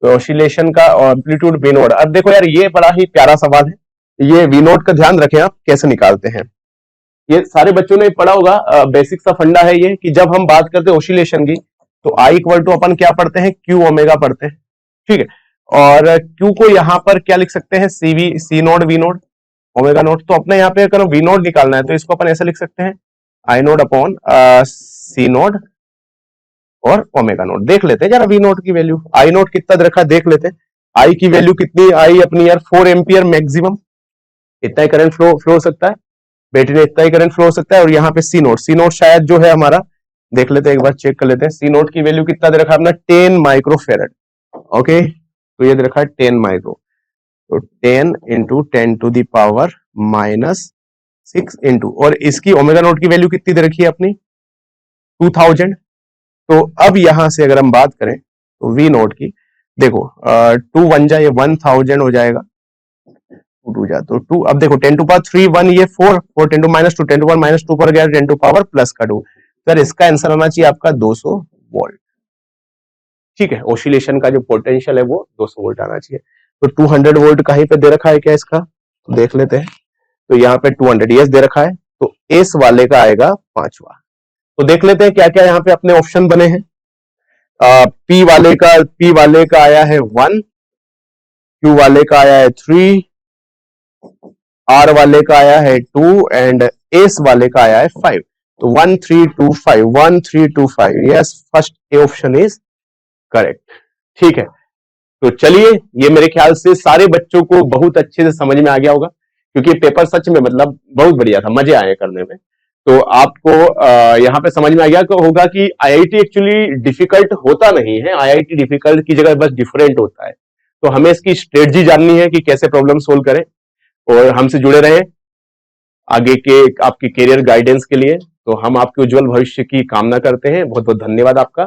तो ऑसिलेशन का एम्पलीट्यूड वी नोड। अब देखो यार, ये बड़ा ही प्यारा सवाल है, ये वी नोड का ध्यान रखें आप कैसे निकालते हैं। ये सारे बच्चों ने पढ़ा होगा, बेसिक सा फंडा है ये, कि जब हम बात करते हैं ऑसिलेशन की, तो I इक्वल टू अपन क्या पढ़ते हैं? Q ओमेगा पढ़ते हैं, ठीक है। और Q को यहाँ पर क्या लिख सकते हैं? C node V node omega node. तो अपने यहाँ पे अगर V नोड निकालना है तो इसको अपन ऐसा लिख सकते हैं, I node upon C node और ओमेगा नोड। देख लेते हैं जरा V नोड की वैल्यू, I नोड कितना दे रखा है देख लेते हैं। I की वैल्यू कितनी? I अपनी यार 4 एम्पियर मैक्सिमम, इतना ही करंट फ्लो हो सकता है, बैटरी में इतना ही करंट फ्लो हो सकता है। और यहाँ पे C नोड शायद जो है हमारा, देख लेते हैं एक बार, चेक कर लेते हैं। C नोड की वैल्यू कितना दे रखा है अपना? 10 माइक्रोफेरेड, ओके, तो ये दे रखा है 10 माइक्रो, तो 10 into 10 to the power -6 into, और इसकी ओमेगा नोड की वैल्यू कितनी दे रखी है अपनी? 2000। तो अब यहां से अगर हम बात करें तो वी नोड की, देखो 2 1 जा, ये 1000 हो जाएगा, 2 जा तो 2। अब देखो 10 टू पावर 3 1, ये 4 10 टू -2, 10 टू पावर -2 पर गया, 10 टू पावर प्लस का 2, सर इसका आंसर आना चाहिए आपका 200 वोल्ट, ठीक है। ऑसिलेशन का जो पोटेंशियल है वो 200 वोल्ट आना चाहिए। तो 200 वोल्ट कहीं पे दे रखा है क्या इसका, तो देख लेते हैं। तो यहाँ पे 200 यस दे रखा है, तो एस वाले का आएगा 5वां। तो देख लेते हैं क्या क्या यहाँ पे अपने ऑप्शन बने हैं। पी वाले का आया है 1, क्यू वाले का आया है 3, आर वाले का आया है 2 एंड एस वाले का आया है 5। तो 1 3 2 5, 1 3 2 5, yes first A option is correct. ठीक है, तो चलिए ये मेरे ख्याल से सारे बच्चों को बहुत अच्छे से समझ में आ गया होगा, क्योंकि पेपर सच में मतलब बहुत बढ़िया था, मजे आए करने में। तो आपको यहाँ पे समझ में आ गया होगा कि आईआईटी एक्चुअली डिफिकल्ट होता नहीं है, आईआईटी डिफिकल्ट की जगह बस डिफरेंट होता है। तो हमें इसकी स्ट्रेटजी जाननी है कि कैसे प्रॉब्लम सोल्व करें, और हमसे जुड़े रहे आगे के आपके करियर गाइडेंस के लिए। तो हम आपके उज्जवल भविष्य की कामना करते हैं। बहुत बहुत धन्यवाद आपका।